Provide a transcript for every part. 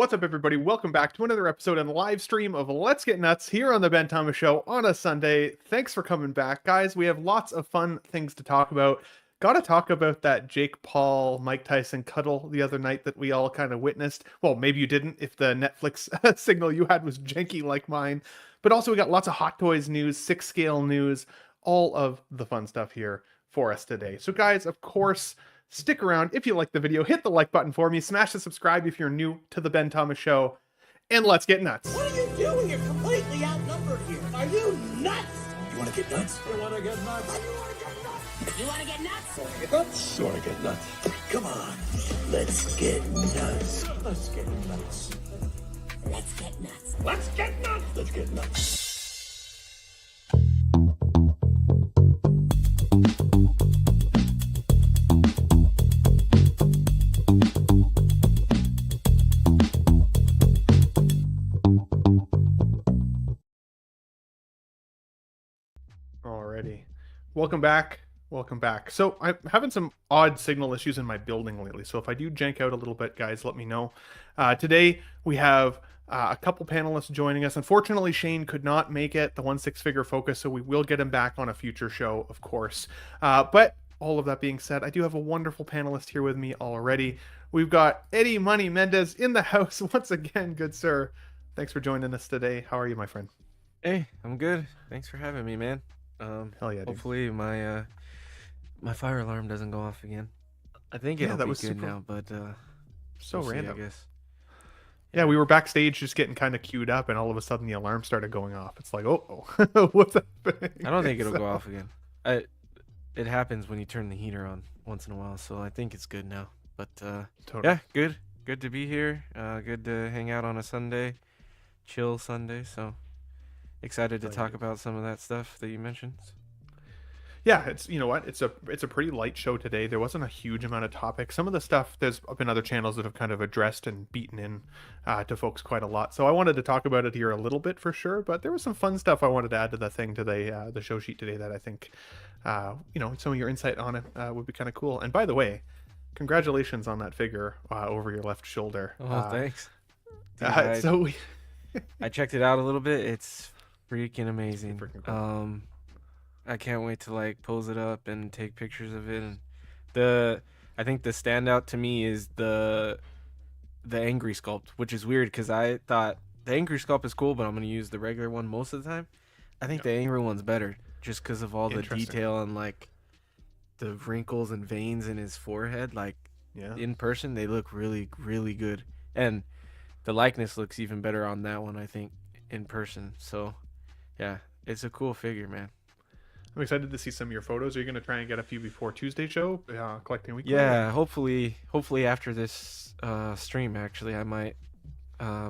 What's up, everybody? Welcome back to another episode and live stream of Let's Get Nuts here on the Ben Thomas Show on a Sunday. Thanks for coming back, guys. We have lots of fun things to talk about. Got to talk about that Jake Paul, Mike Tyson cuddle the other night that we all kind of witnessed. Well, maybe you didn't if the Netflix signal you had was janky like mine. But also we got lots of Hot Toys news, 6-scale news, all of the fun stuff here for us today. So guys, of course, stick around. If you like the video, hit the like button for me. Smash the subscribe if you're new to the Ben Thomas Show. And let's get nuts. What are you doing? You're completely outnumbered here. Are you nuts? You want to get nuts? You want to get nuts? You want to get nuts? You want to get nuts? You want to get nuts? You want to get nuts? Come on. Let's get nuts. Let's get nuts. Let's get nuts. Let's get nuts. Let's get nuts. Alrighty. Welcome back. Welcome back. So I'm having some odd signal issues in my building lately. So if I do jank out a little bit, guys, let me know. Today we have a couple panelists joining us. Unfortunately, Shane could not make it, the 1-6-figure focus, so we will get him back on a future show, of course. But all of that being said, I do have a wonderful panelist here with me already. We've got Eddie Money Mendez in the house once again. Good sir. Thanks for joining us today. How are you, my friend? Hey, I'm good. Thanks for having me, man. Hell yeah, dude. Hopefully my fire alarm doesn't go off again. I think it'll be good now, but so we'll see, random. I guess. Yeah, we were backstage just getting kind of queued up, and all of a sudden the alarm started going off. It's like, oh, what's happening? I don't think it'll go off again. It happens when you turn the heater on once in a while, so I think it's good now. But Totally. yeah, good to be here. Good to hang out on a Sunday, chill Sunday. So excited to talk about some of that stuff that you mentioned. Yeah, it's, you know what, it's a pretty light show today. There wasn't a huge amount of topics. Some of the stuff, there's been other channels that have kind of addressed and beaten in to folks quite a lot. So I wanted to talk about it here a little bit for sure, but there was some fun stuff I wanted to add to the thing today, the show sheet today, that I think, some of your insight on it would be kind of cool. And by the way, congratulations on that figure over your left shoulder. Oh, thanks. Dude, I checked it out a little bit. It's freaking amazing. Freaking cool. I can't wait to like pose it up and take pictures of it. And I think the standout to me is the angry sculpt, which is weird because I thought the angry sculpt is cool, but I'm gonna use the regular one most of the time. I think the angry one's better just because of all the detail and like the wrinkles and veins in his forehead. Like in person, they look really, really good, and the likeness looks even better on that one, I think, in person. So yeah, it's a cool figure, man. I'm excited to see some of your photos. Are you going to try and get a few before Tuesday show, collecting weekly? Yeah, hopefully after this stream, actually, I might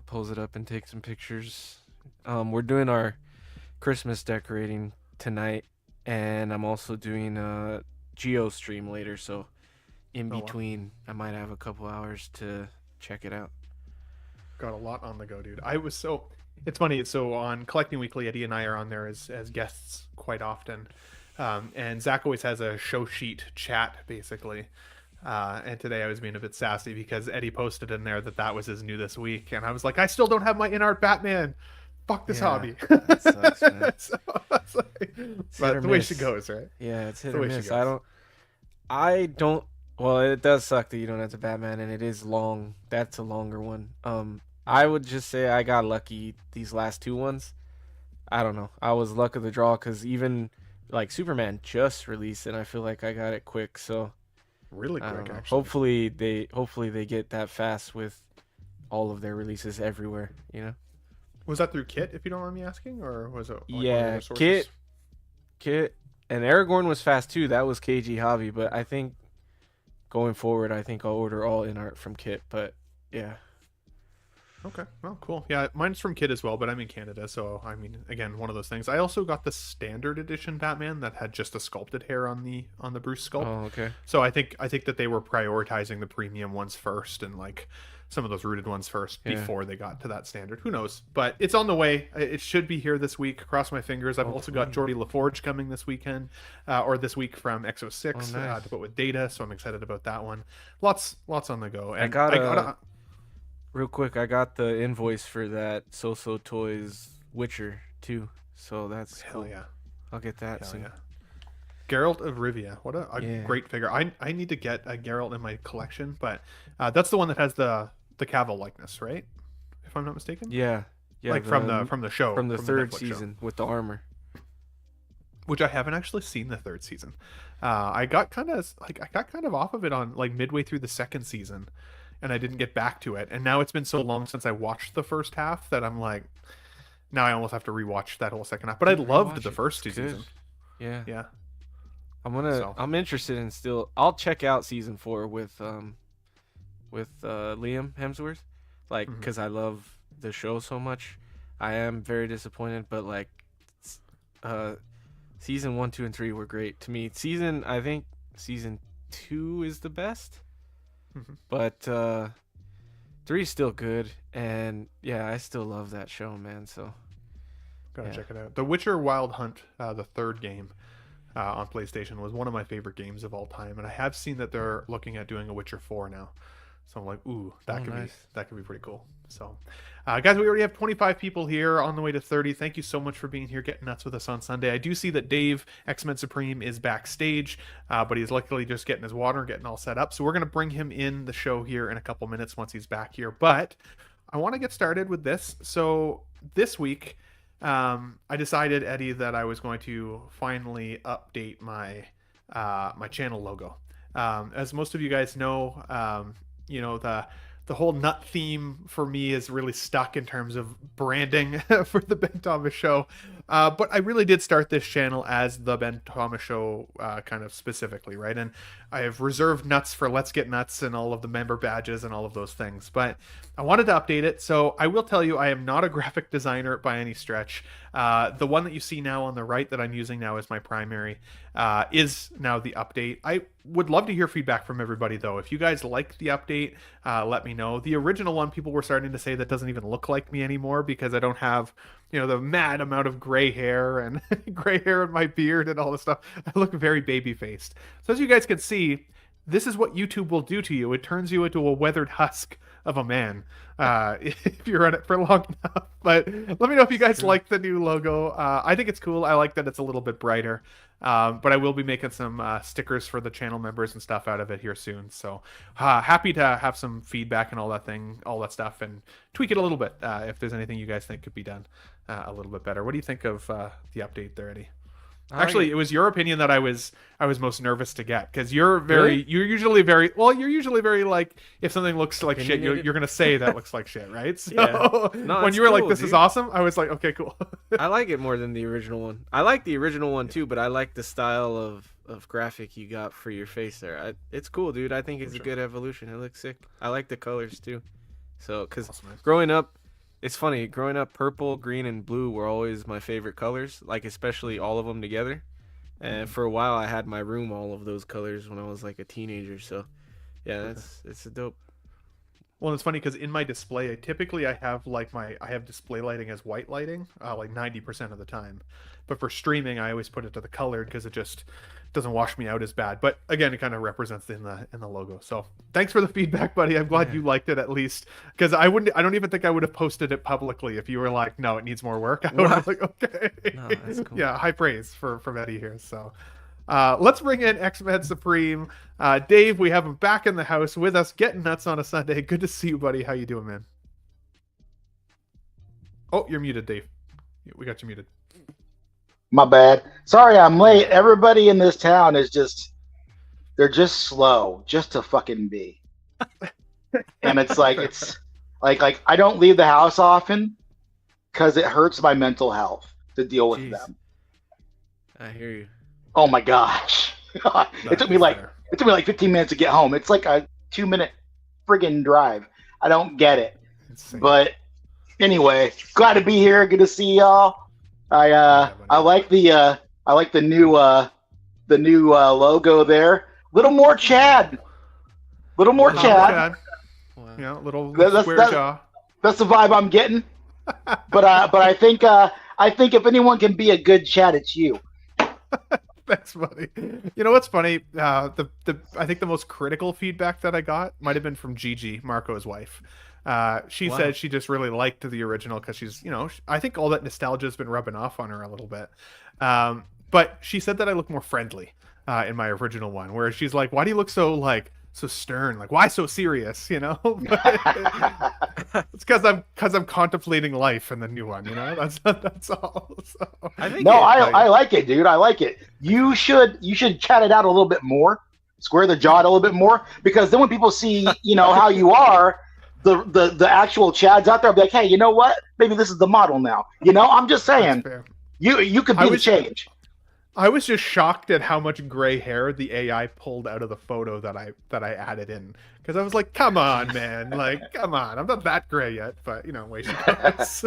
pose it up and take some pictures. We're doing our Christmas decorating tonight, and I'm also doing a Geo stream later, so in between, I might have a couple hours to check it out. Got a lot on the go, dude. It's funny. So on Collecting Weekly, Eddie and I are on there as guests quite often. And Zach always has a show sheet chat, basically. And today I was being a bit sassy because Eddie posted in there that was his new this week. And I was like, I still don't have my in-art Batman. Fuck this hobby. That sucks, man. So it's like, but the way she goes, right? Yeah, it's hit or miss. I don't. Well, it does suck that you don't have the Batman, and it is long. That's a longer one. I would just say I got lucky these last two ones. I don't know. I was luck of the draw because even like Superman just released, and I feel like I got it quick. So really quick, actually. Hopefully they get that fast with all of their releases everywhere. You know. Was that through Kit, if you don't mind me asking, or was it? Yeah, Kit, and Aragorn was fast too. That was KG Hobby, but I think going forward, I think I'll order all in art from Kit. But yeah. Okay, well, cool. Yeah, mine's from Kit as well, but I'm in Canada, so I mean, again, one of those things. I also got the standard edition Batman that had just a sculpted hair on the Bruce sculpt. Oh, okay. So I think that they were prioritizing the premium ones first, and like some of those rooted ones first before they got to that standard. Who knows? But it's on the way. It should be here this week. Cross my fingers. I've also got Jordy LaForge coming this weekend, or this week from Exo6 to put with Data. So I'm excited about that one. Lots on the go. And I got Real quick, I got the invoice for that So Toys Witcher too, so that's Hell cool. yeah. I'll get that Hell soon. yeah. Geralt of Rivia. What a Yeah. great figure. I need to get a Geralt in my collection, but that's the one that has the Cavill likeness, right? If I'm not mistaken. Yeah, Like from the show. from the third Netflix show. season with the armor. Which I haven't actually seen the third season. I got kind of off of it on like midway through the second season, and I didn't get back to it. And now it's been so long since I watched the first half that I'm like, now I almost have to rewatch that whole second half. But I loved the first two seasons. Yeah. Yeah. I'm interested in still. I'll check out season 4 with Liam Hemsworth, like because I love the show so much. I am very disappointed, but like, season 1, 2, and 3 were great to me. I think season 2 is the best, but 3 is still good, and yeah, I still love that show, man. So Gotta check it out. The Witcher Wild Hunt, the third game on PlayStation, was one of my favorite games of all time, and I have seen that they're looking at doing a Witcher 4 now. So I'm like, ooh, that could be pretty cool. So, guys, we already have 25 people here on the way to 30. Thank you so much for being here, getting nuts with us on Sunday. I do see that Dave, X-Men Supreme, is backstage, but he's luckily just getting his water, getting all set up. So we're going to bring him in the show here in a couple minutes once he's back here. But I want to get started with this. So this week, I decided, Eddie, that I was going to finally update my my channel logo. As most of you guys know, the whole nut theme for me is really stuck in terms of branding for the Ben Thomas Show. But I really did start this channel as the Ben Thomas Show kind of specifically, right? And I have reserved nuts for Let's Get Nuts and all of the member badges and all of those things. But I wanted to update it. So I will tell you, I am not a graphic designer by any stretch. The one that you see now on the right that I'm using now as my primary is now the update. I would love to hear feedback from everybody, though. If you guys like the update, let me know. The original one, people were starting to say that doesn't even look like me anymore because I don't have, the mad amount of gray hair and gray hair in my beard and all this stuff. I look very baby-faced. So as you guys can see, this is what YouTube will do to you. It turns you into a weathered husk of a man if you're on it for long enough. But let me know if you guys like the new logo. I think it's cool. I like that it's a little bit brighter. But I will be making some stickers for the channel members and stuff out of it here soon. So happy to have some feedback and all that stuff, and tweak it a little bit if there's anything you guys think could be done a little bit better. What do you think of the update there, Eddie? Actually, it was your opinion that I was most nervous to get, because you're usually very like, if something looks like shit, you're gonna say that looks like shit, right? So when you were like, this is awesome, I was like, okay, cool. I like it more than the original one. I like the original one too, but I like the style of graphic you got for your face there. It's cool, dude. I think it's a good evolution. It looks sick. I like the colors too. So, because growing up, it's funny, growing up, purple, green, and blue were always my favorite colors, like especially all of them together. And for a while, I had my room all of those colors when I was like a teenager. So, yeah, it's a dope. Well, it's funny because in my display, I have display lighting as white lighting, like 90% of the time. But for streaming, I always put it to the colored because it just doesn't wash me out as bad. But again, it kind of represents in the logo. So thanks for the feedback, buddy. I'm glad you liked it at least, because I don't even think I would have posted it publicly if you were like, no, it needs more work. I would have like, okay. No, that's cool. Yeah, high praise from Eddie here. So let's bring in X-Men Supreme. Dave, we have him back in the house with us, getting nuts on a Sunday. Good to see you, buddy. How you doing, man? Oh, you're muted, Dave. We got you muted. My bad. Sorry, I'm late. Everybody in this town is they're just slow, just to fucking be. And it's like I don't leave the house often because it hurts my mental health to deal with them. I hear you. Oh my gosh. It took me like 15 minutes to get home. It's like a 2-minute friggin' drive. I don't get it. Insane. But anyway, glad to be here. Good to see y'all. I like the new logo there. Little more Chad. Chad. Wow. Yeah, little square jaw. That's the vibe I'm getting. But I think if anyone can be a good Chad, it's you. Thanks, buddy. You know what's funny? I think the most critical feedback that I got might have been from Gigi, Marco's wife. She Wow. said she just really liked the original because she's, I think all that nostalgia has been rubbing off on her a little bit. But she said that I look more friendly in my original one, whereas she's like, "Why do you look so stern? Like, why so serious?" It's because I'm contemplating life in the new one. That's all. So, I think No, it, I like it, dude. I like it. You should chat it out a little bit more, square the jaw a little bit more, because then when people see, how you are, the actual Chads out there will be like, hey, you know what? Maybe this is the model now. I'm just that's saying, fair. you could be the change. I was just shocked at how much gray hair the AI pulled out of the photo that I added in, because I was like, "Come on, man! Like, come on! I'm not that gray yet." But away she goes.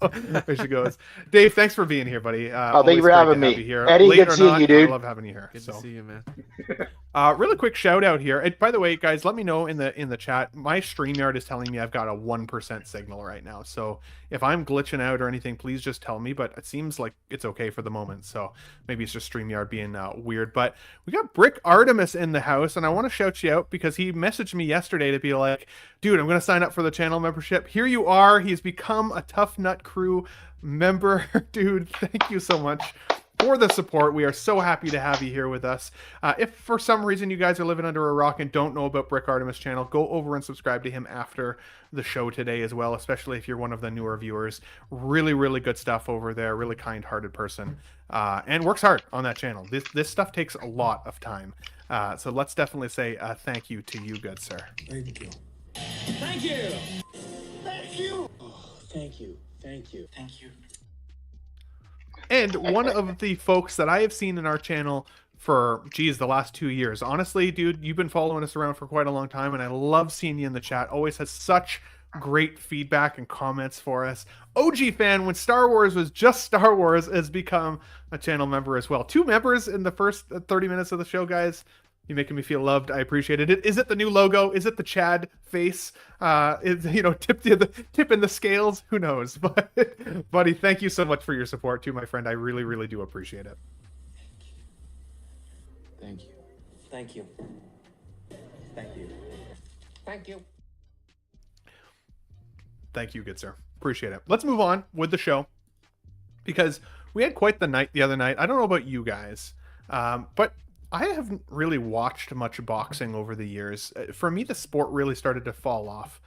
Away she goes. Dave, thanks for being here, buddy. Thank you for having me, Eddie. Late Good or seeing not, you, dude. I love having you here. good So. to see you, man. Really quick shout out here. And by the way, guys, let me know in the chat. My StreamYard is telling me I've got a 1% signal right now. So if I'm glitching out or anything, please just tell me. But it seems like it's okay for the moment. So maybe it's just StreamYard being weird. But we got Brick Artemis in the house, and I want to shout you out because he messaged me yesterday to be like, "Dude, I'm going to sign up for the channel membership." Here you are. He's become a Tough Nut Crew member. Dude, thank you so much for the support. We are so happy to have you here with us. If for some reason you guys are living under a rock and don't know about Brick Artemis channel, go over and subscribe to him after the show today as well, especially if you're one of the newer viewers. Really, really good stuff over there. Really kind-hearted person, and works hard on that channel. This stuff takes a lot of time. So let's definitely say thank you to you, good sir. Thank you. Thank you. Thank you. Oh, thank you. Thank you. Thank you. And one of the folks that I have seen in our channel for, the last 2 years. Honestly, dude, you've been following us around for quite a long time, and I love seeing you in the chat. Always has such great feedback and comments for us. OG fan, when Star Wars was just Star Wars, has become a channel member as well. 2 members in the first 30 minutes of the show, guys. You're making me feel loved. I appreciate it. Is it the new logo? Is it the Chad face? Tip in the scales? Who knows? But buddy, thank you so much for your support too, my friend. I really, really do appreciate it. Thank you. Thank you. Thank you. Thank you. Thank you, good sir. Appreciate it. Let's move on with the show, because we had quite the night the other night. I don't know about you guys, but I haven't really watched much boxing over the years. For me, the sport really started to fall off.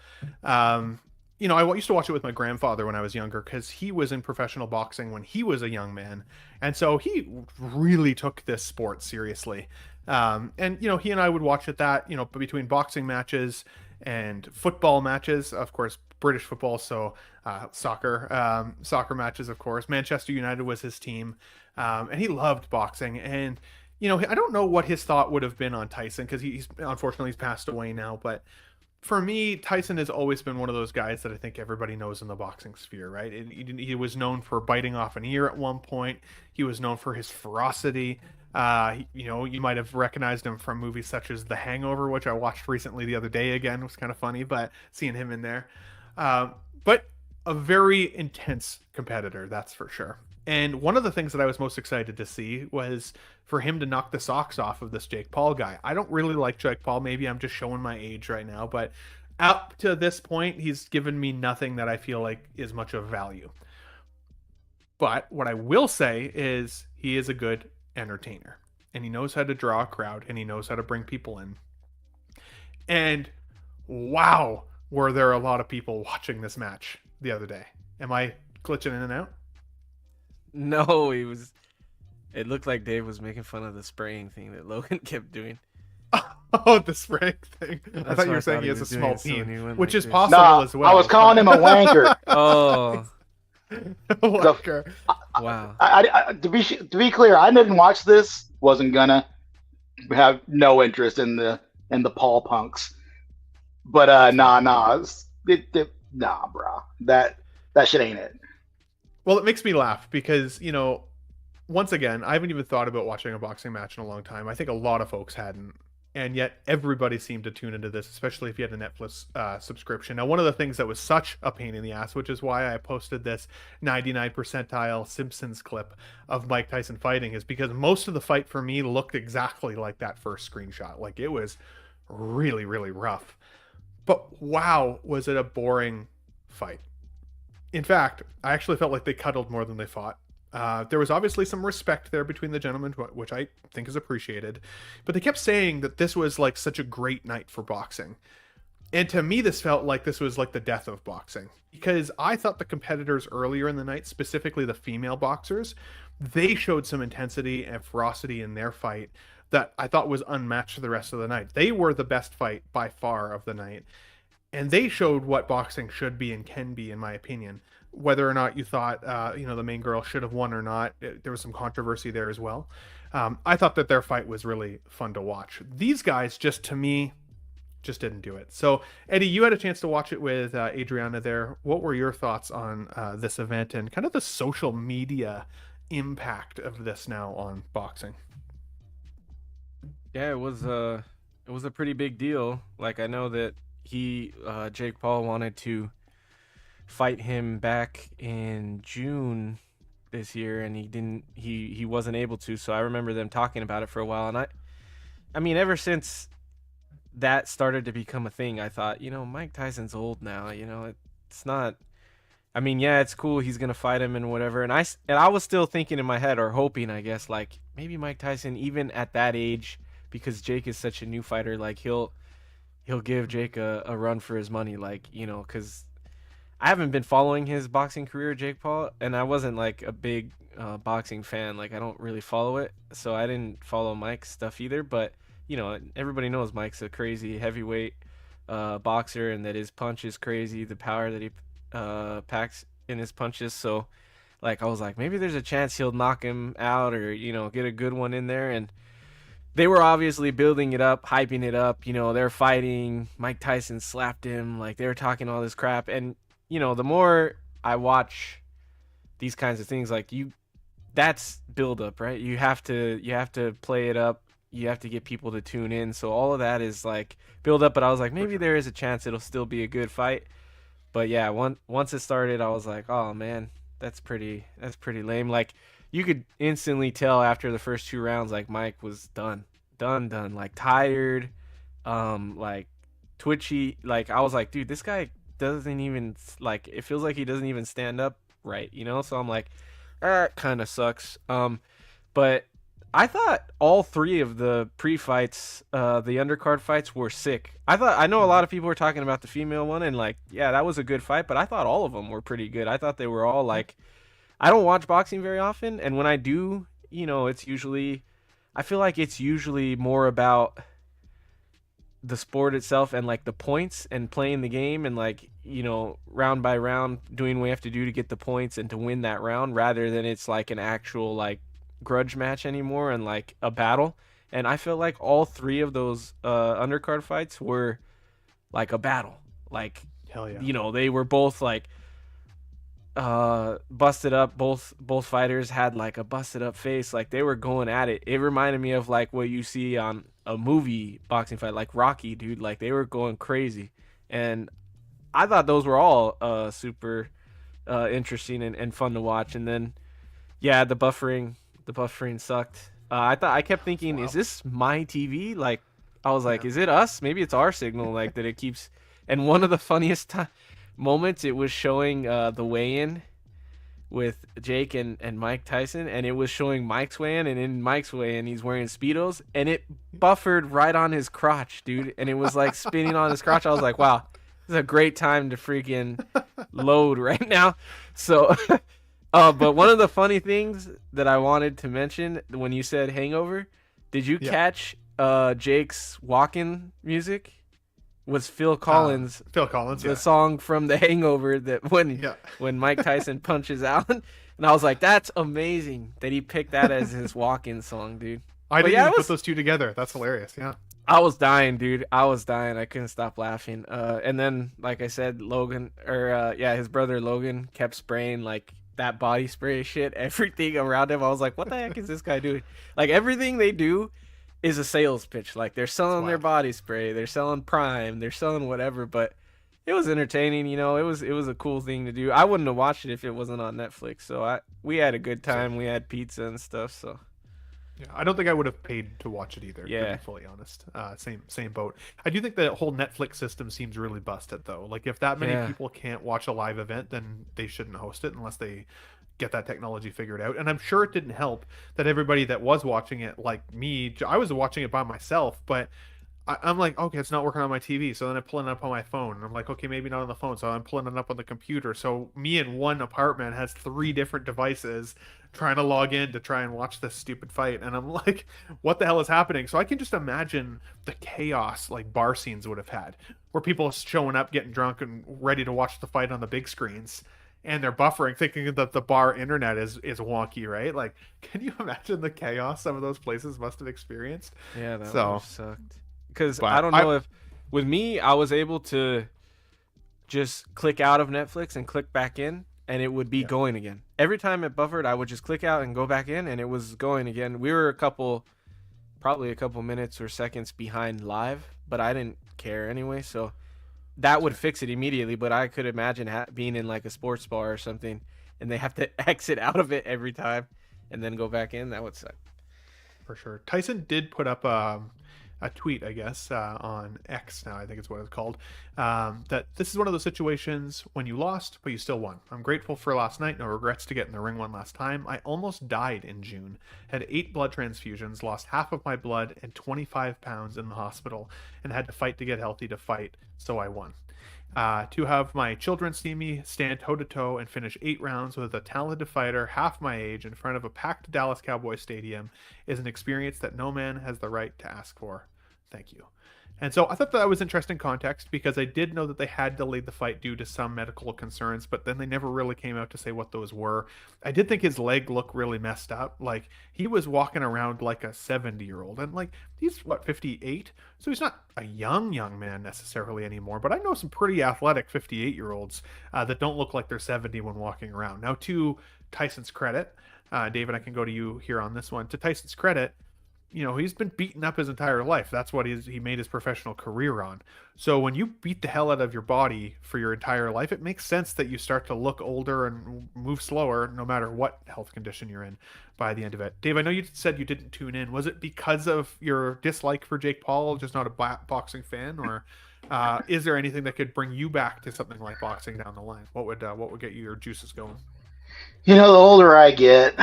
I used to watch it with my grandfather when I was younger, because he was in professional boxing when he was a young man. And so he really took this sport seriously. And he and I would watch it between boxing matches and football matches, of course, British football. So soccer matches, of course. Manchester United was his team. And he loved boxing. And I don't know what his thought would have been on Tyson, because he's passed away now. But for me, Tyson has always been one of those guys that I think everybody knows in the boxing sphere, right? He was known for biting off an ear at one point. He was known for his ferocity. You might have recognized him from movies such as The Hangover, which I watched recently the other day again. It was kind of funny, but seeing him in there. But a very intense competitor, that's for sure. And one of the things that I was most excited to see was for him to knock the socks off of this Jake Paul guy. I don't really like Jake Paul. Maybe I'm just showing my age right now, but up to this point, he's given me nothing that I feel like is much of value. But what I will say is he is a good entertainer, and he knows how to draw a crowd, and he knows how to bring people in. And wow, were there a lot of people watching this match the other day. Am I glitching in and out? No, it looked like Dave was making fun of the spraying thing that Logan kept doing. Oh, the spraying thing. I That's thought you what were saying he he has a was small doing, so when he team, went which like is this. possible No, as well. I was calling him a wanker. Oh, Wanker. wow. To be clear, I didn't watch this. Wasn't gonna have no interest in the Paul punks. But nah, bro. That shit ain't it. Well, it makes me laugh because, once again, I haven't even thought about watching a boxing match in a long time. I think a lot of folks hadn't. And yet everybody seemed to tune into this, especially if you had a Netflix subscription. Now, one of the things that was such a pain in the ass, which is why I posted this 99 percentile Simpsons clip of Mike Tyson fighting, is because most of the fight for me looked exactly like that first screenshot. Like, it was really, really rough. But wow, was it a boring fight. In fact, I actually felt like they cuddled more than they fought. There was obviously some respect there between the gentlemen, which I think is appreciated. But they kept saying that this was like such a great night for boxing. And to me, this felt like this was like the death of boxing. Because I thought the competitors earlier in the night, specifically the female boxers, they showed some intensity and ferocity in their fight that I thought was unmatched for the rest of the night. They were the best fight by far of the night. And they showed what boxing should be and can be, in my opinion. Whether or not you thought, the main girl should have won or not, there was some controversy there as well. I thought that their fight was really fun to watch. These guys, just to me, just didn't do it. So, Eddie, you had a chance to watch it with Adriana there. What were your thoughts on this event and kind of the social media impact of this now on boxing? Yeah, it was a pretty big deal. Like, I know that Jake Paul wanted to fight him back in June this year, and he wasn't able to. So I remember them talking about it for a while, and I mean, ever since that started to become a thing, I thought, Mike Tyson's old now. It's not. I mean, yeah, it's cool. He's gonna fight him and whatever. And I was still thinking in my head, or hoping, I guess, like maybe Mike Tyson, even at that age, because Jake is such a new fighter, like he'll give Jake a run for his money, like, because I haven't been following his boxing career, Jake Paul, and I wasn't like a big boxing fan. Like, I don't really follow it, so I didn't follow Mike's stuff either. But everybody knows Mike's a crazy heavyweight boxer, and that his punch is crazy, the power that he packs in his punches. So, like, I was like, maybe there's a chance he'll knock him out, or get a good one in there. And they were obviously building it up, hyping it up. They're fighting. Mike Tyson slapped him. Like, they were talking all this crap. And, the more I watch these kinds of things, like, that's build up, right? You have to play it up. You have to get people to tune in. So all of that is like build up. But I was like, maybe there is a chance it'll still be a good fight. But yeah, once it started, I was like, oh man, that's pretty lame. Like, you could instantly tell after the first 2 rounds, like, Mike was done, like tired, like twitchy. Like, I was like, dude, this guy doesn't even, like, it feels like he doesn't even stand up right, So I'm like, kind of sucks. But I thought all 3 of the pre-fights, the undercard fights, were sick. I know a lot of people were talking about the female one, and like, yeah, that was a good fight, but I thought all of them were pretty good. I thought they were all like, I don't watch boxing very often, and when I do, it's usually, I feel like it's usually more about the sport itself and like the points and playing the game and like, round by round doing what you have to do to get the points and to win that round, rather than it's like an actual like grudge match anymore and like a battle. And I feel like all 3 of those undercard fights were like a battle. Like, hell yeah. They were both like busted up. Both fighters had like a busted up face. Like, they were going at it. It reminded me of like what you see on a movie boxing fight, like Rocky, dude. Like, they were going crazy, and I thought those were all super interesting and fun to watch. And then, yeah, the buffering sucked. I kept thinking, wow, is this my TV? Like, I was like, is it us? Maybe it's our signal, like, that it keeps. And one of the funniest moments, it was showing the weigh-in with Jake and Mike Tyson, and it was showing Mike's weigh-in, and in Mike's weigh-in, he's wearing Speedos, and it buffered right on his crotch, dude, and it was like spinning on his crotch. I was like, wow, this is a great time to freaking load right now. So, but one of the funny things that I wanted to mention, when you said Hangover, did you catch Jake's walk-in music? Was Phil Collins. The song from The Hangover that when Mike Tyson punches out. And I was like, that's amazing that he picked that as his walk-in song, dude. I didn't even put those 2 together. That's hilarious. Yeah. I was dying, dude. I was dying. I couldn't stop laughing. And then, like I said, his brother Logan kept spraying like that body spray shit, everything around him. I was like, what the heck is this guy doing? Like, everything they do is a sales pitch. Like, they're selling their body spray, they're selling Prime, they're selling whatever. But it was entertaining, it was a cool thing to do. I wouldn't have watched it if it wasn't on Netflix. So we had a good time. We had pizza and stuff. So Yeah, I don't think I would have paid to watch it either, to Yeah. be fully honest. Same boat. I do think the whole Netflix system seems really busted though. Like if that many Yeah. people can't watch a live event, then they shouldn't host it unless they get that technology figured out. And I'm sure it didn't help that everybody that was watching it, like me, I was watching it by myself, but I'm like, okay, it's not working on my TV. So then I'm pulling it up on my phone. And I'm like, okay, maybe not on the phone. So I'm pulling it up on the computer. So me in one apartment has 3 different devices trying to log in to try and watch this stupid fight. And I'm like, what the hell is happening? So I can just imagine the chaos like bar scenes would have had, where people showing up, getting drunk, and ready to watch the fight on the big screens. And they're buffering, thinking that the bar internet is wonky, right? Like, can you imagine the chaos some of those places must have experienced? Yeah, that So- would have sucked. Because But I don't know if with me, I was able to just click out of Netflix and click back in, and it would be Yeah. going again. Every time it buffered, I would just click out and go back in, and it was going again. We were probably a couple minutes or seconds behind live, but I didn't care anyway, so that would fix it immediately. But I could imagine being in like a sports bar or something, and they have to exit out of it every time and then go back in. That would suck. For sure. Tyson did put up a tweet, I guess, on X now, I think it's what it's called, that this is one of those situations when you lost, but you still won. I'm grateful for last night. No regrets to get in the ring one last time. I almost died in June. Had 8 blood transfusions, lost half of my blood and 25 pounds in the hospital, and had to fight to get healthy to fight, so I won. To have my children see me stand toe-to-toe and finish 8 rounds with a talented fighter half my age in front of a packed Dallas Cowboys stadium is an experience that no man has the right to ask for. Thank you. And so I thought that was interesting context because I did know that they had delayed the fight due to some medical concerns, but then they never really came out to say what those were. I did think his leg looked really messed up. Like he was walking around like a 70-year-old, and like he's what, 58? So he's not a young man necessarily anymore, but I know some pretty athletic 58-year-olds that don't look like they're 70 when walking around. Now, to Tyson's credit, David, I can go to you here on this one. To Tyson's credit, he's been beaten up his entire life. That's what he made his professional career on. So when you beat the hell out of your body for your entire life, it makes sense that you start to look older and move slower no matter what health condition you're in by the end of it. Dave, I know you said you didn't tune in. Was it because of your dislike for Jake Paul, just not a boxing fan, or is there anything that could bring you back to something like boxing down the line? What would get you your juices going? The older I get,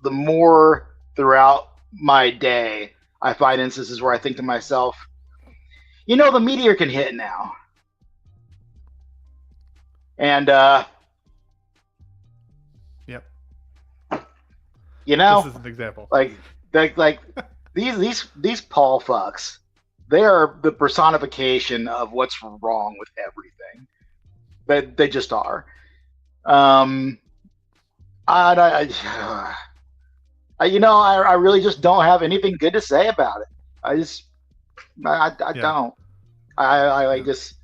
the more throughout my day I find instances where I think to myself, the meteor can hit now. And Yep. This is an example. like these Paul fucks, they are the personification of what's wrong with everything. They just are. I really just don't have anything good to say about it. I don't. I've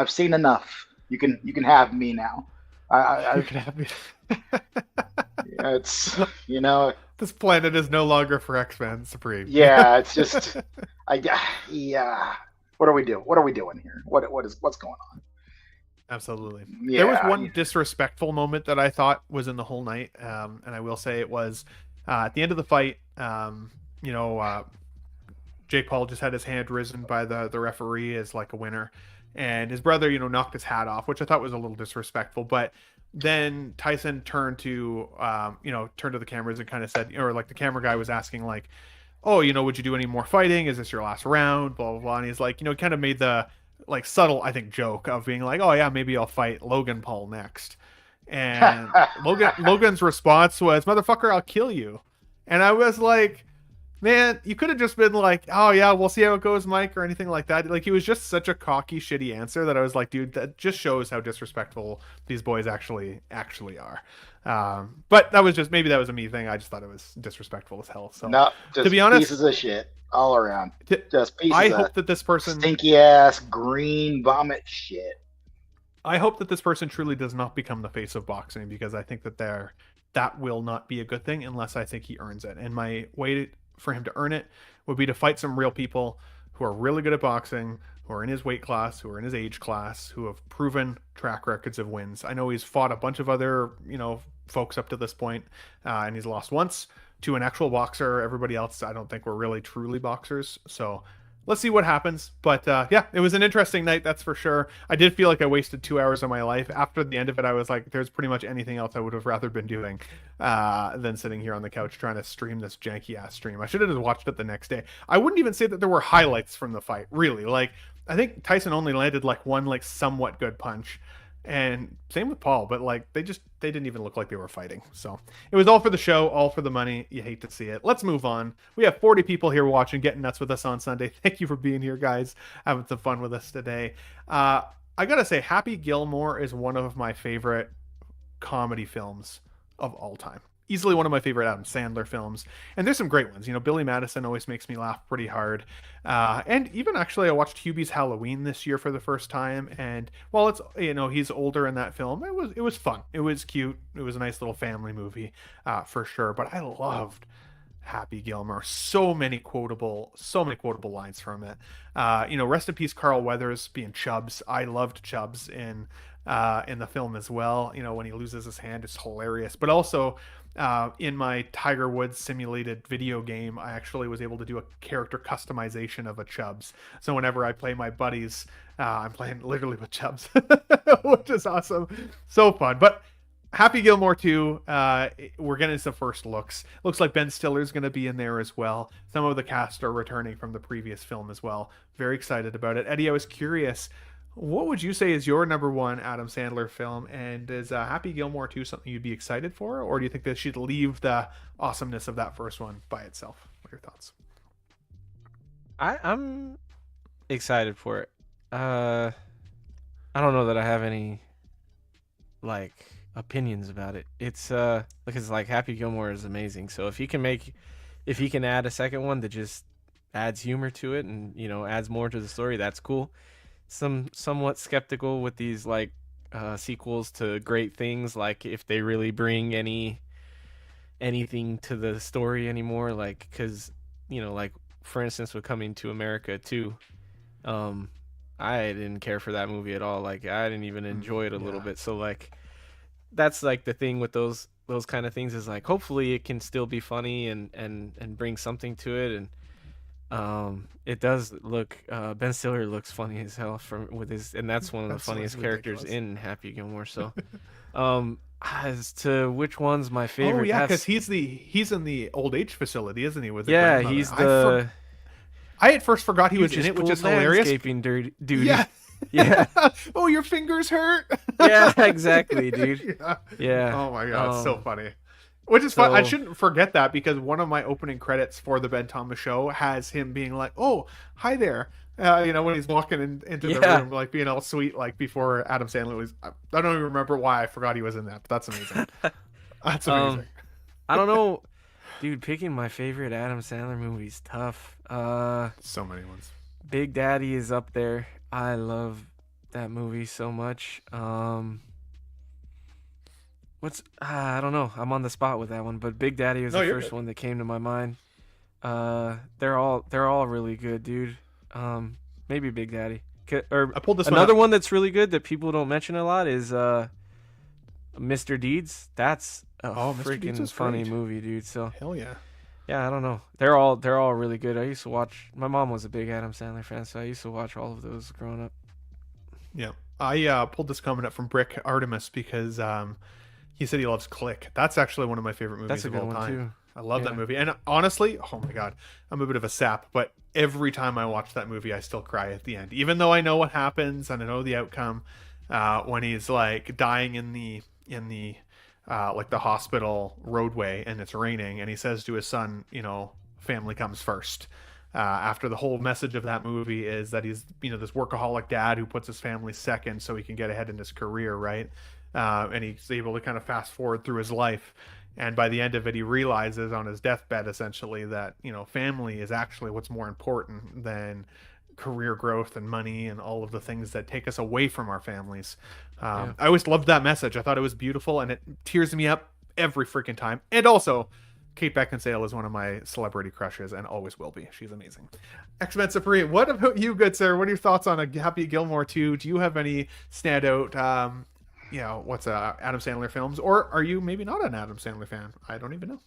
seen enough. You can have me now. You can have me. It's This planet is no longer for X-Men Supreme. yeah. It's just yeah. What are we doing? What are we doing here? What's going on? Absolutely. Yeah, There was one disrespectful moment that I thought was in the whole night, and I will say it was at the end of the fight. Jake Paul just had his hand risen by the referee as like a winner, and his brother, knocked his hat off, which I thought was a little disrespectful. But then Tyson turned to the cameras and kind of said, or like the camera guy was asking like, oh, would you do any more fighting? Is this your last round? Blah blah blah. And he's like, kind of made the like subtle, I think, joke of being like, oh yeah, maybe I'll fight Logan Paul next. And Logan's response was, motherfucker, I'll kill you. And I was like, man, you could have just been like, oh yeah, we'll see how it goes, Mike, or anything like that. Like, he was just such a cocky, shitty answer that I was like, dude, that just shows how disrespectful these boys actually are. But that was maybe that was a me thing. I just thought it was disrespectful as hell. So No, just to be honest, pieces of shit all around. Just pieces I of hope that this person stinky ass green vomit shit. I hope that this person truly does not become the face of boxing, because I think that will not be a good thing unless I think he earns it. And my way for him to earn it would be to fight some real people who are really good at boxing, who are in his weight class, who are in his age class, who have proven track records of wins. I know he's fought a bunch of other, folks up to this point, and he's lost once to an actual boxer. Everybody else, I don't think, were really truly boxers. So let's see what happens. But yeah, it was an interesting night, that's for sure. I did feel like I wasted 2 hours of my life. After the end of it, I was like, there's pretty much anything else I would have rather been doing than sitting here on the couch trying to stream this janky ass stream. I should have just watched it the next day. I wouldn't even say that there were highlights from the fight, really. Like, I think Tyson only landed like one like somewhat good punch. And same with Paul, but like they didn't even look like they were fighting. So it was all for the show, all for the money. You hate to see it. Let's move on. We have 40 people here watching, getting nuts with us on Sunday. Thank you for being here, guys. Having some fun with us today. I gotta say, Happy Gilmore is one of my favorite comedy films of all time. Easily one of my favorite Adam Sandler films. And there's some great ones. You know, Billy Madison always makes me laugh pretty hard. And even actually, I watched Hubie's Halloween this year for the first time. And while it's, you know, he's older in that film, it was fun. It was cute. It was a nice little family movie for sure. But I loved Happy Gilmore. So many quotable lines from it. You know, rest in peace, Carl Weathers being Chubbs. I loved Chubbs in the film as well. You know, when he loses his hand, it's hilarious. But also, in my Tiger Woods simulated video game, I actually was able to do a character customization of a Chubbs. So whenever I play my buddies, I'm playing literally with Chubbs, which is awesome. So fun. But Happy Gilmore 2, we're getting some first looks. Looks like Ben Stiller's going to be in there as well. Some of the cast are returning from the previous film as well. Very excited about it. Eddie, I was curious, what would you say is your number one Adam Sandler film? And is Happy Gilmore 2 something you'd be excited for? Or do you think they should leave the awesomeness of that first one by itself? What are your thoughts? I'm excited for it. I don't know that I have any like opinions about it. It's because like Happy Gilmore is amazing. So if he can add a second one that just adds humor to it and, you know, adds more to the story, that's cool. Somewhat skeptical with these like sequels to great things, like if they really bring anything to the story anymore, like because, you know, like for instance with Coming to America 2, I didn't care for that movie at all. Like I didn't even enjoy it a little bit. So like that's like the thing with those kind of things is like hopefully it can still be funny and bring something to it. And it does look Ben Stiller looks funny as hell and that's one of the funniest characters in Happy Gilmore. So as to which one's my favorite, oh yeah, because he's in the old age facility, isn't he? With yeah, he's the I at first forgot he was in it, which is hilarious. Dude. Yeah. Yeah. Oh, your fingers hurt. Yeah, exactly, dude. Yeah. Oh my god, it's so funny. Which is fun. I shouldn't forget that because one of my opening credits for the Ben Thomas Show has him being like, "Oh, hi there," you know, when he's walking into the room, like being all sweet, like before Adam Sandler was. I don't even remember why I forgot he was in that, but that's amazing. That's amazing. I don't know, dude. Picking my favorite Adam Sandler movie is tough. So many ones. Big Daddy is up there. I love that movie so much. I don't know. I'm on the spot with that one, but Big Daddy was the first one that came to my mind. They're all really good, dude. Maybe Big Daddy. Or I pulled this another one that's really good that people don't mention a lot is Mr. Deeds. That's a freaking funny movie, dude. So hell yeah. Yeah, I don't know. They're all really good. I used to watch. My mom was a big Adam Sandler fan, so I used to watch all of those growing up. Yeah, I pulled this comment up from Brick Artemis because he said he loves Click. That's actually one of my favorite movies of all time. Too. I love that movie, and honestly, oh my god, I'm a bit of a sap, but every time I watch that movie, I still cry at the end, even though I know what happens and I know the outcome. When he's like dying in the like the hospital roadway and it's raining and he says to his son, you know, family comes first. After the whole message of that movie is that he's, you know, this workaholic dad who puts his family second so he can get ahead in his career, right? And he's able to kind of fast forward through his life. And by the end of it, he realizes on his deathbed, essentially, that, you know, family is actually what's more important than career growth and money and all of the things that take us away from our families. I always loved that message. I thought it was beautiful and it tears me up every freaking time. And also, Kate Beckinsale is one of my celebrity crushes and always will be. She's amazing. X-Men Supreme, what about you, good sir? What are your thoughts on a Happy Gilmore 2? Do you have any standout, what's Adam Sandler films, or are you maybe not an Adam Sandler fan? I don't even know.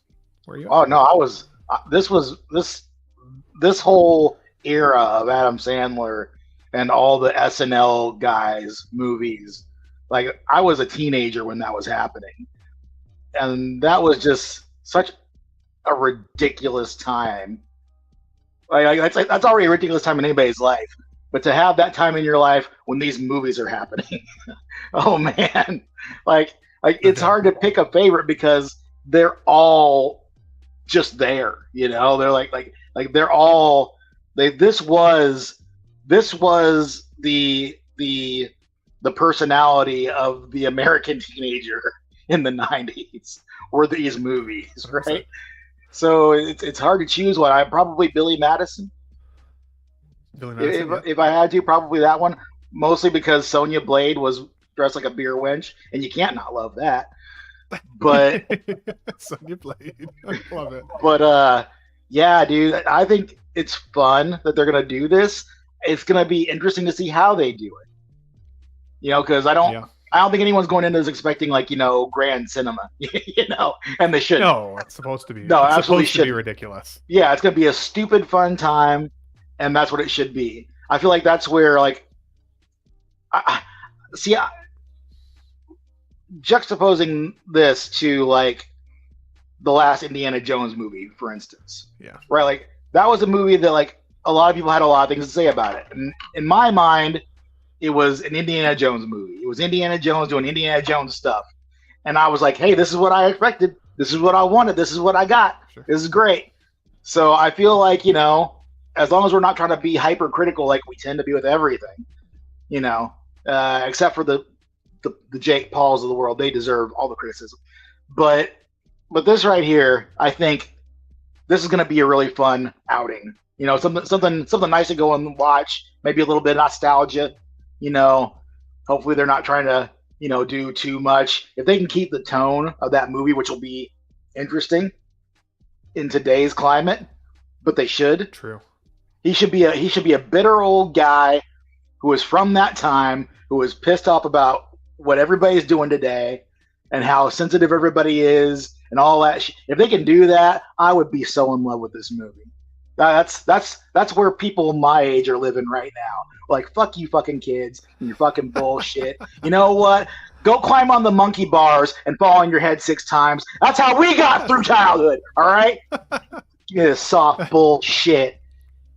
Where are you? Oh no, I was. This whole era of Adam Sandler and all the SNL guys movies. Like I was a teenager when that was happening, and that was just such a ridiculous time. That's already a ridiculous time in anybody's life. But to have that time in your life when these movies are happening, oh man, like it's hard to pick a favorite because they're all just there. You know, they're like they're all this was the personality of the American teenager in the 90s were these movies, right? So it's hard to choose one. I probably Billy Madison. If I had to, probably that one. Mostly because Sonya Blade was dressed like a beer wench, and you can't not love that. But Sonya Blade, I love it. But yeah, dude, I think it's fun that they're gonna do this. It's gonna be interesting to see how they do it. You know, because I don't think anyone's going into this expecting like grand cinema. And they shouldn't. No, it's supposed to be. No, it's absolutely supposed to be ridiculous. Yeah, it's gonna be a stupid fun time, and that's what it should be. I feel like that's where juxtaposing this to like the last Indiana Jones movie, for instance. Yeah. Right. Like that was a movie that like a lot of people had a lot of things to say about it. And in my mind, it was an Indiana Jones movie. It was Indiana Jones doing Indiana Jones stuff. And I was like, hey, this is what I expected. This is what I wanted. This is what I got. Sure. This is great. So I feel like, as long as we're not trying to be hypercritical like we tend to be with everything, except for the Jake Pauls of the world, they deserve all the criticism. But this right here, I think this is going to be a really fun outing. Something nice to go and watch. Maybe a little bit of nostalgia. Hopefully they're not trying to do too much. If they can keep the tone of that movie, which will be interesting in today's climate, but they should. True. He should be a bitter old guy who is from that time, who is pissed off about what everybody's doing today and how sensitive everybody is and all that. If they can do that, I would be so in love with this movie. That's where people my age are living right now. Like, fuck you fucking kids and your fucking bullshit. You know what? Go climb on the monkey bars and fall on your head 6 times. That's how we got through childhood, all right? Give me this soft bullshit.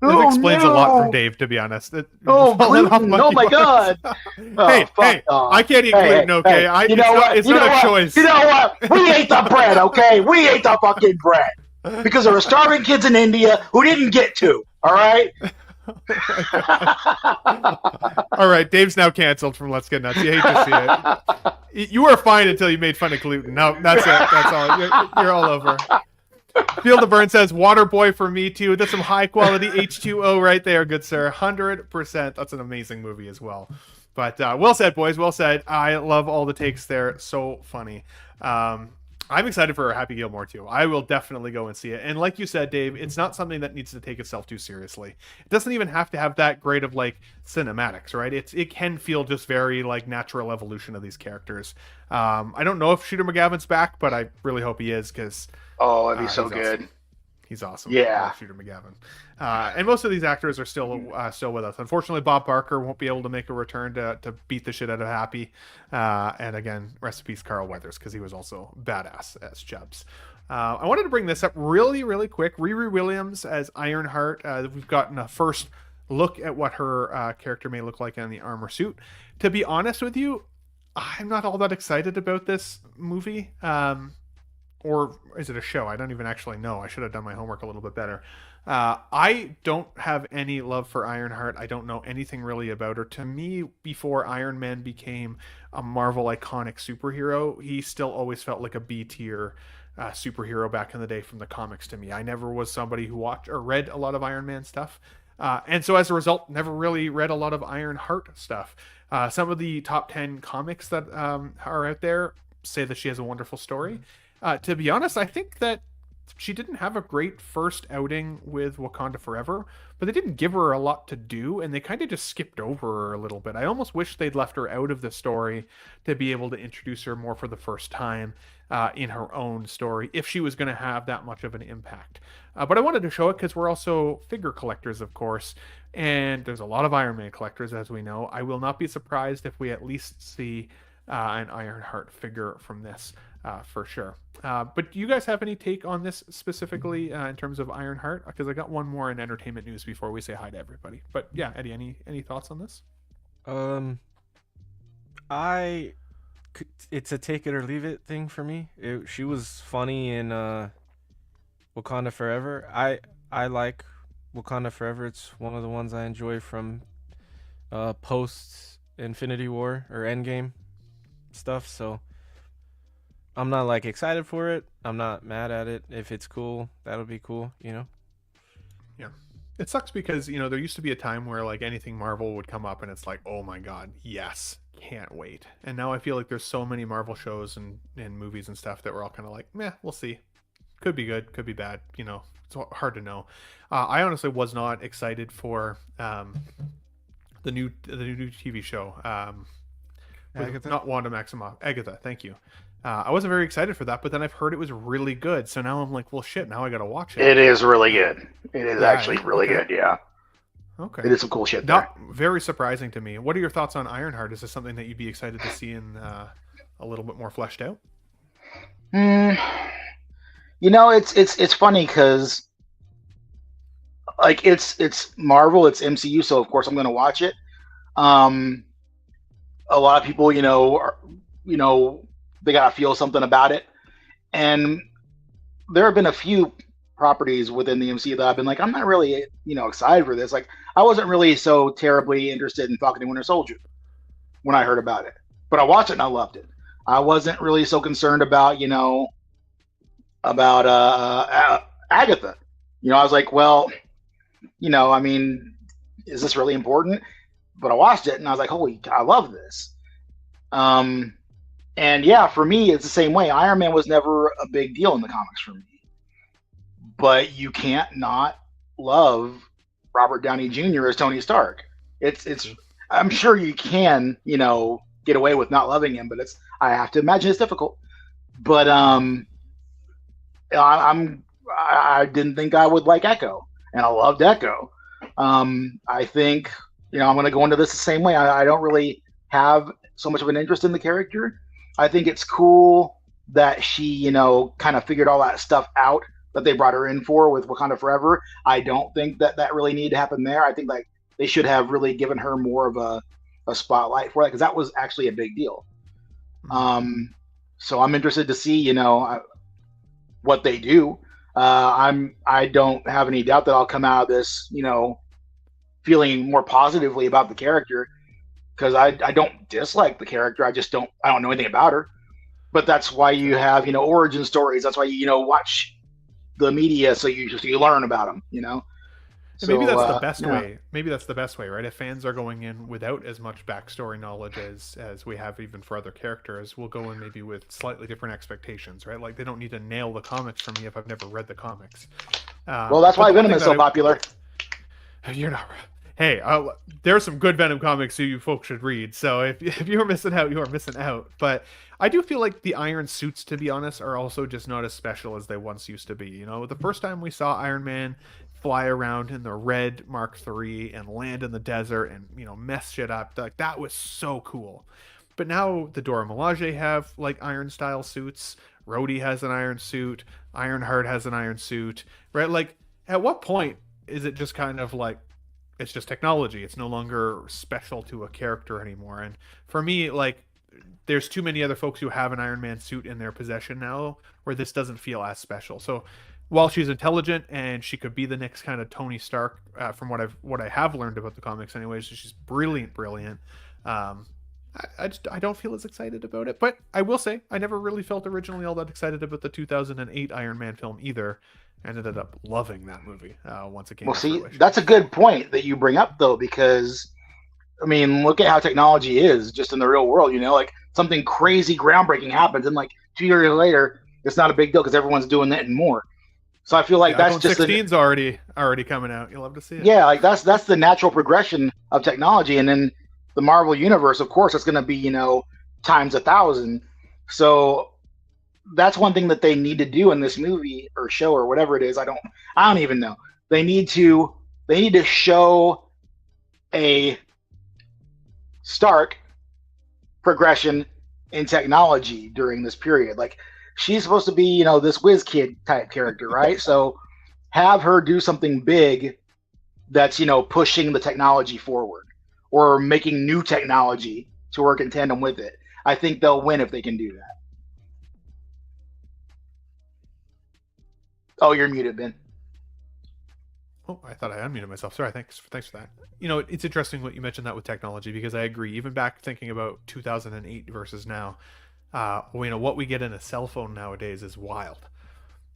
This explains a lot from Dave, to be honest. Gluten! Oh my god! Hey, I can't eat gluten, okay? It's not a choice. You know what? We ate the bread, okay? We ate the fucking bread. Because there were starving kids in India who didn't get to, all right? All right, Dave's now canceled from Let's Get Nuts. You hate to see it. You were fine until you made fun of gluten. No, that's it. That's all. You're all over. Field of Burn says, Water Boy for me too. That's some high quality H2O right there, good sir. 100%. That's an amazing movie as well. But well said, boys. Well said. I love all the takes there. So funny. I'm excited for Happy Gilmore too. I will definitely go and see it. And like you said, Dave, it's not something that needs to take itself too seriously. It doesn't even have to have that great of like cinematics, right? It can feel just very like natural evolution of these characters. I don't know if Shooter McGavin's back, but I really hope he is because that'd be so good. Awesome. He's awesome. Yeah, Shooter McGavin. And most of these actors are still with us. Unfortunately, Bob Barker won't be able to make a return to beat the shit out of Happy. And again, rest in peace, Carl Weathers, because he was also badass as Chubbs. I wanted to bring this up really, really quick. Riri Williams as Ironheart. We've gotten a first look at what her character may look like in the armor suit. To be honest with you, I'm not all that excited about this movie. Or is it a show? I don't even actually know. I should have done my homework a little bit better. I don't have any love for Ironheart. I don't know anything really about her. To me, before Iron Man became a Marvel iconic superhero, he still always felt like a B-tier superhero back in the day from the comics to me. I never was somebody who watched or read a lot of Iron Man stuff. And so as a result, never really read a lot of Ironheart stuff. Some of the top 10 comics that are out there say that she has a wonderful story. To be honest, I think that she didn't have a great first outing with Wakanda Forever, but they didn't give her a lot to do, and they kind of just skipped over her a little bit. I almost wish they'd left her out of the story to be able to introduce her more for the first time in her own story, if she was going to have that much of an impact. But I wanted to show it because we're also figure collectors, of course, and there's a lot of Iron Man collectors, as we know. I will not be surprised if we at least see an Ironheart figure from this. For sure. But do you guys have any take on this specifically in terms of Ironheart? Because I got one more in entertainment news before we say hi to everybody. But yeah, Eddie, any thoughts on this? It's a take it or leave it thing for me. She was funny in Wakanda Forever. I like Wakanda Forever. It's one of the ones I enjoy from post Infinity War or Endgame stuff. So I'm not like excited for it. I'm not mad at it. If it's cool, that'll be cool, you know? Yeah. It sucks because, there used to be a time where like anything Marvel would come up and it's like, oh my God, yes, can't wait. And now I feel like there's so many Marvel shows and movies and stuff that we're all kind of like, meh, we'll see. Could be good, could be bad, it's hard to know. I honestly was not excited for the new TV show. Agatha? Not Wanda Maximoff. Agatha, thank you. I wasn't very excited for that, but then I've heard it was really good. So now I'm like, well, shit, now I got to watch it. It is really good. It is actually really good, yeah. Okay. It is some cool shit there. Not very surprising to me. What are your thoughts on Ironheart? Is this something that you'd be excited to see in a little bit more fleshed out? It's funny because like it's Marvel, it's MCU, so of course I'm going to watch it. A lot of people, they gotta feel something about it, and there have been a few properties within the MCU that I've been like, I'm not really, excited for this. Like, I wasn't really so terribly interested in Falcon and Winter Soldier when I heard about it, but I watched it and I loved it. I wasn't really so concerned about, Agatha. I was like, well, I mean, is this really important? But I watched it and I was like, holy, I love this. And yeah, for me, it's the same way. Iron Man was never a big deal in the comics for me. But you can't not love Robert Downey Jr. as Tony Stark. I'm sure you can, get away with not loving him, but I have to imagine it's difficult. But I didn't think I would like Echo, and I loved Echo. I think, I'm going to go into this the same way. I don't really have so much of an interest in the character. I think it's cool that she, kind of figured all that stuff out that they brought her in for with Wakanda Forever. I don't think that really needed to happen there. I think like they should have really given her more of a spotlight for that, because that was actually a big deal. So I'm interested to see, what they do. I don't have any doubt that I'll come out of this, feeling more positively about the character, because I don't dislike the character. I don't know anything about her. But that's why you have, origin stories. That's why you watch the media, so you learn about them, And maybe that's the best way. Maybe that's the best way, right? If fans are going in without as much backstory knowledge as we have even for other characters, we'll go in maybe with slightly different expectations, right? Like they don't need to nail the comics for me if I've never read the comics. Well, that's why Venom is so popular. You're not. Hey, there are some good Venom comics you folks should read. So if you're missing out, you are missing out. But I do feel like the iron suits, to be honest, are also just not as special as they once used to be. The first time we saw Iron Man fly around in the red Mark III and land in the desert and mess shit up, like that was so cool. But now the Dora Milaje have like iron style suits. Rhodey has an iron suit. Ironheart has an iron suit. Right? Like, at what point is it just kind of like it's just technology? It's no longer special to a character anymore. And for me, like, there's too many other folks who have an Iron Man suit in their possession now where this doesn't feel as special. So while she's intelligent and she could be the next kind of Tony Stark, from what I have learned about the comics anyways, she's brilliant. I don't feel as excited about it, but I will say I never really felt originally all that excited about the 2008 Iron Man film either. I ended up loving that movie once it came to fruition. That's a good point that you bring up, though, because, I mean, look at how technology is just in the real world, like something crazy groundbreaking happens and like 2 years later, it's not a big deal because everyone's doing that and more. So I feel like The that's iPhone just 16's already coming out. You'll love to see it. yeah, like that's the natural progression of technology, and then the Marvel universe, of course, it's going to be times 1,000. So that's one thing that they need to do in this movie or show or whatever it is. I don't even know. They need to show a stark progression in technology during this period. Like she's supposed to be, this whiz kid type character, right? So have her do something big that's, pushing the technology forward or making new technology to work in tandem with it. I think they'll win if they can do that. Oh, you're muted, Ben. Oh, I thought I unmuted myself. Sorry, thanks for that. It's interesting what you mentioned that with technology, because I agree. Even back thinking about 2008 versus now, what we get in a cell phone nowadays is wild.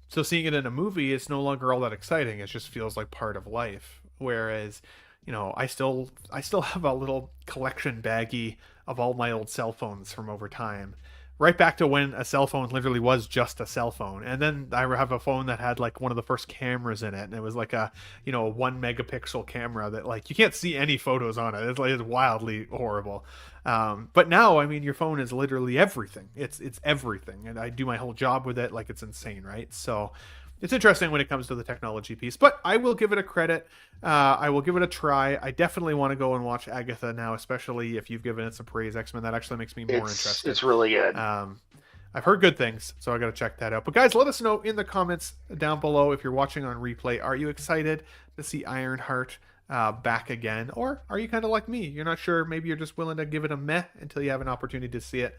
So seeing it in a movie, it's no longer all that exciting. It just feels like part of life. Whereas, I still have a little collection baggie of all my old cell phones from over time. Right back to when a cell phone literally was just a cell phone. And then I have a phone that had like one of the first cameras in it. And it was like a 1 megapixel camera that like you can't see any photos on it. It's wildly horrible. But now, I mean, your phone is literally everything. It's everything. And I do my whole job with it. Like it's insane, right? So it's interesting when it comes to the technology piece, but I will give it a credit. I will give it a try. I definitely want to go and watch Agatha now, especially if you've given it some praise, X-Men. That actually makes me more interested. It's really good. I've heard good things, so I got to check that out. But guys, let us know in the comments down below if you're watching on replay. Are you excited to see Ironheart back again? Or are you kind of like me? You're not sure. Maybe you're just willing to give it a meh until you have an opportunity to see it.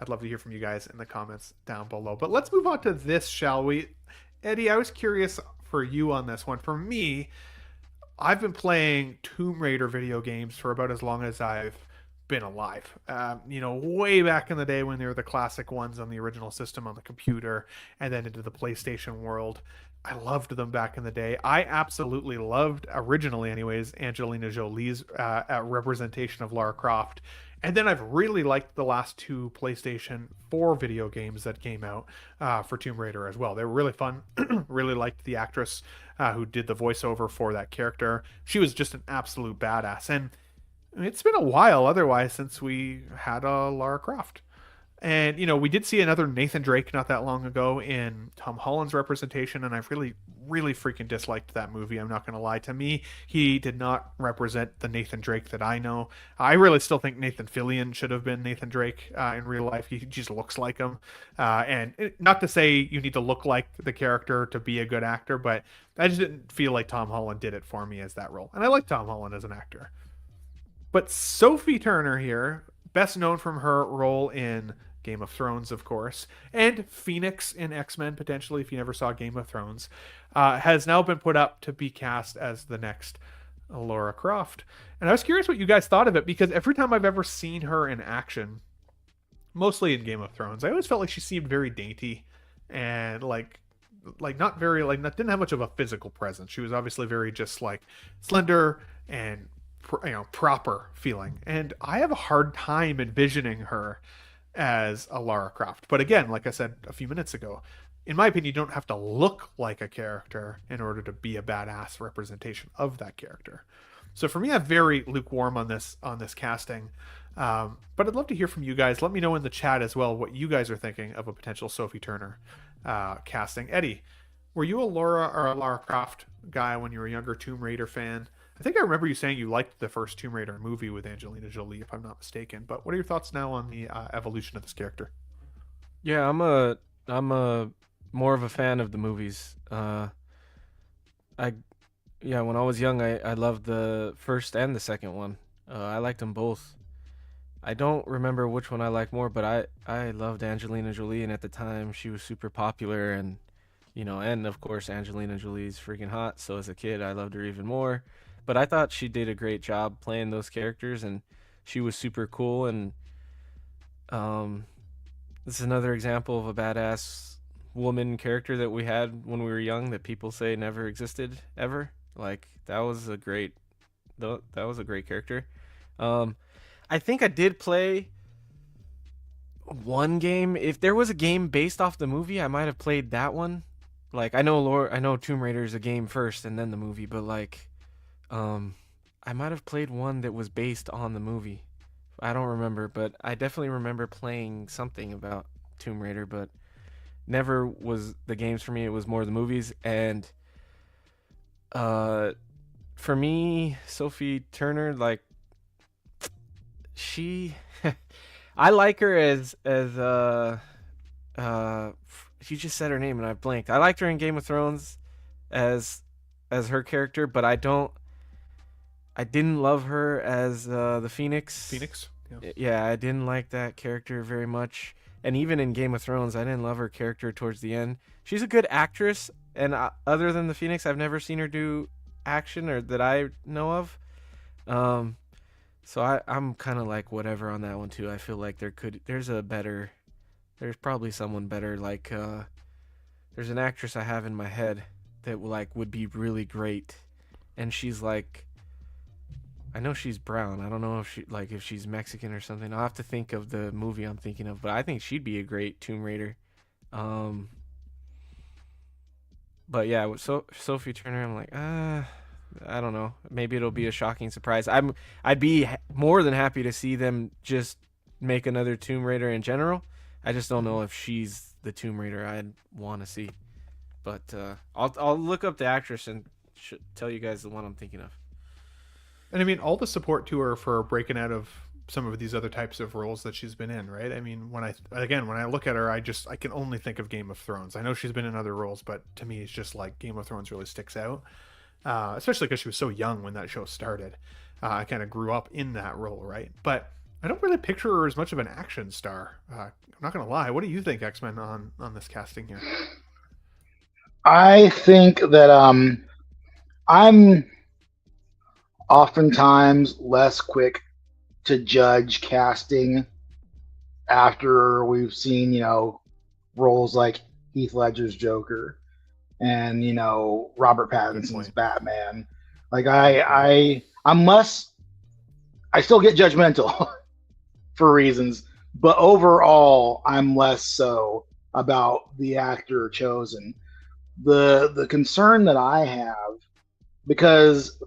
I'd love to hear from you guys in the comments down below. But let's move on to this, shall we? Eddie, I was curious for you on this one. For me, I've been playing Tomb Raider video games for about as long as I've been alive. Way back in the day when they were the classic ones on the original system on the computer, and then into the PlayStation world. I loved them back in the day. I absolutely loved, originally anyways, Angelina Jolie's representation of Lara Croft. And then I've really liked the last 2 PlayStation 4 video games that came out for Tomb Raider as well. They were really fun. Really liked the actress who did the voiceover for that character. She was just an absolute badass. And it's been a while otherwise since we had a Lara Croft. And, we did see another Nathan Drake not that long ago in Tom Holland's representation, and I've really, really freaking disliked that movie. I'm not going to lie. To me, he did not represent the Nathan Drake that I know. I really still think Nathan Fillion should have been Nathan Drake in real life. He just looks like him. Not to say you need to look like the character to be a good actor, but I just didn't feel like Tom Holland did it for me as that role. And I like Tom Holland as an actor. But Sophie Turner here, best known from her role in Game of Thrones, of course, and Phoenix in X-Men, potentially, if you never saw Game of Thrones, has now been put up to be cast as the next Lara Croft. And I was curious what you guys thought of it, because every time I've ever seen her in action, mostly in Game of Thrones, I always felt like she seemed very dainty and not very, didn't have much of a physical presence. She was obviously very just slender and proper feeling. And I have a hard time envisioning her as a Lara Croft. But again, like I said a few minutes ago, in my opinion, you don't have to look like a character in order to be a badass representation of that character. So for me, I'm very lukewarm on this casting. But I'd love to hear from you guys. Let me know in the chat as well what you guys are thinking of a potential Sophie Turner casting. Eddie, were you a Laura or a Lara Croft guy when you were a younger Tomb Raider fan? I think I remember you saying you liked the first Tomb Raider movie with Angelina Jolie, if I'm not mistaken. But what are your thoughts now on the evolution of this character? Yeah, I'm a more of a fan of the movies. When I was young, I loved the first and the second one. I liked them both. I don't remember which one I liked more, but I loved Angelina Jolie, and at the time she was super popular, and and of course Angelina Jolie's freaking hot. So as a kid, I loved her even more. But I thought she did a great job playing those characters, and she was super cool. And this is another example of a badass woman character that we had when we were young that people say never existed ever. That was a great character. I think I did play one game. If there was a game based off the movie, I might have played that one. like I know Tomb Raider is a game first and then the movie, but like I might have played one that was based on the movie. I don't remember, but I definitely remember playing something about Tomb Raider, but never was the games for me. It was more the movies. And for me, Sophie Turner, like she I like her as you just said her name and I blanked. I liked her in Game of Thrones as her character, but I didn't love her as the Phoenix. Phoenix. Yeah. Yeah, I didn't like that character very much. And even in Game of Thrones, I didn't love her character towards the end. She's a good actress, and other than the Phoenix, I've never seen her do action or that I know of. So I'm kind of like whatever on that one too. I feel like there's probably someone better. Like there's an actress I have in my head that would be really great, and she's like, I know she's brown. I don't know if she's Mexican or something. I'll have to think of the movie I'm thinking of, but I think she'd be a great Tomb Raider. But yeah, so Sophie Turner, I'm like, I don't know. Maybe it'll be a shocking surprise. I'd be more than happy to see them just make another Tomb Raider in general. I just don't know if she's the Tomb Raider I'd want to see. But I'll look up the actress and tell you guys the one I'm thinking of. And I mean, all the support to her for breaking out of some of these other types of roles that she's been in, right? I mean, when I look at her, I can only think of Game of Thrones. I know she's been in other roles, but to me, it's just like Game of Thrones really sticks out, especially because she was so young when that show started. I kind of grew up in that role, right? But I don't really picture her as much of an action star. I'm not gonna lie. What do you think, X-Men, on this casting here? I think that I'm oftentimes less quick to judge casting after we've seen, roles like Heath Ledger's Joker and, Robert Pattinson's Batman. Like I'm less, I still get judgmental for reasons, but overall I'm less so about the actor chosen. The concern that I have, because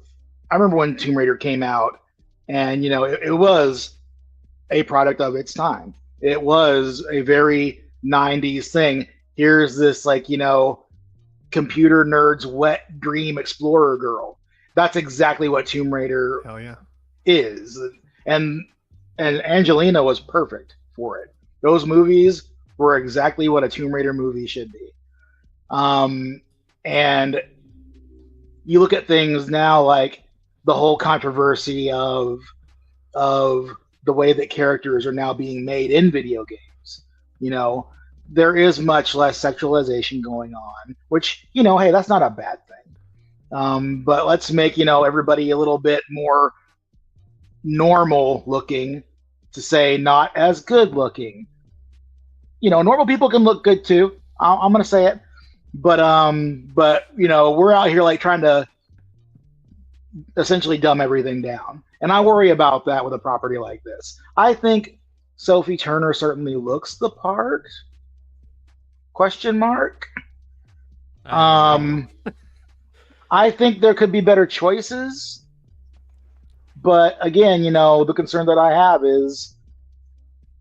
I remember when Tomb Raider came out, and it was a product of its time. It was a very 90s thing. Here's this computer nerd's wet dream explorer girl. That's exactly what Tomb Raider Hell yeah. is. And Angelina was perfect for it. Those movies were exactly what a Tomb Raider movie should be. And you look at things now like the whole controversy of the way that characters are now being made in video games. There is much less sexualization going on, which, hey, that's not a bad thing. But let's make, everybody a little bit more normal looking, to say not as good looking. Normal people can look good too. I'm going to say it. But we're out here trying to essentially dumb everything down. And I worry about that with a property like this. I think Sophie Turner certainly looks the part. Question mark. I think there could be better choices. But again, the concern that I have is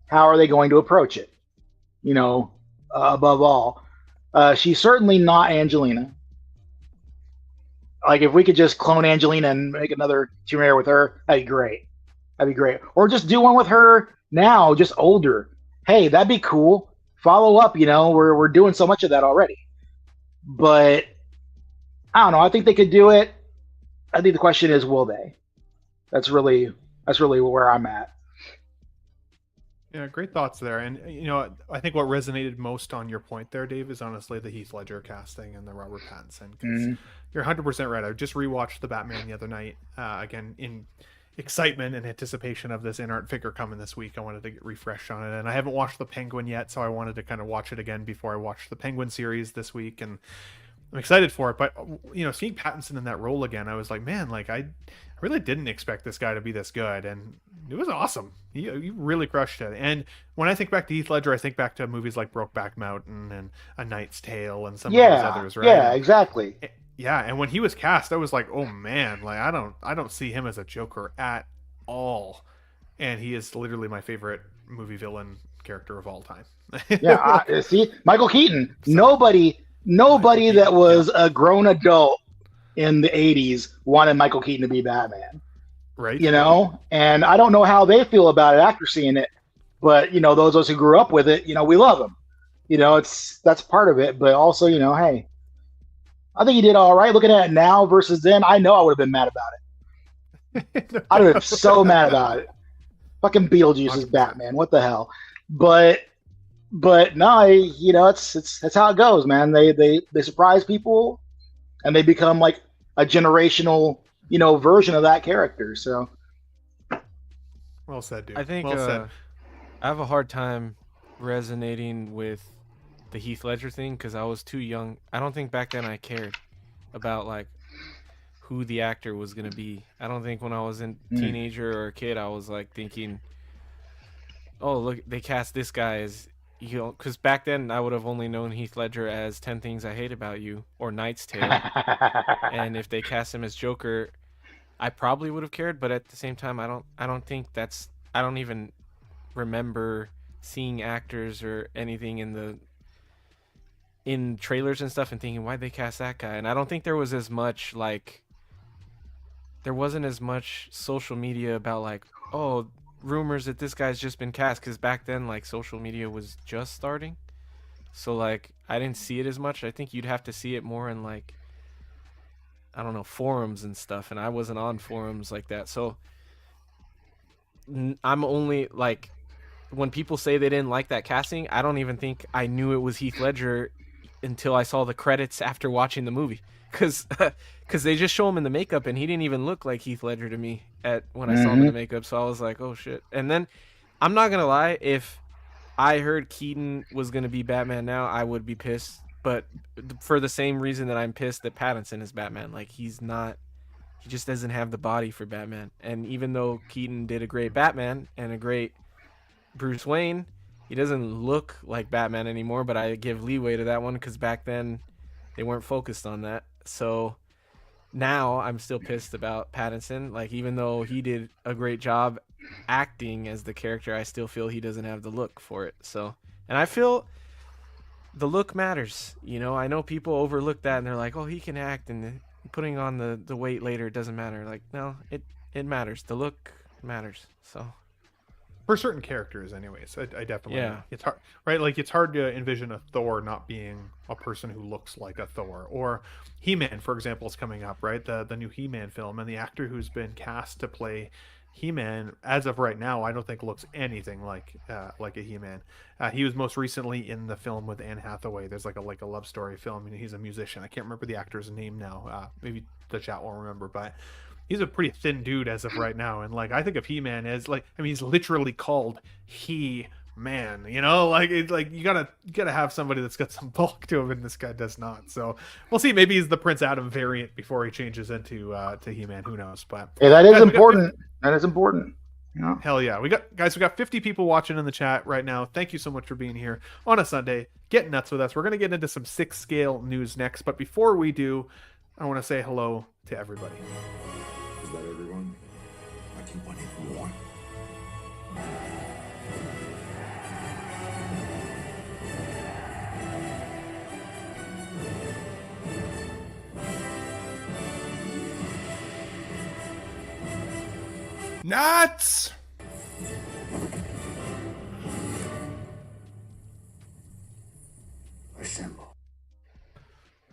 how are they going to approach it? Above all. She's certainly not Angelina. Like, if we could just clone Angelina and make another Tomb Raider with her, that'd be great. Or just do one with her now, just older. Hey, that'd be cool. Follow up, we're doing so much of that already. But I don't know. I think they could do it. I think the question is, will they? That's really where I'm at. Yeah, great thoughts there. And, I think what resonated most on your point there, Dave, is honestly the Heath Ledger casting and the Robert Pattinson. Because you're 100% right. I just rewatched The Batman the other night, again, in excitement and anticipation of this in-art figure coming this week. I wanted to get refreshed on it. And I haven't watched The Penguin yet, so I wanted to kind of watch it again before I watched the Penguin series this week. And I'm excited for it. But, seeing Pattinson in that role again, I was like, man, I really didn't expect this guy to be this good. And It was awesome. He really crushed it. And when I think back to Heath Ledger, I think back to movies like Brokeback Mountain and A Knight's Tale and some of those others, right? Yeah, exactly. Yeah, and when he was cast, I was like, oh man, like I don't see him as a Joker at all. And he is literally my favorite movie villain character of all time. Yeah, see, Michael Keaton. Nobody that was a grown adult in the 80s wanted Michael Keaton to be Batman. Right. You know, and I don't know how they feel about it after seeing it, but you know, those of us who grew up with it, you know, we love him. You know, that's part of it, but also, you know, hey, I think he did all right. Looking at it now versus then, I know I would have been mad about it. I would have been so mad about it. Fucking Beetlejuice is Batman. What the hell? But no, you know, it's how it goes, man. They surprise people, and they become like a generational, you know, version of that character. So, well said, dude. I think well said. I have a hard time resonating with the Heath Ledger thing because I was too young. I don't think back then I cared about like who the actor was gonna be. I don't think when I was a teenager or a kid I was like thinking, oh look, they cast this guy as, you know, because back then I would have only known Heath Ledger as 10 Things I Hate About You or Knight's Tale, and if they cast him as Joker, I probably would have cared. But at the same time, I don't think I don't even remember seeing actors or anything in trailers and stuff and thinking, why'd they cast that guy? And I don't think there wasn't as much social media about like, oh, rumors that this guy's just been cast, because back then like social media was just starting, so like I didn't see it as much. I think you'd have to see it more in like, I don't know, forums and stuff, and I wasn't on forums like that. So I'm only like, when people say they didn't like that casting, I don't even think I knew it was Heath Ledger until I saw the credits after watching the movie, because they just show him in the makeup and he didn't even look like Heath Ledger to me when I saw him in the makeup. So I was like, oh shit. And then I'm not gonna lie, if I heard Keaton was gonna be Batman now, I would be pissed, but for the same reason that I'm pissed that Pattinson is Batman. Like, he just doesn't have the body for Batman. And even though Keaton did a great Batman and a great Bruce Wayne, he doesn't look like Batman anymore, but I give leeway to that one because back then they weren't focused on that. So now I'm still pissed about Pattinson. Like, even though he did a great job acting as the character, I still feel he doesn't have the look for it. So, and I feel the look matters. You know, I know people overlook that and they're like, oh, he can act and putting on the weight later doesn't matter. Like, no, it matters. The look matters. So. For certain characters, anyways, I definitely. Yeah. It's hard, right? Like, it's hard to envision a Thor not being a person who looks like a Thor, or He-Man, for example, is coming up, right? The new He-Man film, and the actor who's been cast to play He-Man, as of right now, I don't think looks anything like a He-Man. He was most recently in the film with Anne Hathaway. There's like a love story film, and he's a musician. I can't remember the actor's name now. Maybe the chat will remember, but. He's a pretty thin dude as of right now, and like I think of He-Man as like, I mean, he's literally called He-Man. You know, like it's like you gotta have somebody that's got some bulk to him, and this guy does not. So we'll see. Maybe he's the Prince Adam variant before he changes into to He-Man. Who knows? But yeah, that is important. That is important. Yeah. Hell yeah, we got 50 people watching in the chat right now. Thank you so much for being here on a Sunday. Get nuts with us. We're gonna get into some 6-scale news next, but before we do, I want to say hello to everybody. Is that everyone? I keep wanting more. Nuts! Assemble.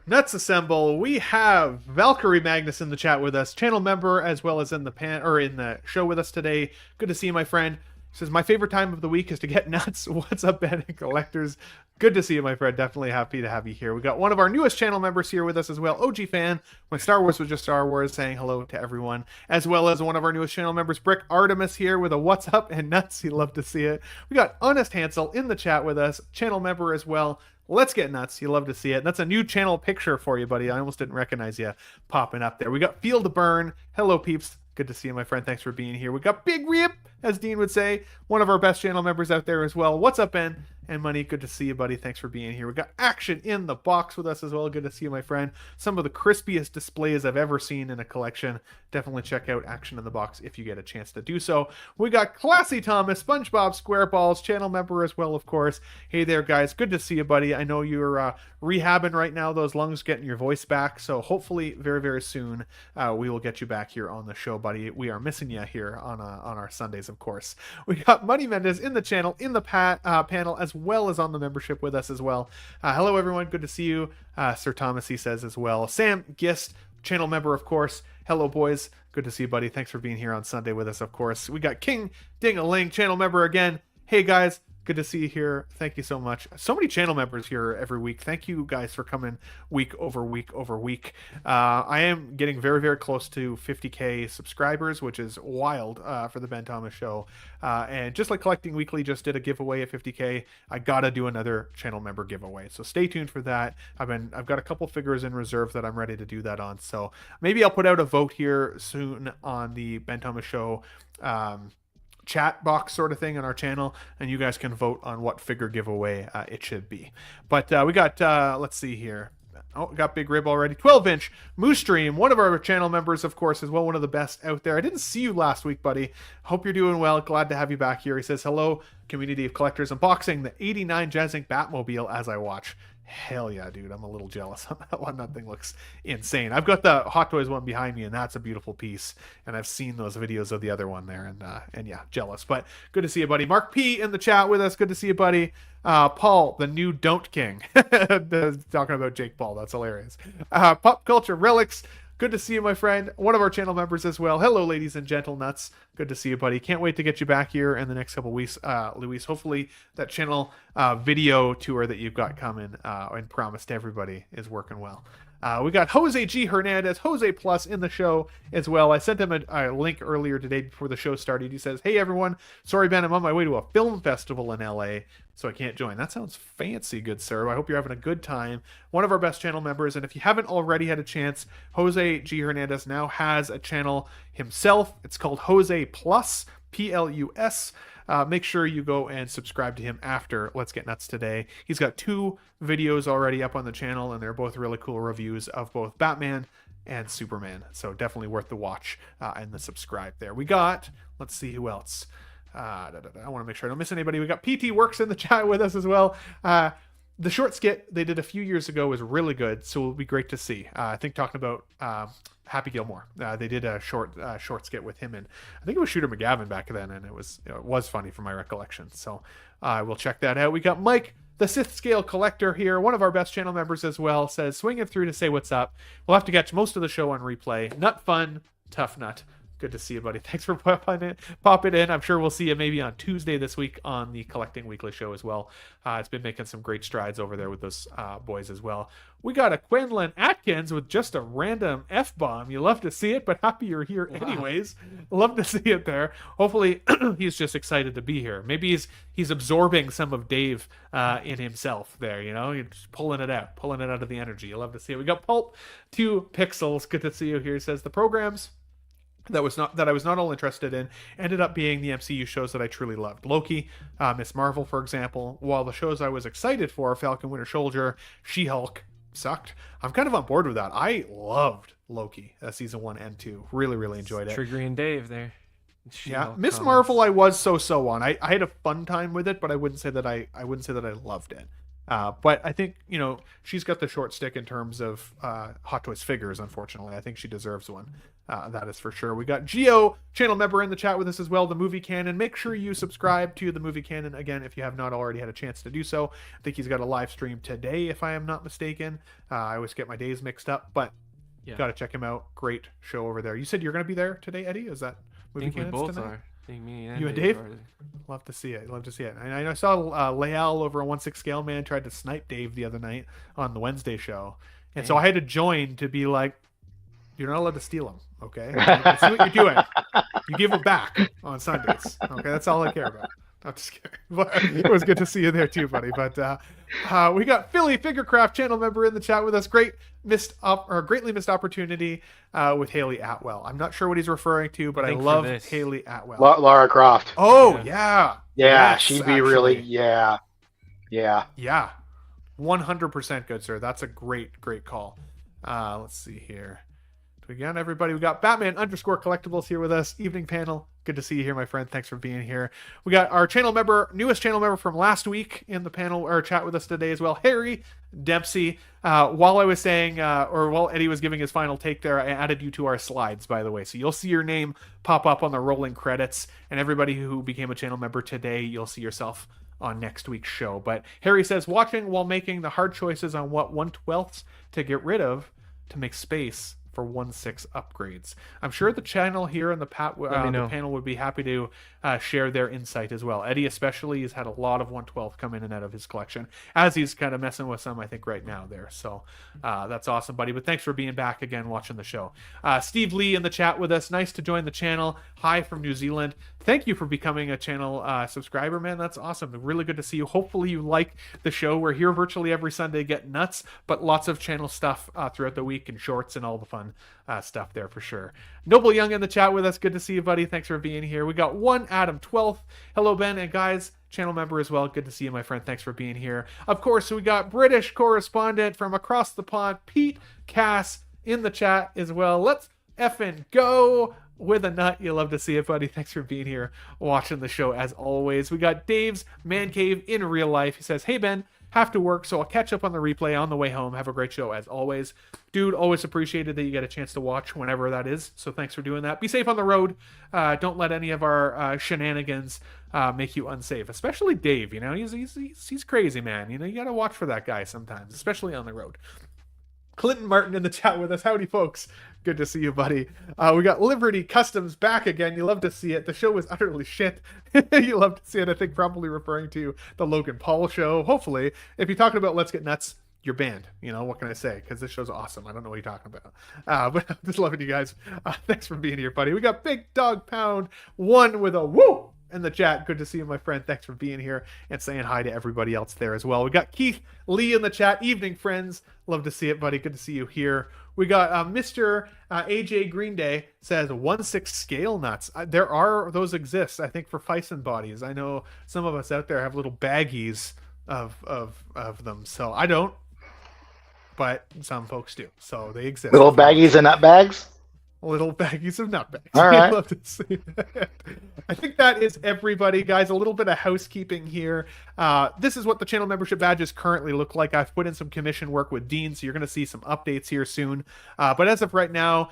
Nuts assemble. We have Valkyrie Magnus in the chat with us, channel member as well as in the show with us today. Good to see you, my friend. Says my favorite time of the week is to get nuts. What's up, Bandit Collectors? Good to see you, my friend. Definitely happy to have you here. We got one of our newest channel members here with us as well, OG fan when Star Wars was just Star Wars, saying hello to everyone, as well as one of our newest channel members, Brick Artemis, here with a what's up and nuts. He'd love to see it. We got Honest Hansel in the chat with us, channel member as well. Let's get nuts. You love to see it. That's a new channel picture for you, buddy. I almost didn't recognize you popping up there. We got Field to Burn. Hello, peeps. Good to see you, my friend. Thanks for being here. We got Big Rip, as Dean would say, one of our best channel members out there as well. What's up, Ben? And Money, good to see you, buddy. Thanks for being here. We got Action in the Box with us as well. Good to see you, my friend. Some of the crispiest displays I've ever seen in a collection. Definitely check out Action in the Box if you get a chance to do so. We got Classy Thomas, SpongeBob SquareBalls, channel member as well, of course. Hey there, guys. Good to see you, buddy. I know you're rehabbing right now, those lungs, getting your voice back. So hopefully very, very soon we will get you back here on the show, buddy. We are missing you here on our Sundays, of course. We got Money Mendez in the channel, in the panel, as well as on the membership with us as well. Hello, everyone. Good to see you. Sir Thomas, he says as well. Sam Gist, channel member, of course. Hello, boys. Good to see you, buddy. Thanks for being here on Sunday with us, of course. We got King Ding-a-Ling, channel member again. Hey, guys. Good to see you here. Thank you so much. So many channel members here every week. Thank you guys for coming week over week over week. I am getting very, very close to 50K subscribers, which is wild for the Ben Thomas Show. And just like Collecting Weekly just did a giveaway at 50K, I gotta do another channel member giveaway. So stay tuned for that. I've got a couple figures in reserve that I'm ready to do that on. So maybe I'll put out a vote here soon on the Ben Thomas Show chat box sort of thing on our channel, and you guys can vote on what figure giveaway it should be. But we got let's see here. Oh, got Big Rib already. 12-inch Moose Stream, one of our channel members, of course, as well, one of the best out there. I didn't see you last week, buddy. Hope you're doing well. Glad to have you back here. He says, hello, community of collectors, unboxing the 89 Jazz Inc. Batmobile as I watch. Hell yeah, dude. I'm a little jealous on that one. That thing looks insane. I've got the Hot Toys one behind me, and that's a beautiful piece. And I've seen those videos of the other one there, and yeah, jealous. But good to see you, buddy. Mark P in the chat with us. Good to see you, buddy. Paul, the new Don't King. Talking about Jake Paul. That's hilarious. Pop Culture Relics. Good to see you, my friend. One of our channel members as well. Hello, ladies and gentle nuts. Good to see you, buddy. Can't wait to get you back here in the next couple weeks, Luis. Hopefully that channel video tour that you've got coming and promised to everybody is working well. We got Jose G. Hernandez, Jose Plus in the show as well. I sent him a link earlier today before the show started. He says, hey, everyone. Sorry, Ben, I'm on my way to a film festival in LA, so I can't join. That sounds fancy, good sir. I hope you're having a good time. One of our best channel members, and if you haven't already had a chance, Jose G. Hernandez now has a channel himself. It's called Jose Plus, Plus. Make sure you go and subscribe to him after Let's Get Nuts today. He's got 2 videos already up on the channel, and they're both really cool reviews of both Batman and Superman. So definitely worth the watch and the subscribe there. We got, let's see who else. I want to make sure I don't miss anybody. We got PT Works in the chat with us as well. The short skit they did a few years ago was really good, so it'll be great to see. I think talking about Happy Gilmore, they did a short skit with him, and I think it was Shooter McGavin back then, and it was funny from my recollection. So we'll check that out. We got Mike, the Sith Scale Collector here, one of our best channel members as well, says swinging through to say what's up. We'll have to catch most of the show on replay. Nut fun, tough nut. Good to see you, buddy. Thanks for popping in. I'm sure we'll see you maybe on Tuesday this week on the Collecting Weekly show as well. It's been making some great strides over there with those boys as well. We got a Quinlan Atkins with just a random F-bomb. You love to see it, but happy you're here anyways. Love to see it there. Hopefully he's just excited to be here. Maybe he's absorbing some of Dave in himself there, He's pulling it out of the energy. You love to see it. We got Pulp 2 Pixels. Good to see you here. He says the programs that I was not all interested in ended up being the MCU shows that I truly loved. Loki, Miss Marvel, for example, while the shows I was excited for, Falcon Winter Soldier, She-Hulk, sucked. I'm kind of on board with that. I loved Loki, season 1 and 2. Really, really enjoyed it. Triggering Dave there. Yeah, Miss Marvel I was so on. I had a fun time with it, but I wouldn't say that I loved it. But I think, she's got the short stick in terms of Hot Toys figures, unfortunately. I think she deserves one. That is for sure. We got Geo, channel member in the chat with us as well, the Movie Canon. Make sure you subscribe to the Movie Canon, again, if you have not already had a chance to do so. I think he's got a live stream today, if I am not mistaken. I always get my days mixed up, but got to check him out. Great show over there. You said you're going to be there today, Eddie? Is that Movie Canon tonight? Are. I think me and you and Dave? Love to see it. And I saw Leal over a 1/6 scale man tried to snipe Dave the other night on the Wednesday show. And so I had to join to be like, you're not allowed to steal them, okay? I see what you're doing. You give them back on Sundays, okay? That's all I care about. I'm just kidding. But it was good to see you there too, buddy. But we got Philly Figurecraft channel member in the chat with us. Greatly missed opportunity with Haley Atwell. I'm not sure what he's referring to, but I love Haley Atwell. Lara Croft. Oh yeah. Yeah, Yes, she'd be actually. really. Yeah. 100% good, sir. That's a great call. Let's see here. We got everybody. We got Batman_collectibles here with us. Evening panel. Good to see you here, my friend. Thanks for being here. We got our newest channel member from last week in the panel or chat with us today as well, Harry Dempsey. While I was saying, or while Eddie was giving his final take there, I added you to our slides, by the way. So you'll see your name pop up on the rolling credits, and everybody who became a channel member today, you'll see yourself on next week's show. But Harry says, watching while making the hard choices on what 1/12 to get rid of to make space for 1/6 upgrades. I'm sure the channel here and the panel would be happy to share their insight as well. Eddie especially has had a lot of 1/12 come in and out of his collection, as he's kind of messing with some, I think, right now there. So that's awesome, buddy. But thanks for being back again, watching the show. Steve Lee in the chat with us. Nice to join the channel. Hi from New Zealand. Thank you for becoming a channel subscriber, man. That's awesome. Really good to see you. Hopefully you like the show. We're here virtually every Sunday, getting nuts, but lots of channel stuff throughout the week and shorts and all the fun stuff there for sure. Noble Young in the chat with us. Good to see you, buddy. Thanks for being here. We got one Adam 12th. Hello, Ben. And guys, channel member as well. Good to see you, my friend. Thanks for being here. Of course, we got British correspondent from across the pond, Pete Cass, in the chat as well. Let's effing go with a nut. You love to see it, buddy. Thanks for being here, watching the show as always. We got Dave's Man Cave in real life. He says, hey, Ben, have to work, so I'll catch up on the replay on the way home. Have a great show as always. Dude, always appreciated that you get a chance to watch whenever that is, so thanks for doing that. Be safe on the road. Don't let any of our shenanigans make you unsafe, especially Dave. You know, he's crazy, man. You know, you got to watch for that guy sometimes, especially on the road. Clinton Martin in the chat with us. Howdy, folks. Good to see you, buddy. We got Liberty Customs back again. You love to see it. The show was utterly shit. You love to see it. I think probably referring to the Logan Paul show. Hopefully, if you're talking about Let's Get Nuts, you're banned. You know, what can I say? Because this show's awesome. I don't know what you're talking about. But I'm just loving you guys. Thanks for being here, buddy. We got Big Dog Pound 1 with a woo in the chat. Good to see you, my friend. Thanks for being here and saying hi to everybody else there as well. We got Keith Lee in the chat. Evening, friends. Love to see it, buddy. Good to see you here. We got Mr. AJ Green Day says 1/6 scale nuts. There are, those exist, I think, for Tyson bodies. I know some of us out there have little baggies of them. So I don't, but some folks do. So they exist. Little baggies and nut bags? Little baggies of nut bags. All right. Love to see that. I think that is everybody, guys. A little bit of housekeeping here. This is what the channel membership badges currently look like. I've put in some commission work with Dean, so you're going to see some updates here soon. But as of right now,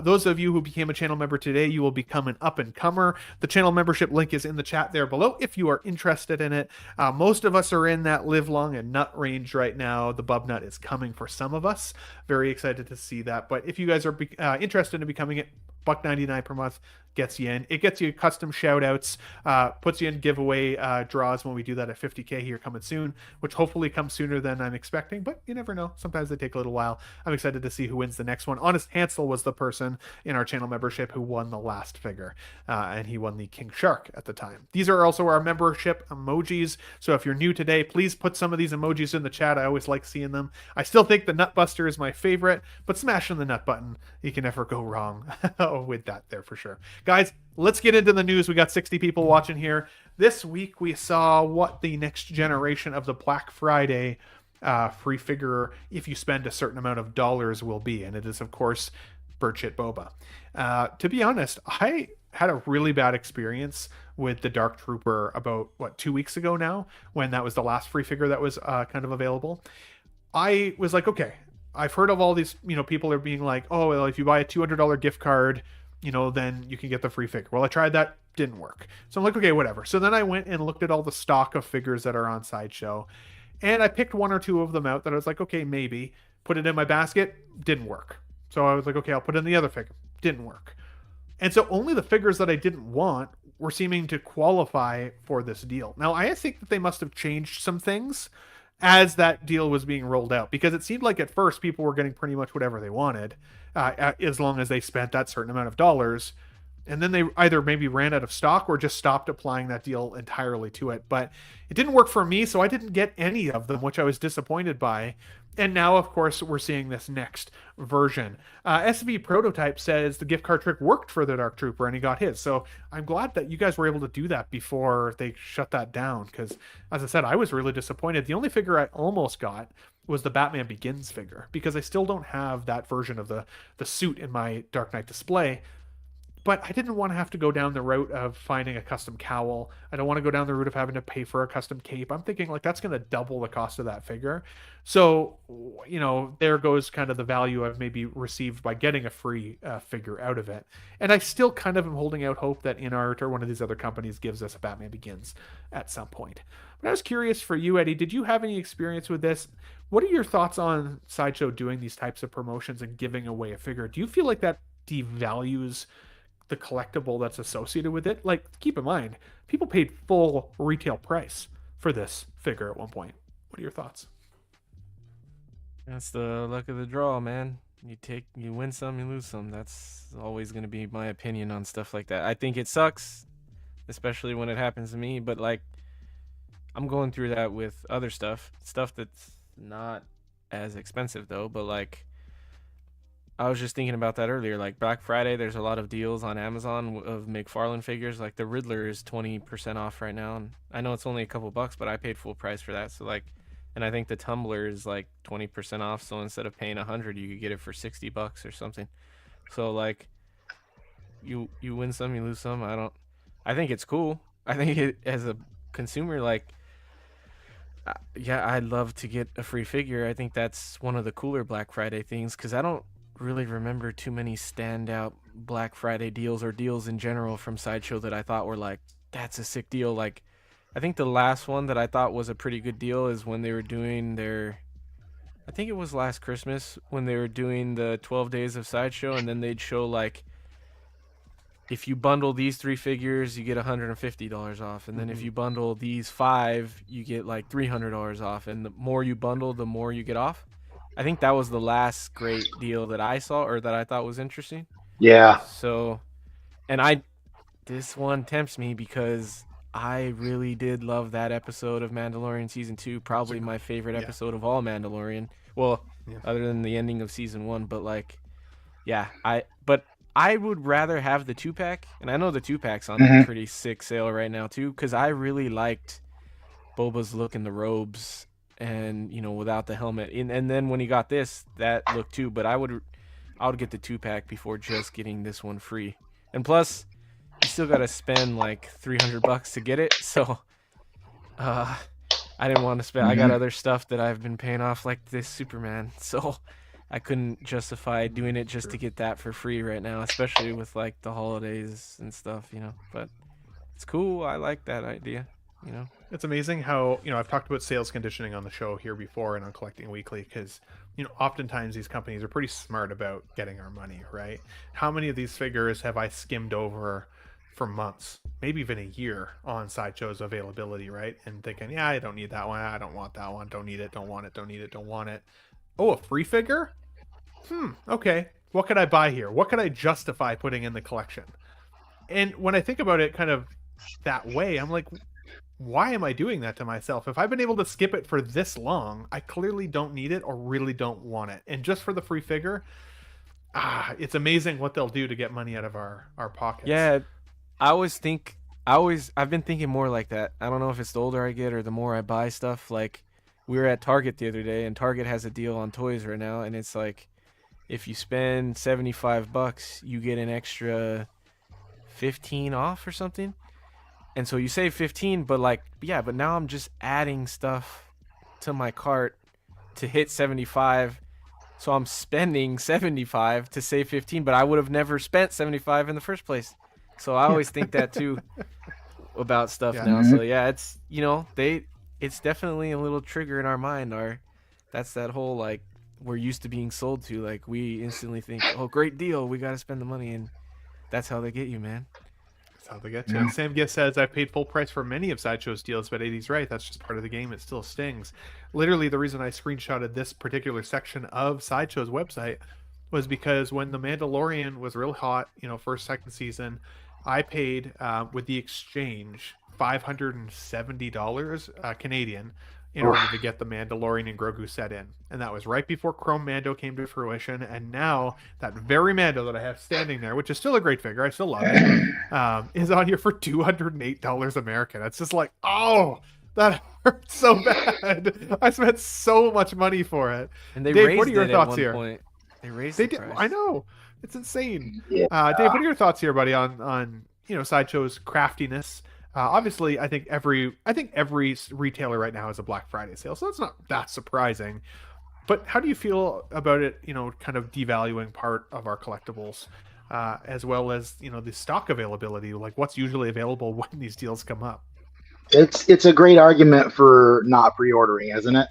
those of you who became a channel member today, you will become an up-and-comer. The channel membership link is in the chat there below if you are interested in it. Most of us are in that live long and nut range right now. The bub nut is coming for some of us. Very excited to see that. But if you guys are interested in becoming it, $1.99 per month gets you in. It gets you custom shout outs, puts you in giveaway draws when we do that at 50K here coming soon, which hopefully comes sooner than I'm expecting, but you never know. Sometimes they take a little while. I'm excited to see who wins the next one. Honest Hansel was the person in our channel membership who won the last figure, and he won the King Shark at the time. These are also our membership emojis, so if you're new today, please put some of these emojis in the chat. I always like seeing them. I still think the Nut Buster is my favorite, but smashing the nut button, you can never go wrong with that there for sure. Guys, let's get into the news. We got 60 people watching here. This week we saw what the next generation of the Black Friday free figure, if you spend a certain amount of dollars, will be. And it is, of course, Birdshit Boba. To be honest, I had a really bad experience with the Dark Trooper about, 2 weeks ago now, when that was the last free figure that was kind of available. I was like, okay, I've heard of all these, people are being like, oh, well, if you buy a $200 gift card, then you can get the free figure. Well, I tried that, didn't work. So I'm like, okay, whatever. So then I went and looked at all the stock of figures that are on Sideshow, and I picked one or two of them out that I was like, okay, maybe. Put it in my basket, didn't work. So I was like, okay, I'll put in the other figure, didn't work. And so only the figures that I didn't want were seeming to qualify for this deal. Now, I think that they must have changed some things as that deal was being rolled out, because it seemed like at first people were getting pretty much whatever they wanted, as long as they spent that certain amount of dollars. And then they either maybe ran out of stock or just stopped applying that deal entirely to it. But it didn't work for me, so I didn't get any of them, which I was disappointed by. And now, of course, we're seeing this next version. SV Prototype says the gift card trick worked for the Dark Trooper, and he got his. So I'm glad that you guys were able to do that before they shut that down, because, as I said, I was really disappointed. The only figure I almost got was the Batman Begins figure, because I still don't have that version of the suit in my Dark Knight display. But I didn't want to have to go down the route of finding a custom cowl. I don't want to go down the route of having to pay for a custom cape. I'm thinking like that's going to double the cost of that figure. So, you know, there goes kind of the value I've maybe received by getting a free figure out of it. And I still kind of am holding out hope that InArt or one of these other companies gives us a Batman Begins at some point. But I was curious for you, Eddie, did you have any experience with this? What are your thoughts on Sideshow doing these types of promotions and giving away a figure? Do you feel like that devalues the collectible that's associated with it? Like, keep in mind, people paid full retail price for this figure at one point. What are your thoughts? That's the luck of the draw, man. You win some, you lose some. That's always going to be my opinion on stuff like that. I think it sucks, especially when it happens to me, but like, I'm going through that with other stuff that's not as expensive though, but like, I was just thinking about that earlier. Like Black Friday, there's a lot of deals on Amazon of McFarlane figures. Like the Riddler is 20% off right now, and I know it's only a couple bucks, but I paid full price for that. So like, and I think the Tumbler is like 20% off. So instead of paying $100, you could get it for $60 or something. So like, you win some, you lose some. I think it's cool. I think it, as a consumer, like, yeah, I'd love to get a free figure. I think that's one of the cooler Black Friday things, because I don't really remember too many standout Black Friday deals or deals in general from Sideshow that I thought were like, that's a sick deal. Like, I think the last one that I thought was a pretty good deal is when they were doing I think it was last Christmas, when they were doing the 12 days of Sideshow, and then they'd show like, if you bundle these 3 figures, you get $150 off. And then if you bundle these 5, you get like $300 off. And the more you bundle, the more you get off. I think that was the last great deal that I saw, or that I thought was interesting. Yeah. So, and this one tempts me because I really did love that episode of Mandalorian Season 2. Probably my favorite episode of all Mandalorian. Well, other than the ending of Season 1. But like, yeah, but I would rather have the 2-pack. And I know the 2-pack's on a pretty sick sale right now too, because I really liked Boba's look in the robes. And, you know, without the helmet. And then when he got this, that look too. But I would get the 2-pack before just getting this one free. And plus, you still got to spend like $300 to get it. So, I didn't want to spend. I got other stuff that I've been paying off, like this Superman. So, I couldn't justify doing it just to get that for free right now, especially with like the holidays and stuff, you know. But it's cool. I like that idea. You know, it's amazing how, you know, I've talked about sales conditioning on the show here before and on Collecting Weekly, because, you know, oftentimes these companies are pretty smart about getting our money, right? How many of these figures have I skimmed over for months, maybe even a year, on Sideshow's availability, right? And thinking, yeah, I don't need that one, I don't want that one, don't need it, don't want it, don't need it, don't want it. Oh, a free figure? Okay, what could I buy here? What could I justify putting in the collection? And when I think about it kind of that way, I'm like, why am I doing that to myself? If I've been able to skip it for this long, I clearly don't need it or really don't want it. And just for the free figure, it's amazing what they'll do to get money out of our pockets. Yeah, I've been thinking more like that. I don't know if it's the older I get or the more I buy stuff. Like, we were at Target the other day, and Target has a deal on toys right now, and it's like, if you spend $75, you get an extra 15 off or something. And so you save 15, but like, yeah, but now I'm just adding stuff to my cart to hit 75. So I'm spending 75 to save 15, but I would have never spent 75 in the first place. So I always think that too about stuff now. So yeah, it's, you know, it's definitely a little trigger in our mind. That's that whole, like, we're used to being sold to, like, we instantly think, oh, great deal, we got to spend the money, and that's how they get you, man. How they get you. Yeah. Sam Gift says, I've paid full price for many of Sideshow's deals, but Eddie's right. That's just part of the game. It still stings. Literally, the reason I screenshotted this particular section of Sideshow's website was because when The Mandalorian was real hot, first, second season, I paid with the exchange $570 Canadian in order to get the Mandalorian and Grogu set in. And that was right before Chrome Mando came to fruition. And now that very Mando that I have standing there, which is still a great figure, I still love it, is on here for $208 American. It's just like, oh, that hurts so bad. I spent so much money for it. And they Dave, raised what are your it thoughts at one here? point. They raised They the did. price. I know. It's insane. Yeah. Dave, what are your thoughts here, buddy, on Sideshow's craftiness? Obviously, I think every retailer right now has a Black Friday sale, so it's not that surprising. But how do you feel about it? Kind of devaluing part of our collectibles, as well as the stock availability. Like, what's usually available when these deals come up? It's a great argument for not pre-ordering, isn't it?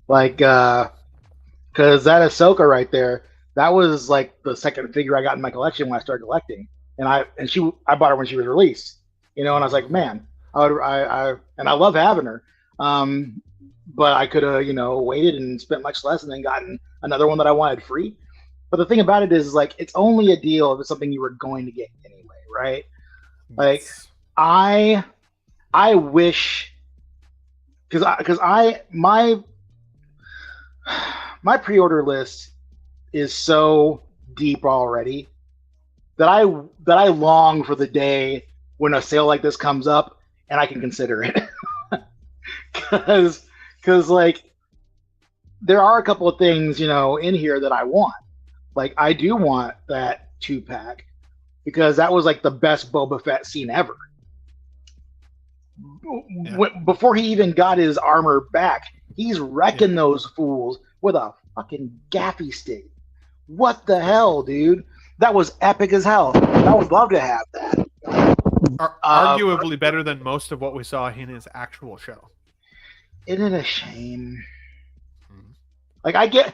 Like, because that Ahsoka right there, that was like the second figure I got in my collection when I started collecting, and I bought her when she was released, and I was like, man, I love having her, but I could have waited and spent much less and then gotten another one that I wanted free. But the thing about it is like it's only a deal if it's something you were going to get anyway, right? Like I wish, because my pre-order list is so deep already that I long for the day when a sale like this comes up and I can consider it. Because like there are a couple of things in here that I want. Like I do want that 2-pack because that was like the best Boba Fett scene ever. Yeah. Before he even got his armor back, he's wrecking those fools with a fucking gaffy stick. What the hell, dude? That was epic as hell. I would love to have that. Arguably better than most of what we saw in his actual show. Isn't it a shame? Like I get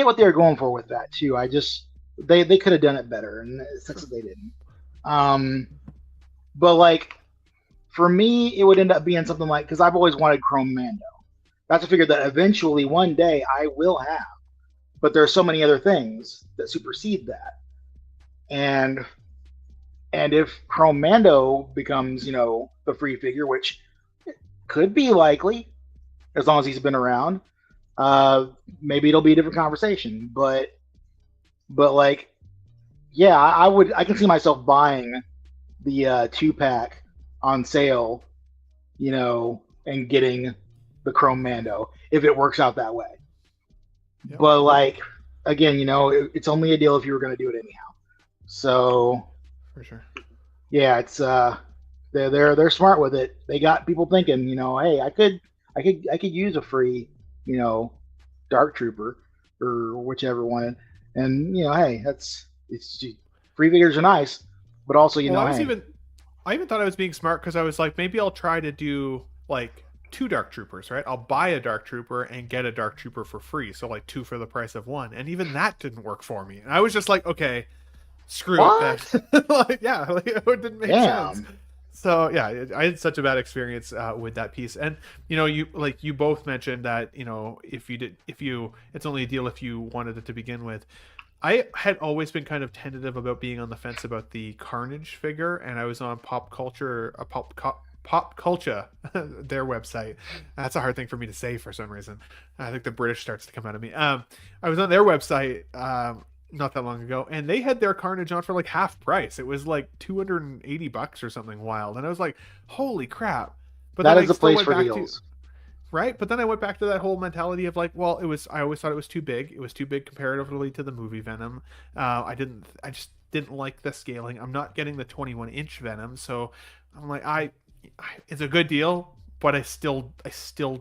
what they were going for with that too. They could have done it better, and it sucks that they didn't. But like for me, it would end up being something like, because I've always wanted Chrome Mando. That's a figure that eventually one day I will have. But there are so many other things that supersede that. And if Chrome Mando becomes, the free figure, which could be likely, as long as he's been around, maybe it'll be a different conversation. But like, yeah, I can see myself buying the 2-pack on sale, and getting the Chrome Mando if it works out that way. Yep. But like, again, it's only a deal if you were going to do it anyhow. So For sure. yeah, it's they're smart with it. They got people thinking, hey, I could use a free, Dark Trooper or whichever one, and hey, it's free figures are nice, but also I even thought I was being smart because I was like, maybe I'll try to do like 2 Dark Troopers, right? I'll buy a Dark Trooper and get a Dark Trooper for free, so like 2 for the price of 1, and even that didn't work for me. And I was just like, okay, screw it. Like, yeah, like, it didn't make sense. So yeah, I had such a bad experience with that piece. And you both mentioned that it's only a deal if you wanted it to begin with. I had always been kind of tentative about being on the fence about the Carnage figure, and I was on Pop Culture, their website. That's a hard thing for me to say for some reason. I think the British starts to come out of me. I was on their website not that long ago, and they had their Carnage on for like half price. It was like $280 or something wild, and I was like, "Holy crap!" But that then is the place for deals. Right, but then I went back to that whole mentality of like, well, I always thought it was too big. It was too big comparatively to the movie Venom. I just didn't like the scaling. I'm not getting the 21-inch Venom, so I'm like, it's a good deal, but I still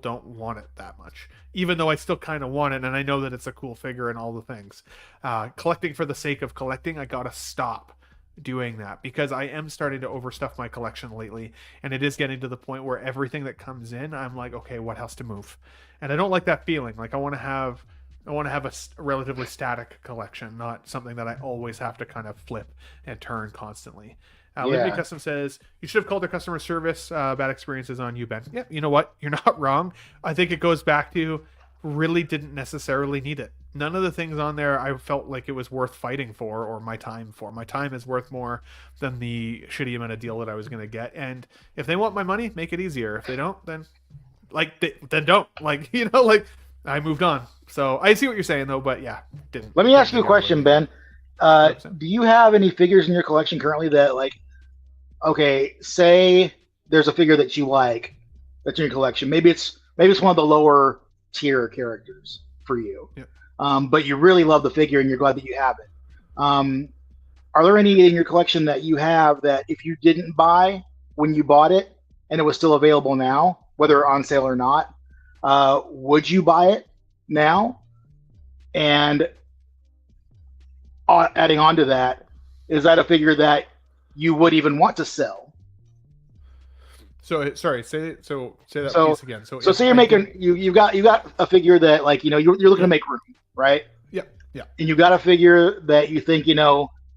don't want it that much. Even though I still kind of want it, and I know that it's a cool figure and all the things. Collecting for the sake of collecting, I gotta stop doing that because I am starting to overstuff my collection lately, and it is getting to the point where everything that comes in, I'm like, okay, what has to move? And I don't like that feeling. Like I want to have a relatively static collection, not something that I always have to kind of flip and turn constantly. Liberty Custom says, you should have called their customer service. Bad experiences on you, Ben. Yeah, you know what? You're not wrong. I think it goes back to really didn't necessarily need it. None of the things on there I felt like it was worth fighting for or my time for. My time is worth more than the shitty amount of deal that I was going to get. And if they want my money, make it easier. If they don't, then then don't. Like, like I moved on. So I see what you're saying though, but yeah, didn't. Let me ask you a question, Ben. 100%. Do you have any figures in your collection currently that, like, okay, say there's a figure that you like that's in your collection. Maybe it's one of the lower tier characters for you. Yeah. But you really love the figure and you're glad that you have it. Are there any in your collection that you have that if you didn't buy when you bought it and it was still available now, whether on sale or not, would you buy it now? And adding on to that, is that a figure that you would even want to sell? So sorry, say that So- piece again. So say you're making you got a figure that, like, you're looking to make room, right? Yeah. And you got a figure that you think,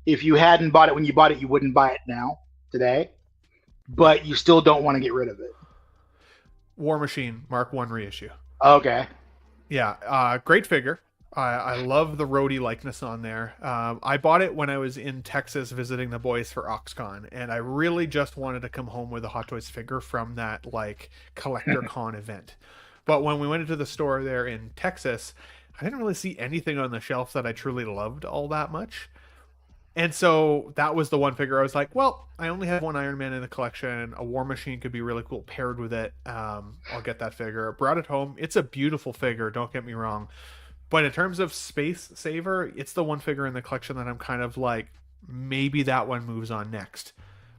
if you hadn't bought it when you bought it, you wouldn't buy it now, today, but you still don't want to get rid of it. War Machine Mark 1 reissue. Okay. Yeah, great figure. I love the roadie likeness on there. I bought it when I was in Texas visiting the boys for OxCon, and I really just wanted to come home with a Hot Toys figure from that like collector con event. But when we went into the store there in Texas, I didn't really see anything on the shelf that I truly loved all that much. And so that was the one figure I was like, well, I only have one Iron Man in the collection. A War Machine could be really cool paired with it. I'll get that figure. Brought it home. It's a beautiful figure, don't get me wrong. But in terms of space saver, it's the one figure in the collection that I'm kind of like, maybe that one moves on next.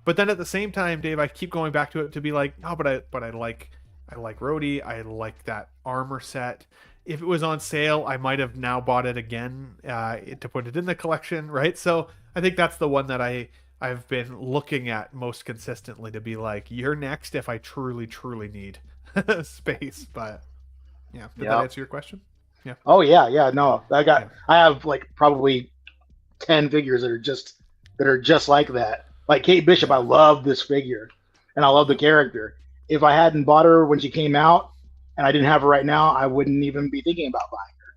But then at the same time, Dave, I keep going back to it to be like, oh, but I like Rhodey. I like that armor set. If it was on sale, I might have now bought it again to put it in the collection, right? So I think that's the one that I've been looking at most consistently to be like, you're next if I truly need space. But yeah, did that answer your question? Yeah. Oh yeah. No, I have like probably 10 figures that are just like that. Like Kate Bishop, I love this figure, and I love the character. If I hadn't bought her when she came out, and I didn't have her right now, I wouldn't even be thinking about buying her.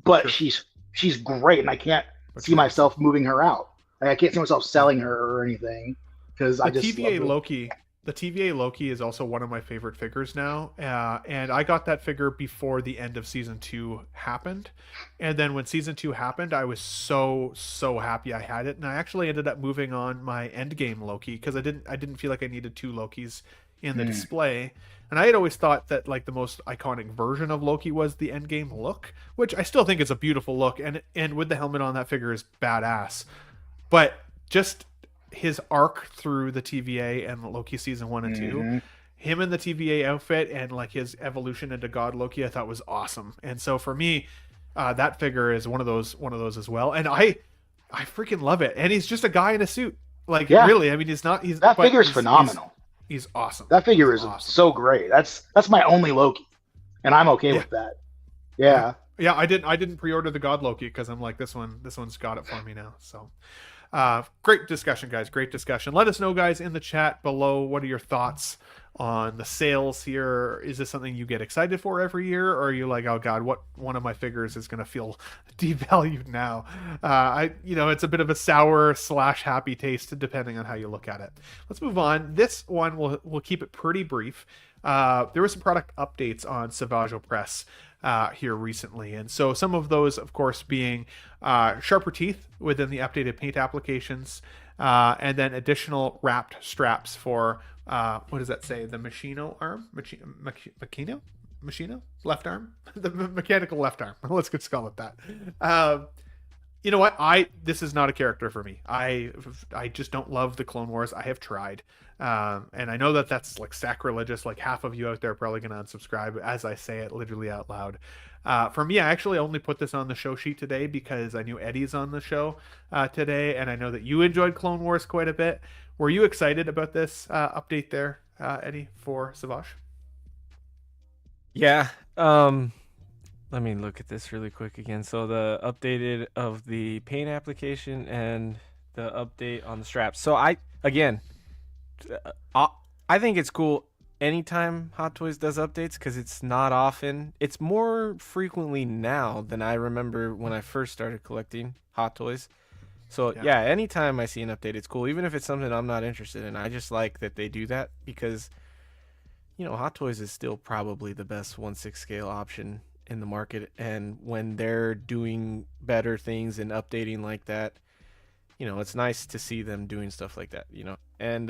But Sure. she's great, and I can't see myself moving her out. Like, I can't see myself selling her or anything because I just TVA love her. Loki. The TVA Loki is also one of my favorite figures now, and I got that figure before the end of season 2 happened. And then when season 2 happened, I was so happy I had it, and I actually ended up moving on my Endgame Loki because I didn't feel like I needed 2 Lokis in the display. And I had always thought that like the most iconic version of Loki was the Endgame look, which I still think is a beautiful look, and with the helmet on that figure is badass. But just his arc through the TVA and Loki season 1 and 2, him in the TVA outfit and like his evolution into God Loki, I thought was awesome. And so for me, that figure is one of those as well. And I freaking love it. And he's just a guy in a suit. Like really, I mean, That figure is phenomenal. He's awesome. That figure is awesome. so great. That's my only Loki, and I'm okay with that. Yeah. Yeah, I didn't pre-order the God Loki because I'm like, this one's got it for me now. So great discussion, guys. Great discussion. Let us know, guys, in the chat below, what are your thoughts on the sales here? Is this something you get excited for every year, or are you like, oh god, what one of my figures is going to feel devalued now? It's a bit of a sour / happy taste depending on how you look at it. Let's move on. This one we'll keep it pretty brief. There were some product updates on Savage Press here recently, and so some of those, of course, being sharper teeth within the updated paint applications, and then additional wrapped straps for what does that say? The Machino arm? Machino? Left arm? The mechanical left arm. Let's just call it that. You know what? This is not a character for me. I just don't love the Clone Wars. I have tried. And I know that that's like sacrilegious. Like half of you out there are probably going to unsubscribe as I say it literally out loud. For me, I actually only put this on the show sheet today because I knew Eddie's on the show today, and I know that you enjoyed Clone Wars quite a bit. Were you excited about this update there, Eddie, for Savage? Yeah. Let me look at this really quick again. So the updated of the paint application and the update on the straps. So I think it's cool. anytime Hot Toys does updates because it's not often. It's more frequently now than I remember when I first started collecting Hot Toys. So yeah, anytime I see an update, it's cool. Even if it's something I'm not interested in, I just like that they do that because Hot Toys is still probably the best 1/6 scale option in the market, and when they're doing better things and updating like that, it's nice to see them doing stuff like that. And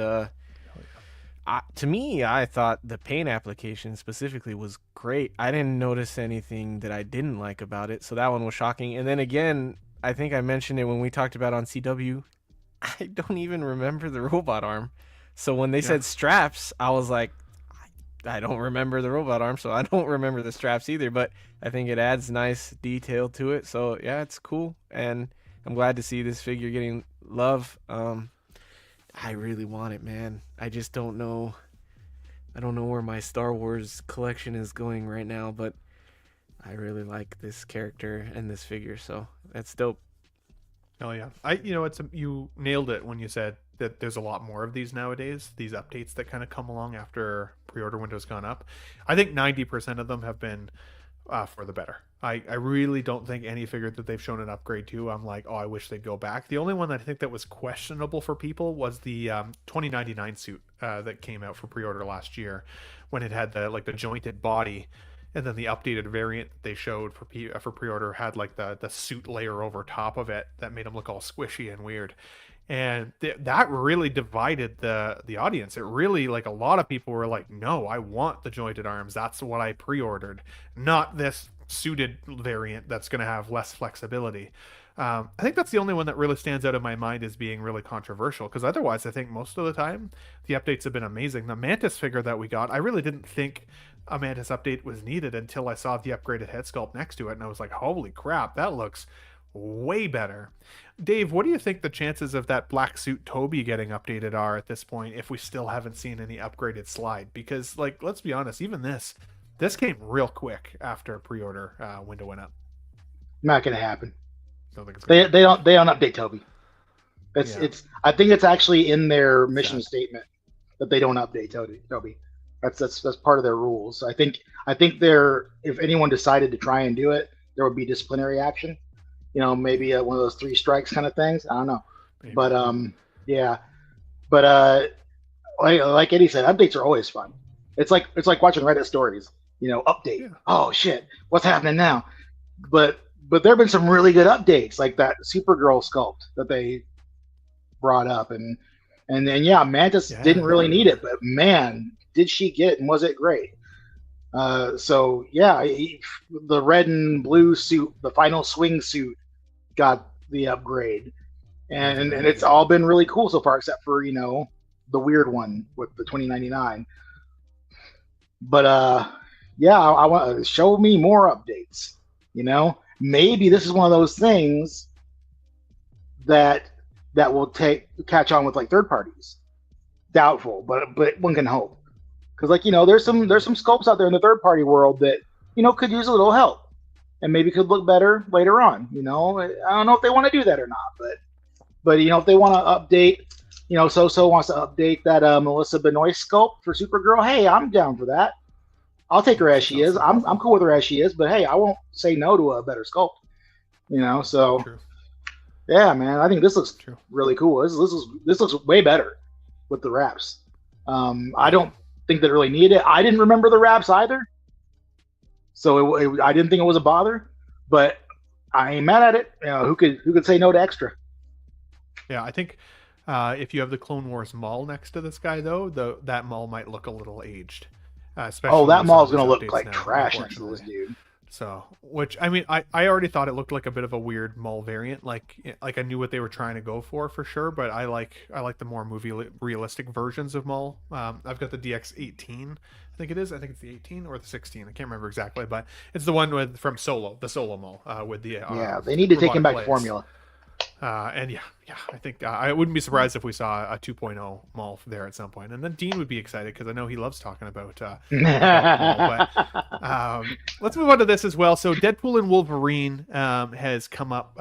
to me, I thought the paint application specifically was great. I didn't notice anything that I didn't like about it, so that one was shocking. And then again, I think I mentioned it when we talked about on CW. I don't even remember the robot arm. So when they said straps, I was like, I don't remember the robot arm, so I don't remember the straps either. But I think it adds nice detail to it. So yeah, it's cool, and I'm glad to see this figure getting love. I really want it, man. I just don't know. I don't know where my Star Wars collection is going right now, but I really like this character and this figure, so that's dope. Oh yeah, you nailed it when you said that there's a lot more of these nowadays. These updates that kind of come along after pre-order window's gone up. I think 90% of them have been for the better. I really don't think any figure that they've shown an upgrade to, I'm like, oh, I wish they'd go back. The only one that I think that was questionable for people was the 2099 suit that came out for pre-order last year, when it had the jointed body, and then the updated variant that they showed for pre-order had like the suit layer over top of it that made them look all squishy and weird. And that really divided the audience. It really, like, a lot of people were like, no, I want the jointed arms. That's what I pre-ordered, not this suited variant that's going to have less flexibility. I think that's the only one that really stands out in my mind as being really controversial, because otherwise I think most of the time the updates have been amazing. The Mantis figure that we got, I really didn't think a Mantis update was needed until I saw the upgraded head sculpt next to it, and I was like, holy crap, that looks way better. Dave, what do you think the chances of that black suit Toby getting updated are at this point, if we still haven't seen any upgraded slide? Because, like, let's be honest, even this came real quick after pre-order window went up. Not gonna happen. Don't think it's they don't update Toby. It's I think it's actually in their mission statement that they don't update Toby. That's part of their rules. I think they're, if anyone decided to try and do it, there would be disciplinary action. Maybe one of those 3 strikes kind of things. I don't know. Maybe. But yeah. But like Eddie said, updates are always fun. It's like watching Reddit stories. Update. Yeah. Oh shit, what's happening now? But there have been some really good updates, like that Supergirl sculpt that they brought up, and then Mantis didn't really need it, but man, did she get, and was it great? So yeah, the red and blue suit, the final swing suit, got the upgrade, and it's all been really cool so far, except for the weird one with the 2099. But I want to show me more updates. Maybe this is one of those things that will catch on with like third parties. Doubtful, but one can hope, because there's some sculpts out there in the third party world that could use a little help, and maybe could look better later on. I don't know if they want to do that or not, but if they want to update, So wants to update that Melissa Benoist sculpt for Supergirl. Hey, I'm down for that. I'll take her as she is. I'm cool with her as she is, but hey, I won't say no to a better sculpt. So True. Yeah, man, I think this looks really cool. This looks way better with the wraps. I don't think that really needed it. I didn't remember the wraps either, so I didn't think it was a bother. But I ain't mad at it. Who could say no to extra? Yeah, I think if you have the Clone Wars Maul next to this guy, though, that Maul might look a little aged. That Maul's gonna look like trash next to this dude. So, which, I mean, I already thought it looked like a bit of a weird Maul variant. Like I knew what they were trying to go for sure, but I like the more movie realistic versions of Maul. I've got the DX18, I think it is. I think it's the 18 or the 16. I can't remember exactly, but it's the one from Solo, the Solo Maul with the they need to take him back to formula. And Yeah, I think I wouldn't be surprised if we saw a 2.0 Maul there at some point, and then Dean would be excited because I know he loves talking about Maul. But let's move on to this as well. So Deadpool and Wolverine has come up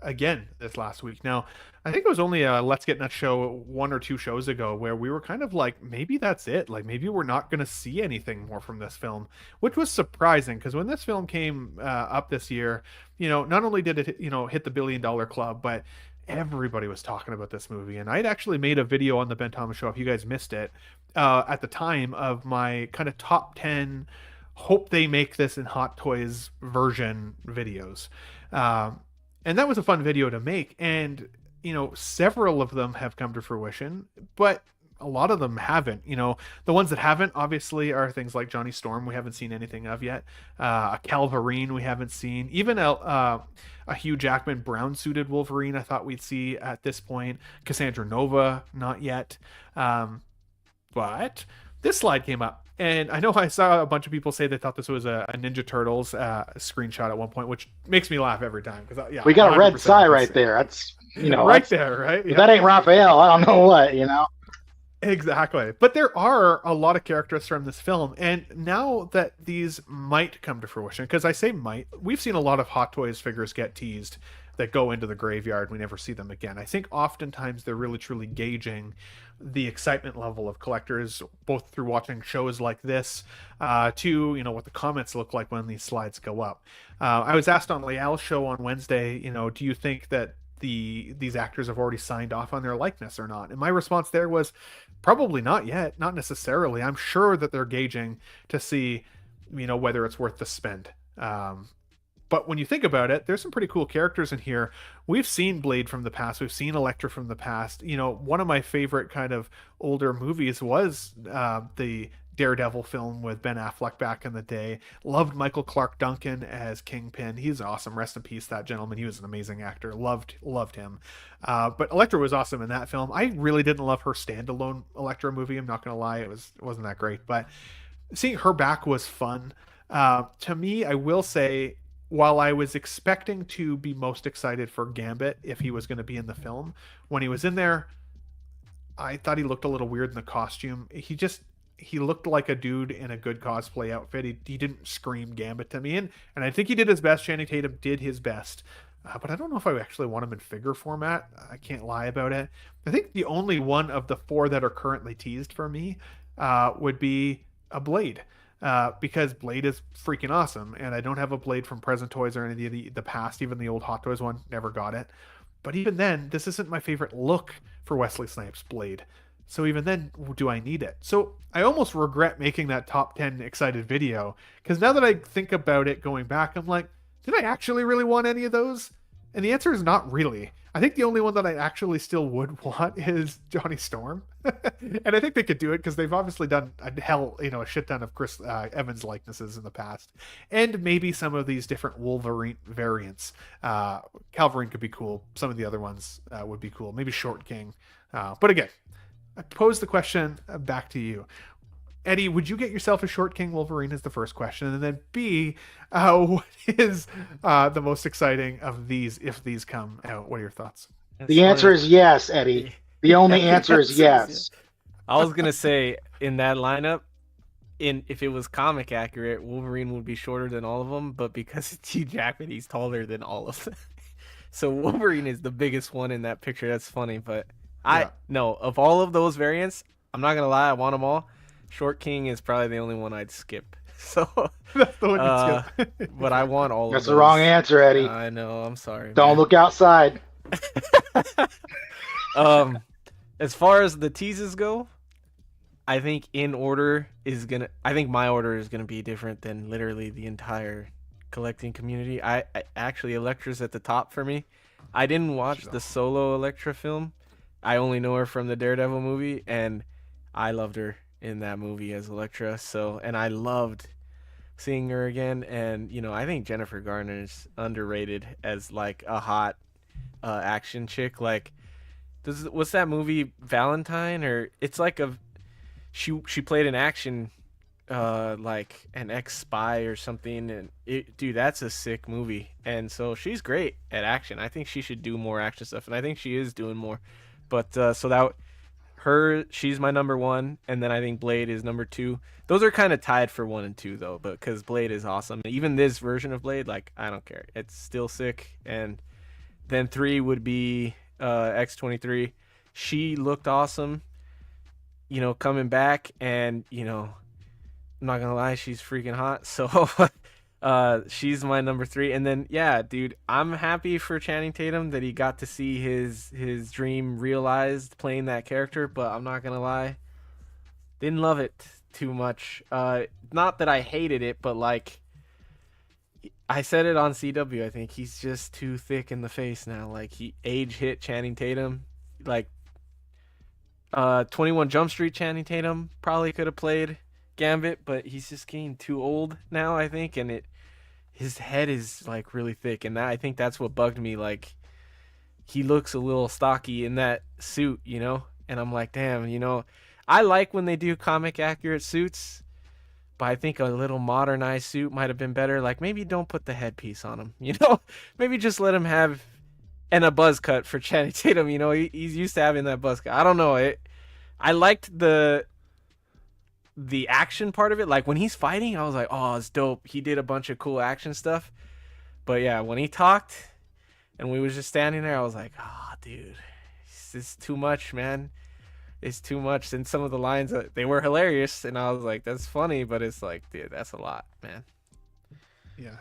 again this last week. Now, I think it was only a Let's Get Nuts show 1 or 2 shows ago where we were kind of like, maybe that's it. Like maybe we're not going to see anything more from this film, which was surprising because when this film came up this year, not only did it, hit the $1 billion club, but everybody was talking about this movie. And I'd actually made a video on the Ben Thomas Show, if you guys missed it, at the time, of my kind of top 10 hope they make this in Hot Toys version videos. And that was a fun video to make. And, several of them have come to fruition, but a lot of them haven't. The ones that haven't obviously are things like Johnny Storm we haven't seen anything of yet, a Calvarine we haven't seen, even a Hugh Jackman brown suited Wolverine I thought we'd see at this point, Cassandra Nova not yet, but this slide came up and I know I saw a bunch of people say they thought this was a Ninja Turtles screenshot at one point, which makes me laugh every time because we got a red Psy right there. That's right there, right? If that ain't Raphael, I don't know what. Exactly. But there are a lot of characters from this film. And now that these might come to fruition, because I say might, we've seen a lot of Hot Toys figures get teased that go into the graveyard. We never see them again. I think oftentimes they're really truly gauging the excitement level of collectors, both through watching shows like this, to, what the comments look like when these slides go up. I was asked on Leal's show on Wednesday, do you think that these actors have already signed off on their likeness or not? And my response there was probably not yet, not necessarily. I'm sure that they're gauging to see, whether it's worth the spend. But when you think about it, there's some pretty cool characters in here. We've seen Blade from the past. We've seen Elektra from the past. One of my favorite kind of older movies was the Daredevil film with Ben Affleck back in the day. Loved Michael Clark Duncan as Kingpin. He's awesome. Rest in peace, that gentleman. He was an amazing actor. Loved him. But Elektra was awesome in that film. I really didn't love her standalone Elektra movie. I'm not going to lie. It wasn't that great. But seeing her back was fun. To me, I will say, while I was expecting to be most excited for Gambit if he was going to be in the film, when he was in there, I thought he looked a little weird in the costume. He looked like a dude in a good cosplay outfit. He didn't scream Gambit to me. And I think he did his best. Channing Tatum did his best. But I don't know if I actually want him in figure format. I can't lie about it. I think the only one of the 4 that are currently teased for me would be a Blade. Because Blade is freaking awesome. And I don't have a Blade from Present Toys or any of the past. Even the old Hot Toys one, never got it. But even then, this isn't my favorite look for Wesley Snipes' Blade. So even then, do I need it? So I almost regret making that top 10 excited video, because now that I think about it going back, I'm like, did I actually really want any of those? And the answer is not really. I think the only one that I actually still would want is Johnny Storm. And I think they could do it because they've obviously done a shit ton of Chris Evans likenesses in the past. And maybe some of these different Wolverine variants. Calvarine could be cool. Some of the other ones would be cool. Maybe Short King. But again, I pose the question back to you. Eddie, would you get yourself a Short King Wolverine is the first question. And then B, what is the most exciting of these if these come out? What are your thoughts? The answer is yes, Eddie. The only answer is yes. I was going to say, in that lineup, if it was comic accurate, Wolverine would be shorter than all of them. But because it's Hugh Jackman, he's taller than all of them. So Wolverine is the biggest one in that picture. That's funny. But no, of all of those variants, I'm not going to lie, I want them all. Short King is probably the only one I'd skip. So that's the one you'd skip. But I want all of That's those. the wrong answer, Eddie. I know, I'm sorry. Don't look outside. As far as the teases go, I think my order is gonna be different than literally the entire collecting community. I actually, Elektra's at the top for me. I didn't watch the solo Elektra film. I only know her from the Daredevil movie, and I loved her in that movie as Elektra. And I loved seeing her again. And I think Jennifer Garner's underrated as like a hot action chick. Like, what's that movie Valentine? Or it's like she played an action like an ex-spy or something, and dude, that's a sick movie. And so she's great at action. I think she should do more action stuff, and I think she is doing more. But so that she's my number one, and then I think Blade is number two. Those are kind of tied for 1 and 2 though, but because Blade is awesome. Even this version of Blade, like, I don't care, it's still sick. And then 3 would be X-23. She looked awesome, coming back, and I'm not gonna lie, she's freaking hot. So she's my number 3. And then, yeah, dude, I'm happy for Channing Tatum that he got to see his dream realized playing that character, but I'm not gonna lie, didn't love it too much. Not that I hated it, but like I said it on CW, I think he's just too thick in the face now. Like, he age hit Channing Tatum. Like 21 Jump Street Channing Tatum probably could have played Gambit, but he's just getting too old now, I think, and his head is like really thick, and I think that's what bugged me. Like, he looks a little stocky in that suit, and I'm like, damn, I like when they do comic accurate suits, but I think a little modernized suit might have been better. Like, maybe don't put the headpiece on him, maybe just let him have a buzz cut for Channing Tatum. He's used to having that buzz cut. I don't know, I liked the action part of it. Like, when he's fighting, I was like, oh, it's dope. He did a bunch of cool action stuff. But yeah, when he talked and we was just standing there, I was like, oh, dude, it's too much, man. It's too much. And some of the lines, they were hilarious, and I was like, that's funny, but it's like, dude, that's a lot, man. Yeah,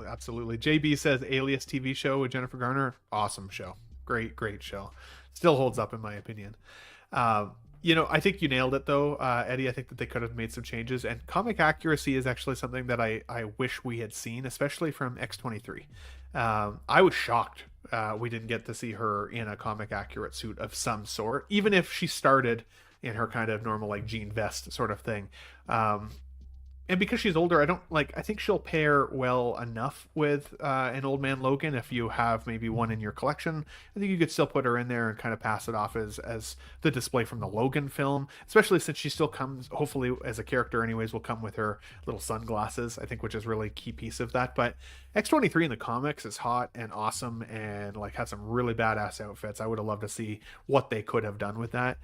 absolutely. JB says Alias TV show with Jennifer Garner, awesome show. Great show. Still holds up in my opinion. I think you nailed it though, Eddie. I think that they could have made some changes, and comic accuracy is actually something that I wish we had seen, especially from X-23. I was shocked we didn't get to see her in a comic accurate suit of some sort, even if she started in her kind of normal like jean vest sort of thing. And because she's older, I think she'll pair well enough with an Old Man Logan. If you have maybe one in your collection, I think you could still put her in there and kind of pass it off as the display from the Logan film, especially since she still comes, hopefully as a character anyways, will come with her little sunglasses, I think, which is really a key piece of that. But X-23 in the comics is hot and awesome and like has some really badass outfits. I would have loved to see what they could have done with that.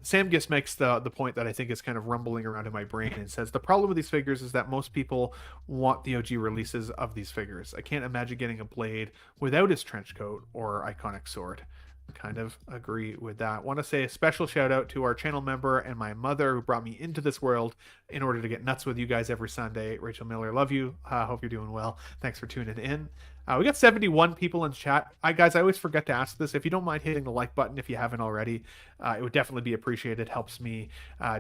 Sam Gist makes the point that I think is kind of rumbling around in my brain, and says the problem with these figures is that most people want the OG releases of these figures. I can't imagine getting a Blade without his trench coat or iconic sword. Kind of agree with that. Want to say a special shout out to our channel member and my mother who brought me into this world in order to get nuts with you guys every Sunday. Rachel Miller, love you. Hope you're doing well. Thanks for tuning in. We got 71 people in chat. Guys, I always forget to ask this. If you don't mind hitting the like button if you haven't already, it would definitely be appreciated. Helps me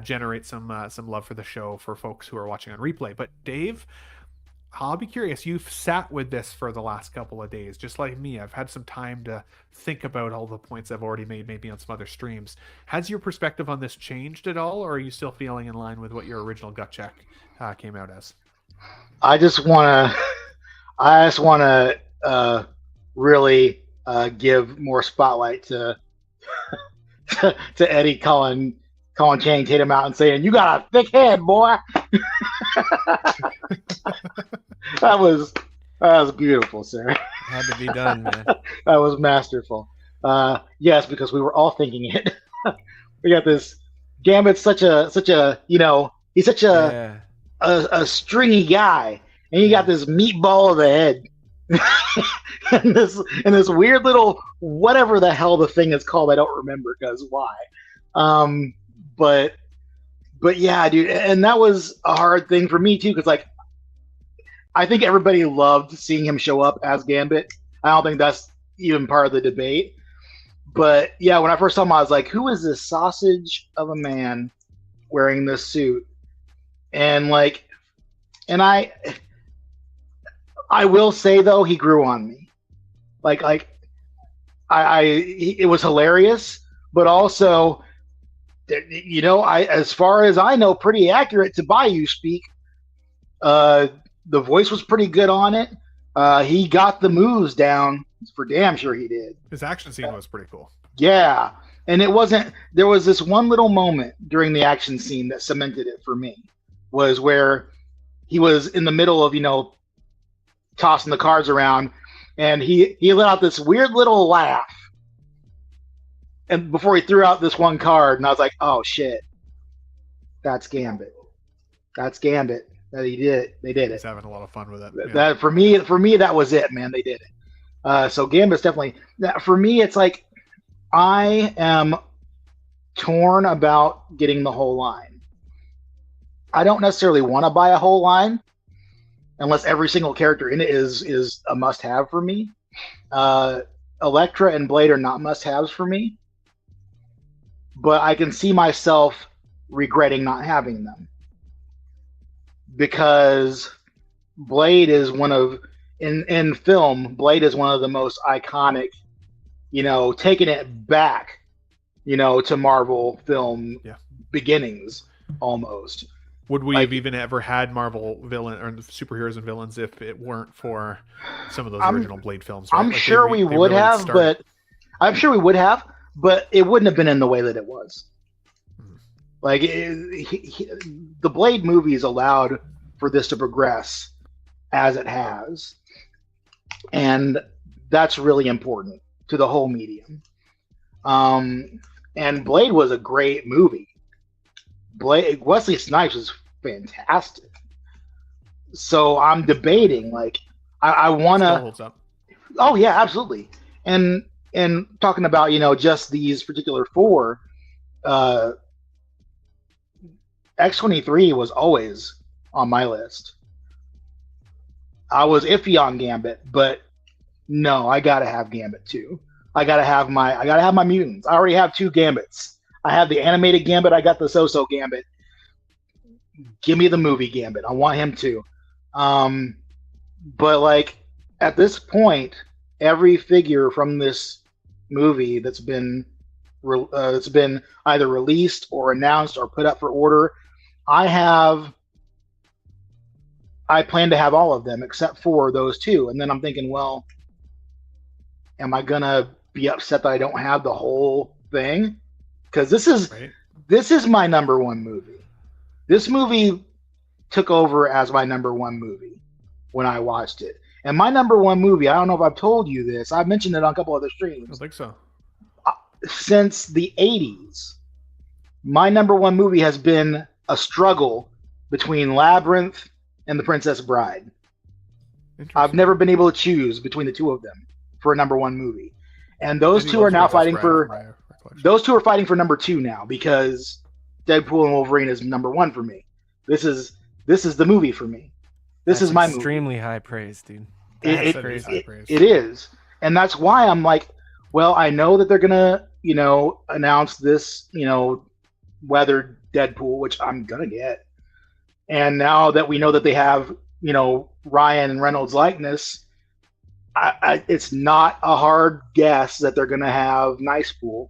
generate some love for the show for folks who are watching on replay. But Dave, I'll be curious. You've sat with this for the last couple of days, just like me. I've had some time to think about all the points I've already made, maybe on some other streams. Has your perspective on this changed at all, or are you still feeling in line with what your original gut check came out as? I just want to really give more spotlight to to Eddie calling Channing Tatum out and saying, "You got a thick head, boy." That was beautiful, sir. Had to be done, man. That was masterful. Yes, because we were all thinking it. We got this Gambit's such a he's such a stringy guy, and you got this meatball of a head. and this weird little whatever the hell the thing is called, I don't remember because why. But yeah, dude, and that was a hard thing for me too, because like I think everybody loved seeing him show up as Gambit. I don't think that's even part of the debate. But yeah, when I first saw him, I was like, who is this sausage of a man wearing this suit? And I will say though, he grew on me. It was hilarious, but also, as far as I know, pretty accurate to Bayou speak. The voice was pretty good on it. He got the moves down for damn sure he did. His action scene was pretty cool. Yeah. And there was this one little moment during the action scene that cemented it for me. was where he was in the middle of, tossing the cards around, and he let out this weird little laugh, and before he threw out this one card, and I was like, oh shit, that's Gambit. That's Gambit. That he did. They did it. He's having a lot of fun with it. That for me, that was it, man. They did it. So Gambit's definitely for me. It's like I am torn about getting the whole line. I don't necessarily want to buy a whole line unless every single character in it is a must-have for me. Elektra and Blade are not must-haves for me, but I can see myself regretting not having them because Blade is one of in film. Blade is one of the most iconic, taking it back, to Marvel film beginnings almost. Would we have even ever had Marvel villain or superheroes and villains if it weren't for some of those original Blade films? Right? I'm sure we would have, but it wouldn't have been in the way that it was. Like the Blade movies allowed for this to progress as it has, and that's really important to the whole medium. And Blade was a great movie. Wesley Snipes was fantastic. So I'm debating, like, I want to. Holds up. Oh yeah, absolutely. And talking about just these particular four, X-23 was always on my list. I was iffy on Gambit, but no, I gotta have Gambit too. I gotta have my mutants. I already have 2 Gambits. I have the animated Gambit. I got the So-So Gambit. Give me the movie Gambit. I want him too. But like at this point, every figure from this movie that's been either released or announced or put up for order, I plan to have all of them except for those 2. And then I'm thinking, well, am I gonna be upset that I don't have the whole thing? Because this is my number 1 movie. This movie took over as my number 1 movie when I watched it. And my number 1 movie, I don't know if I've told you this. I've mentioned it on a couple other streams. I think so. Since the 80s, my number 1 movie has been a struggle between Labyrinth and The Princess Bride. I've never been able to choose between the 2 of them for a number 1 movie. And those 2 are now fighting for those 2 are fighting for number 2 now because Deadpool and Wolverine is number 1 for me. This is the movie for me. That's is my movie. Extremely high praise, dude. It is. And that's why I'm like, well, I know that they're gonna, announce this, weathered Deadpool, which I'm gonna get. And now that we know that they have, Ryan and Reynolds likeness, it's not a hard guess that they're gonna have Nicepool.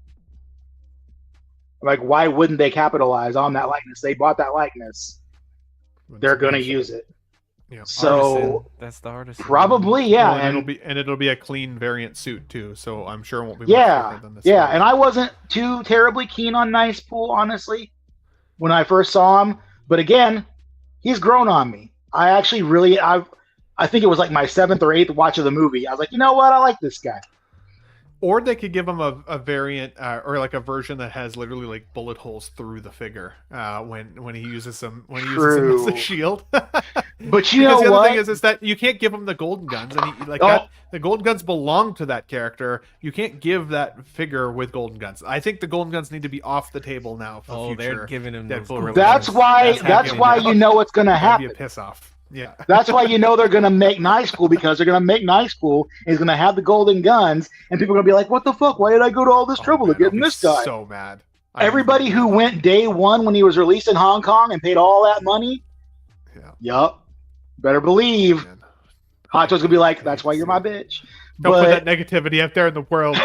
Like, why wouldn't they capitalize on that likeness? They bought that likeness. They're gonna use it. Yeah. So Artisan. That's the hardest. probably, yeah. Well, and it'll be a clean variant suit too. So I'm sure it won't be much yeah, different than this. yeah. one. And I wasn't too terribly keen on Nicepool, honestly, when I first saw him. But again, he's grown on me. I actually really, I think it was like my 7th or 8th watch of the movie. I was like, you know what? I like this guy. Or they could give him a variant or like a version that has literally like bullet holes through the figure when he uses them as a shield. But you know the what? other thing is that you can't give him the golden guns, and the golden guns belong to that character. You can't give that figure with golden guns. I think the golden guns need to be off the table now for future. They're giving him Deadpool. That's why you know what's gonna happen. That'd be a piss off. Yeah. That's why you know they're going to make Nicepool, because they're going to make Nicepool and he's going to have the golden guns, and people are going to be like, what the fuck? Why did I go to all this trouble to get this guy? So mad. Everybody who went day 1 when he was released in Hong Kong and paid all that money, yup, better believe Hot Toad's going to be like, that's why you're my bitch. Don't put that negativity out there in the world.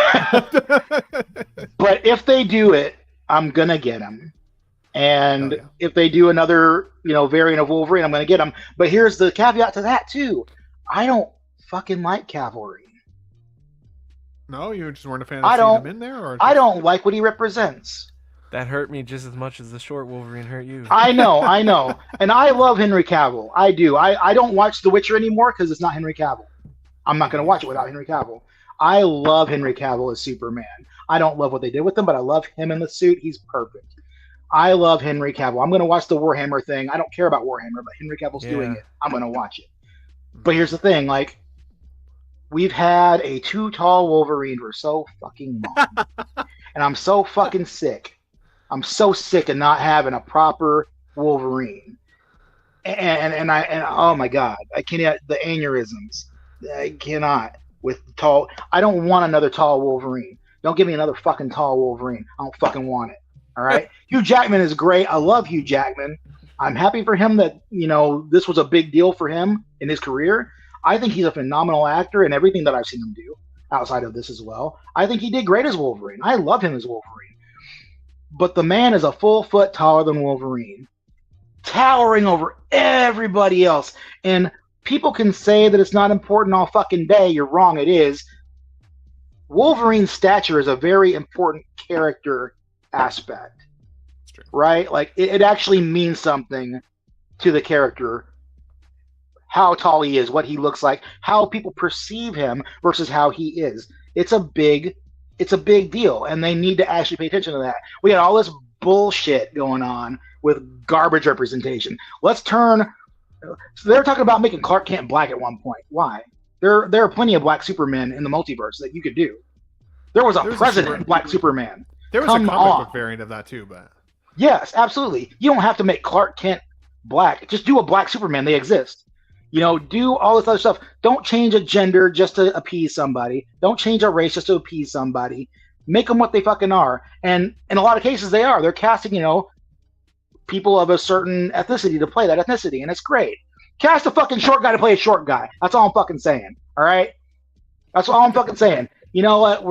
But if they do it, I'm going to get him. And if they do another, variant of Wolverine, I'm going to get them. But here's the caveat to that too: I don't fucking like Cavalry. No, you just weren't a fan of seeing him in there, or I don't like what he represents. That hurt me just as much as the short Wolverine hurt you. I know. And I love Henry Cavill. I do. I don't watch The Witcher anymore because it's not Henry Cavill. I'm not going to watch it without Henry Cavill. I love Henry Cavill as Superman. I don't love what they did with him, but I love him in the suit. He's perfect. I love Henry Cavill. I'm going to watch the Warhammer thing. I don't care about Warhammer, but Henry Cavill's doing it. I'm going to watch it. But here's the thing, like, we've had a too tall Wolverine for so fucking long. And I'm so fucking sick. I'm so sick of not having a proper Wolverine. And oh my God, I can't, the aneurysms. I cannot with tall. I don't want another tall Wolverine. Don't give me another fucking tall Wolverine. I don't fucking want it. All right. Hugh Jackman is great. I love Hugh Jackman. I'm happy for him that, you know, this was a big deal for him in his career. I think he's a phenomenal actor in everything that I've seen him do outside of this as well. I think he did great as Wolverine. I love him as Wolverine. But the man is a full foot taller than Wolverine, towering over everybody else. And people can say that it's not important all fucking day. You're wrong. It is. Wolverine's stature is a very important character aspect, right? Like it actually means something to the character, how tall he is, what he looks like, how people perceive him versus how he is. It's a big deal, and they need to actually pay attention to that. We had all this bullshit going on with garbage representation. Let's turn. So they're talking about making Clark Kent black at one point. Why? There are plenty of black Supermen in the multiverse that you could do. There was a president black Superman. There was a comic book variant of that too, but yes, absolutely. You don't have to make Clark Kent black. Just do a black Superman. They exist. You know, do all this other stuff. Don't change a gender just to appease somebody. Don't change a race just to appease somebody. Make them what they fucking are. And in a lot of cases, they are. They're casting, you know, people of a certain ethnicity to play that ethnicity, and it's great. Cast a fucking short guy to play a short guy. That's all I'm fucking saying. All right? That's all I'm fucking saying. You know what?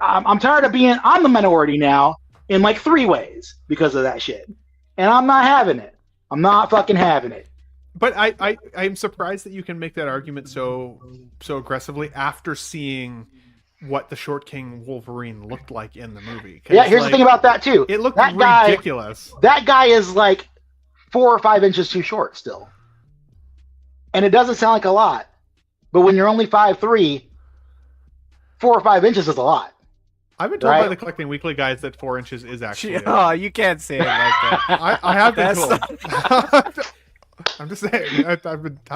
I'm tired of being I'm the minority now in like 3 ways because of that shit. And I'm not having it. I'm not fucking having it. But I'm surprised that you can make that argument so aggressively after seeing what the Short King Wolverine looked like in the movie. Yeah, here's the thing about that too. It looked ridiculous. That guy is like 4 or 5 inches too short still. And it doesn't sound like a lot. But when you're only 5'3", 4 or 5 inches is a lot. I've been told by the Collecting Weekly guys that 4 inches is actually. Oh, you can't say it like that. I have been told. I'm just saying. I've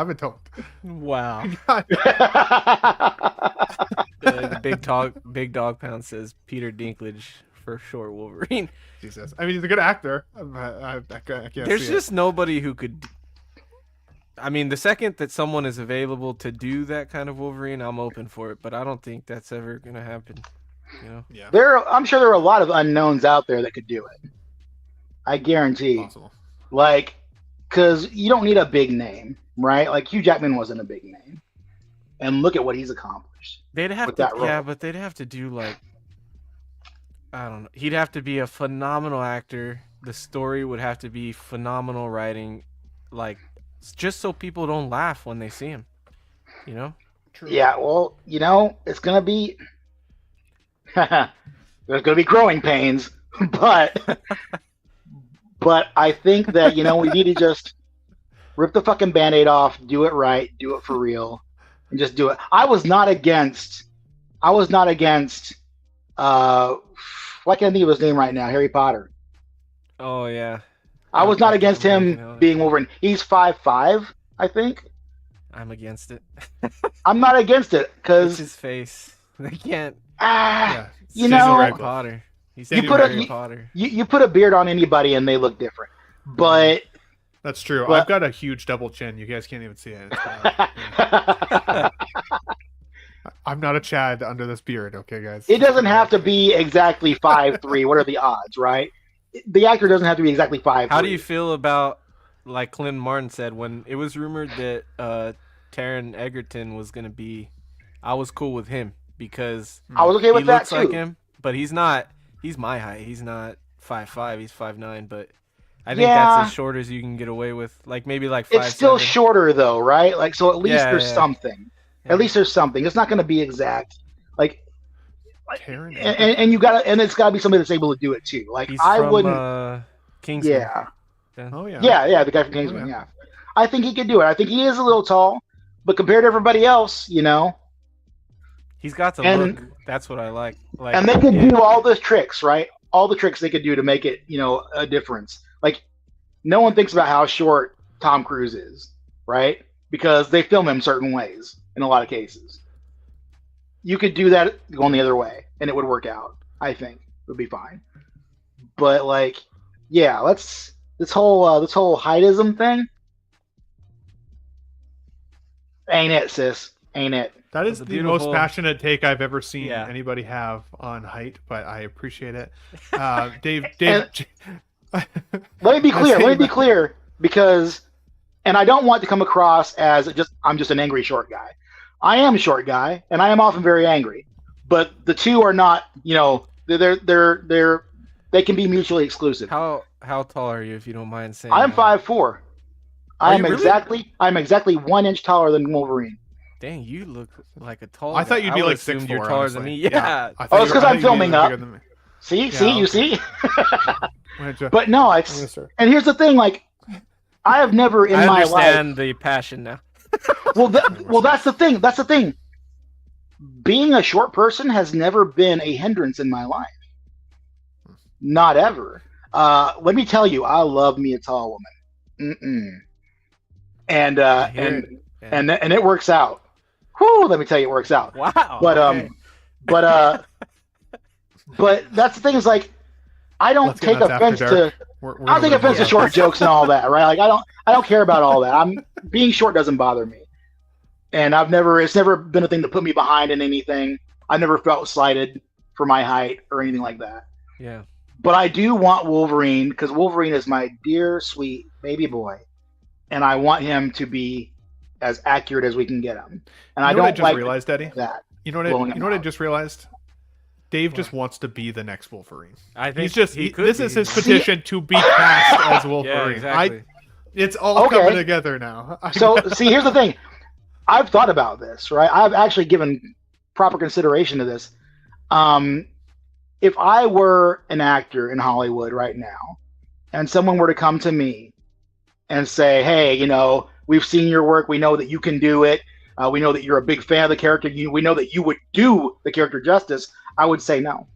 been told. Wow. Big Dog Pound says Peter Dinklage for short Wolverine. Jesus. I mean, he's a good actor. I can't There's just nobody who could. I mean, the second that someone is available to do that kind of Wolverine, I'm open for it. But I don't think that's ever gonna happen. You know? Yeah. I'm sure there are a lot of unknowns out there that could do it. I guarantee. Possible. Like, because you don't need a big name, right? Like Hugh Jackman wasn't a big name, and look at what he's accomplished. They'd have to, yeah, but they'd have to do like, I don't know. He'd have to be a phenomenal actor. The story would have to be phenomenal writing, like just so people don't laugh when they see him. You know? True. Yeah. Well, you know, it's gonna be. There's gonna be growing pains, but I think that, you know, we need to just rip the fucking Band-Aid off, do it right, do it for real, and just do it. I was not against why can't I think of his name right now? Harry Potter. Oh yeah. I was not against him being Wolverine. He's 5'5", I think. I'm against it. I'm not against it because it's his face. They can't. You know, Harry Potter. You put a beard on anybody and they look different. But that's true. I've got a huge double chin. You guys can't even see it. I'm not a Chad under this beard, okay, guys? It doesn't have to be exactly 5'3". What are the odds, right? The actor doesn't have to be exactly 5'3". How do you feel about, like Clint Martin said, when it was rumored that Taron Egerton was going to be, I was cool with him because I was okay with that looks like him, but he's not. He's my height. He's not 5'5". He's 5'9". But I think that's as short as you can get away with. Like maybe like 5'7". It's still shorter though, right? Like so, at least there's something. Yeah. At least there's something. It's not going to be exact. Like Taron and you gotta, and it's gotta be somebody that's able to do it too. Like He's I from wouldn't. Kingsman. Yeah. Oh yeah. Yeah, the guy from Kingsman. Yeah. I think he could do it. I think he is a little tall, but compared to everybody else, He's got the And- look. That's what I like. and they could do all those tricks, right? All the tricks they could do to make it, a difference. Like, no one thinks about how short Tom Cruise is, right? Because they film him certain ways in a lot of cases. You could do that going the other way, and it would work out. I think it would be fine. But like, yeah, this whole heightism thing, ain't it, sis? Ain't it? That is It's a the most beautiful- passionate take I've ever seen Yeah. anybody have on height, but I appreciate it. Dave, Let me be clear. Let me be clear, because, and I don't want to come across as I'm just an angry short guy. I am a short guy, and I am often very angry. But the two are not, they can be mutually exclusive. How tall are you, if you don't mind saying? I'm 5'4". I'm you really? exactly 1 inch taller than Wolverine. Dang, you look like a tall. I thought guy. you'd be would like assume 6'4". You're taller than me. Yeah. I thought Oh, it's you- 'cause I I'm thought you'd be filming up. bigger than me. See, Yeah, you okay. see. Why don't you- But no, and here's the thing, like, I have never in I my life. understand the passion now. Well, that's the thing. That's the thing. Being a short person has never been a hindrance in my life. Not ever. Let me tell you, I love me a tall woman. And I hear it. Yeah. and it works out. Whew, let me tell you, it works out. Wow. But okay. but that's the thing, is like, I don't Let's get take nuts after offense dark. to. We're I don't take gonna offense to go. short jokes and all that, right? Like, I don't care about all that. Being short doesn't bother me, and it's never been a thing to put me behind in anything. I never felt slighted for my height or anything like that. Yeah. But I do want Wolverine, because Wolverine is my dear, sweet baby boy, and I want him to be as accurate as we can get him. And I You know what I don't just like realized, Eddie? that. You know blowing what him I out. just realized? Dave just wants to be the next Wolverine. I think He's just he could this be. is his petition to be cast as Wolverine. Yeah, exactly. It's all Okay. coming together now. So, see, here's the thing. I've thought about this, right? I've actually given proper consideration to this. If I were an actor in Hollywood right now, and someone were to come to me and say, "Hey, we've seen your work. We know that you can do it. We know that you're a big fan of the character. We know that you would do the character justice," I would say no.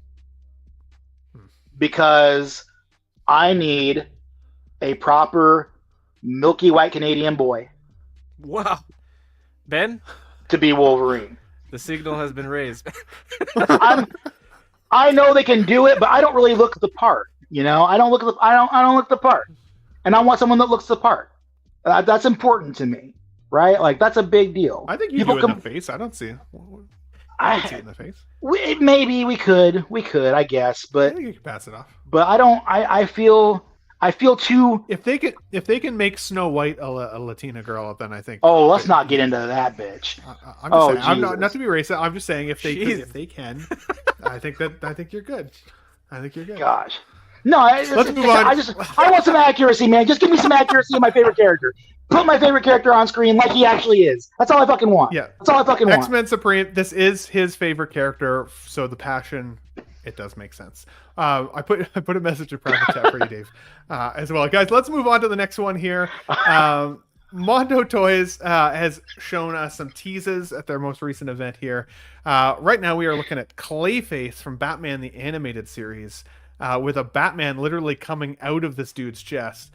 Because I need a proper milky white Canadian boy Wow. Ben, to be Wolverine. the signal has been raised. I know they can do it, but I don't really look the part. I don't look the part, and I want someone that looks the part. That's important to me, right? Like, that's a big deal. I think you People do it in com- the face. I don't see it. I don't see it in the face. Maybe we could, I guess, I but think you can pass it off. I don't. I feel too. If they can make Snow White a Latina girl, then I think. Oh, let's not get into that, bitch. I'm just Oh, saying. I'm Jesus. not to be racist. I'm just saying if Jesus. they can, I think you're good. I think you're good. Gosh. No, Let's move on. I want some accuracy, man. Just give me some accuracy in my favorite character. Put my favorite character on screen like he actually is. That's all I fucking want. Yeah. That's all I fucking want. X-Men Supreme. This is his favorite character, so the passion, it does make sense. I put a message in private chat for you, Dave, as well, guys. Let's move on to the next one here. Mondo Toys has shown us some teases at their most recent event here. Right now, we are looking at Clayface from Batman the Animated Series, with a Batman literally coming out of this dude's chest.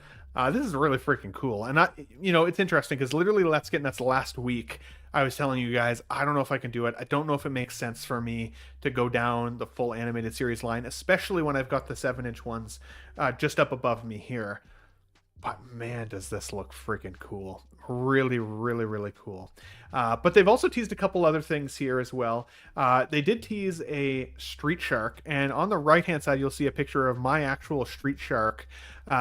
This is really freaking cool. And it's interesting because literally Let's Get Nuts last week, I was telling you guys, I don't know if I can do it. I don't know if it makes sense for me to go down the full animated series line, especially when I've got the 7-inch ones just up above me here. But man, does this look freaking cool. Really, really, really cool. But they've also teased a couple other things here as well. They did tease a Street Shark, and on the right-hand side, you'll see a picture of my actual Street Shark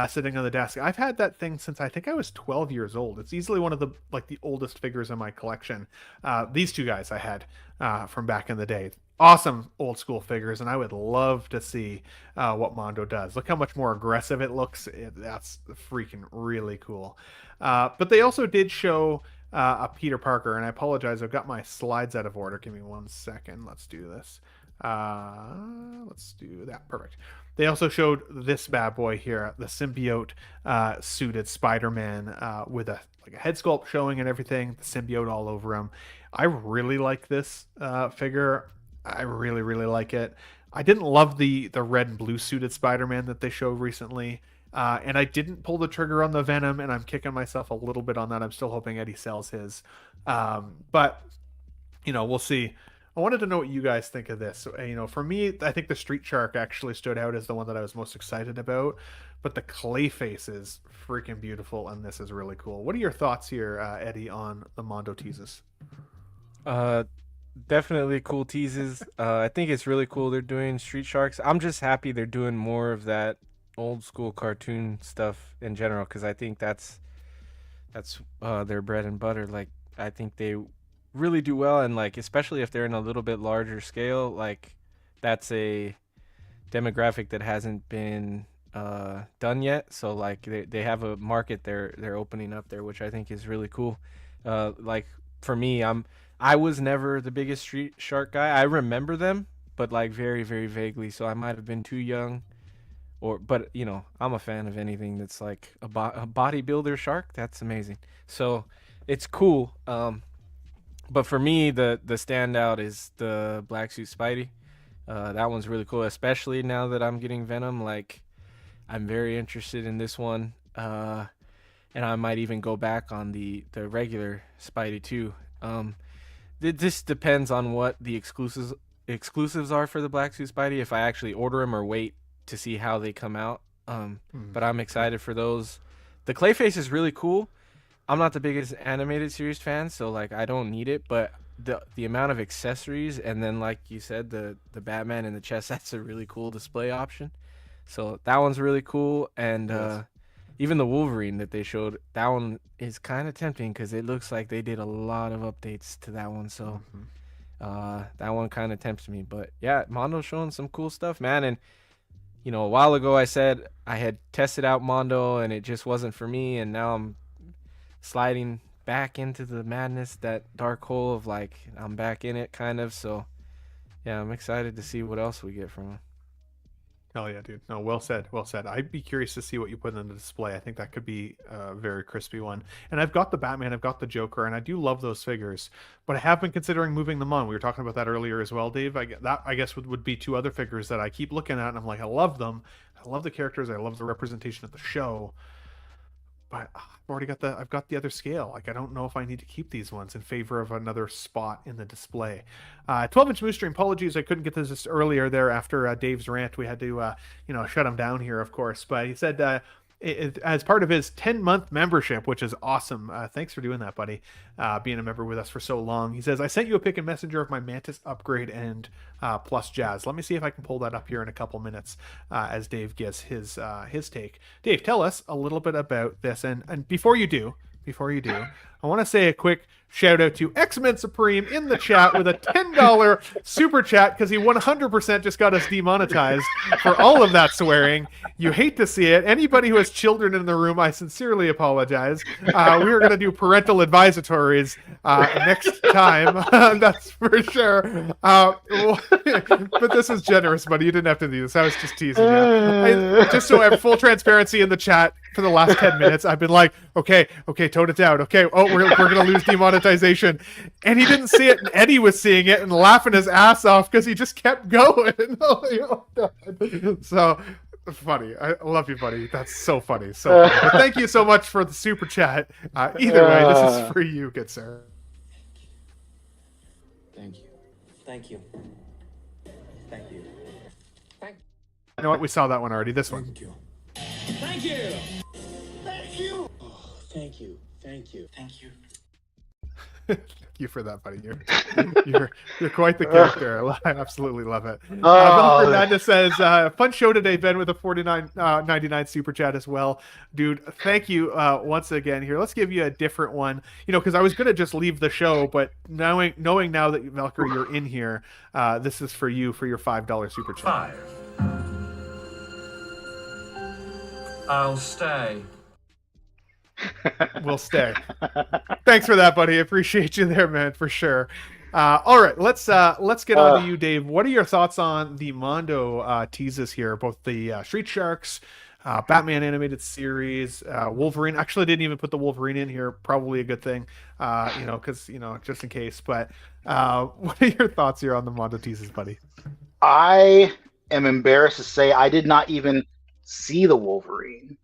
sitting on the desk. I've had that thing since I think I was 12 years old. It's easily one of the oldest figures in my collection. These two guys I had from back in the day. Awesome old school figures, and I would love to see what Mondo does. Look how much more aggressive it looks. That's freaking really cool. But they also did show a Peter Parker, and I apologize, I've got my slides out of order. Give me 1 second. Let's do this. Let's do that. Perfect. They also showed this bad boy here, the symbiote suited Spider-Man with a head sculpt showing and everything, the symbiote all over him. I really like this figure. I really, really like it. I didn't love the red and blue suited Spider-Man that they showed recently. And I didn't pull the trigger on the Venom, and I'm kicking myself a little bit on that. I'm still hoping Eddie sells his. But, we'll see. I wanted to know what you guys think of this. For me, I think the Street Shark actually stood out as the one that I was most excited about. But the Clayface is freaking beautiful, and this is really cool. What are your thoughts here, Eddie, on the Mondo teases? Definitely cool teases. I think it's really cool they're doing Street Sharks. I'm just happy they're doing more of that old school cartoon stuff in general, because I think that's their bread and butter. Like, I think they really do well, and like especially if they're in a little bit larger scale, like that's a demographic that hasn't been done yet. So like they have a market they're opening up there, which I think is really cool. Like for me, I was never the biggest Street Shark guy. I remember them, but like very, very vaguely. So I might have been too young. But I'm a fan of anything that's like a bodybuilder shark. That's amazing. So it's cool. But for me, the standout is the Black Suit Spidey. That one's really cool, especially now that I'm getting Venom. Like, I'm very interested in this one. And I might even go back on the regular Spidey too. This depends on what the exclusives are for the Black Suit Spidey. If I actually order them or wait to see how they come out. But I'm excited for those. The Clayface is really cool. I'm not the biggest animated series fan, so like I don't need it, but the amount of accessories, and then like you said, the Batman in the chest, that's a really cool display option. So that one's really cool. And even the Wolverine that they showed, that one is kind of tempting because it looks like they did a lot of updates to that one. So that one kind of tempts me. But yeah, Mondo's showing some cool stuff, man. And a while ago I said I had tested out Mondo and it just wasn't for me, and now I'm sliding back into the madness, that dark hole of like I'm back in it kind of. So yeah, I'm excited to see what else we get from him. Hell yeah, dude. No, well said. Well said. I'd be curious to see what you put in the display. I think that could be a very crispy one. And I've got the Batman, I've got the Joker, and I do love those figures. But I have been considering moving them on. We were talking about that earlier as well, Dave. I guess would be two other figures that I keep looking at, and I'm like, I love them. I love the characters. I love the representation of the show. But I've got the other scale. Like, I don't know if I need to keep these ones in favor of another spot in the display. 12-inch Moose Stream, apologies, I couldn't get this just earlier there after Dave's rant. We had to, shut him down here, of course. But he said as part of his 10-month membership, which is awesome. Thanks for doing that, buddy. Being a member with us for so long. He says, I sent you a pic in Messenger of my Mantis upgrade and plus Jazz. Let me see if I can pull that up here in a couple minutes as Dave gives his take. Dave, tell us a little bit about this. And before you do, I want to say a quick shout out to X-Men Supreme in the chat with a $10 super chat because he 100% just got us demonetized for all of that swearing. You hate to see it. Anybody who has children in the room, I sincerely apologize. We are going to do parental advisories next time. That's for sure. But this was generous, buddy. You didn't have to do this. I was just teasing you. Just so I have full transparency in the chat for the last 10 minutes, I've been like, okay, tone it down. Okay, we're going to lose demonetization. And he didn't see it, and Eddie was seeing it and laughing his ass off because he just kept going. Oh, God. So funny. I love you, buddy. That's so funny. So funny. But thank you so much for the super chat. Either way, this is for you, good sir. Thank you. Thank you. Thank you. You know what? We saw that one already. This one. Thank you. Thank you. Thank you. Oh, thank you. Thank you. Thank you. Thank you for that, buddy. You're quite the character. I absolutely love it. Bill Fernandez says, fun show today, Ben, with a $49.99 super chat as well. Dude, thank you once again here. Let's give you a different one. Because I was going to just leave the show, but knowing now that, Valkyrie, you're in here, this is for you for your $5 super chat. 5. I'll stay. We'll stay. Thanks for that, buddy. I appreciate you there, man, for sure. All right, let's get on to you, Dave. What are your thoughts on the Mondo teases here? Both the Street Sharks, Batman animated series, Wolverine. Actually, I didn't even put the Wolverine in here. Probably a good thing, because just in case. But what are your thoughts here on the Mondo teases, buddy? I am embarrassed to say I did not even see the Wolverine.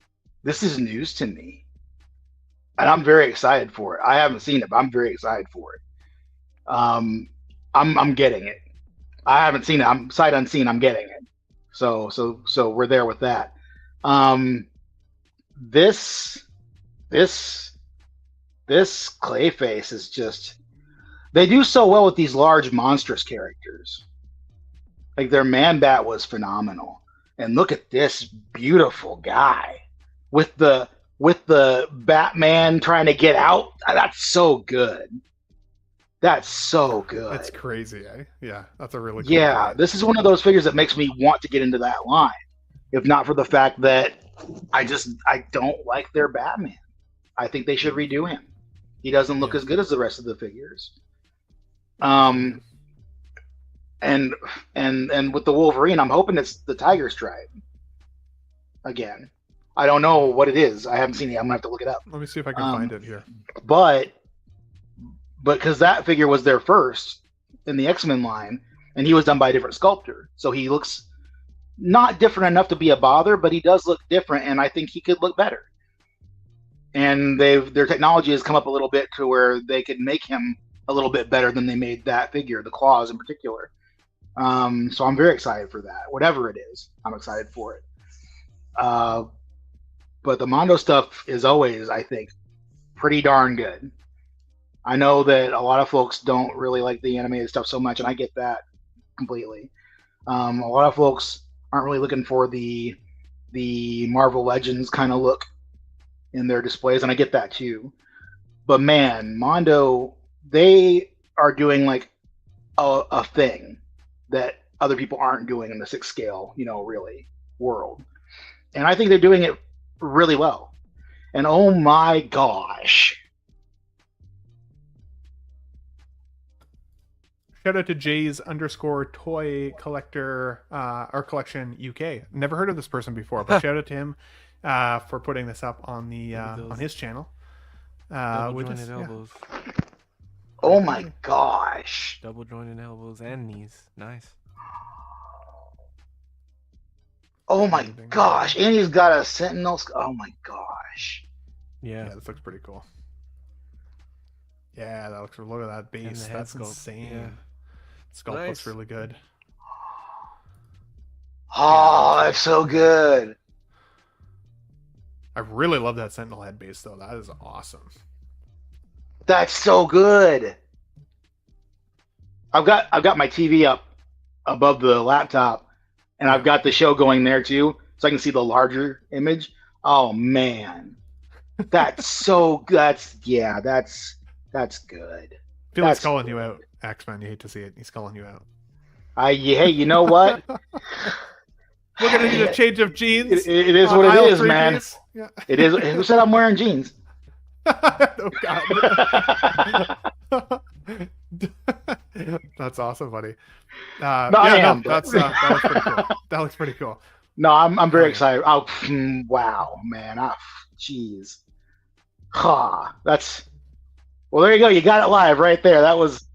This is news to me, and I'm very excited for it. I haven't seen it, but I'm very excited for it. I'm getting it. I haven't seen it. I'm sight unseen. I'm getting it. So we're there with that. This Clayface is just, they do so well with these large monstrous characters. Like their Man-Bat was phenomenal. And look at this beautiful guy with the Batman trying to get out. That's so good. That's so good. That's crazy, eh? Yeah, that's a really cool Yeah, this is one of those figures that makes me want to get into that line. If not for the fact that I don't like their Batman. I think they should redo him. He doesn't look as good as the rest of the figures. And with the Wolverine, I'm hoping it's the Tiger Stripe. Again, I don't know what it is. I haven't seen it. I'm gonna have to look it up. Let me see if I can find it here. But because that figure was there first in the X-Men line, and he was done by a different sculptor, so he looks not different enough to be a bother, but he does look different, and I think he could look better. And their technology has come up a little bit to where they could make him a little bit better than they made that figure, the claws in particular. So I'm very excited for that. Whatever it is, I'm excited for it. But the Mondo stuff is always, I think, pretty darn good. I know that a lot of folks don't really like the animated stuff so much, and I get that completely. A lot of folks aren't really looking for the Marvel Legends kind of look in their displays, and I get that too. But man, Mondo, they are doing like a thing that other people aren't doing in the 6 scale, really world. And I think they're doing it really well. And oh my gosh. Shout out to Jay's_toy collector or collection UK. Never heard of this person before, but shout out to him for putting this up on the on his channel. Double jointed elbows. Oh my gosh. Double jointed elbows and knees. Nice. Oh my gosh. And he's got a sentinel. Oh my gosh. Yeah, this looks pretty cool. Yeah, that looks. Look at that base. That's sculpt. Insane. Yeah. Sculpt looks really good. Oh, that's so good. I really love that Sentinel head base, though. That is awesome. That's so good. I've got my TV up above the laptop, and I've got the show going there too, so I can see the larger image. Oh man, that's so good. That's good. Felix calling you out, X-Men. You hate to see it. He's calling you out. Hey, you know what? We're gonna need a change of jeans. It is what it is, man. Yeah. It is. Who said I'm wearing jeans? Oh God. That's awesome, buddy. That looks pretty cool. That looks pretty cool. No, I'm very excited. Oh, wow, man. Jeez. That's. Well, there you go. You got it live right there. That was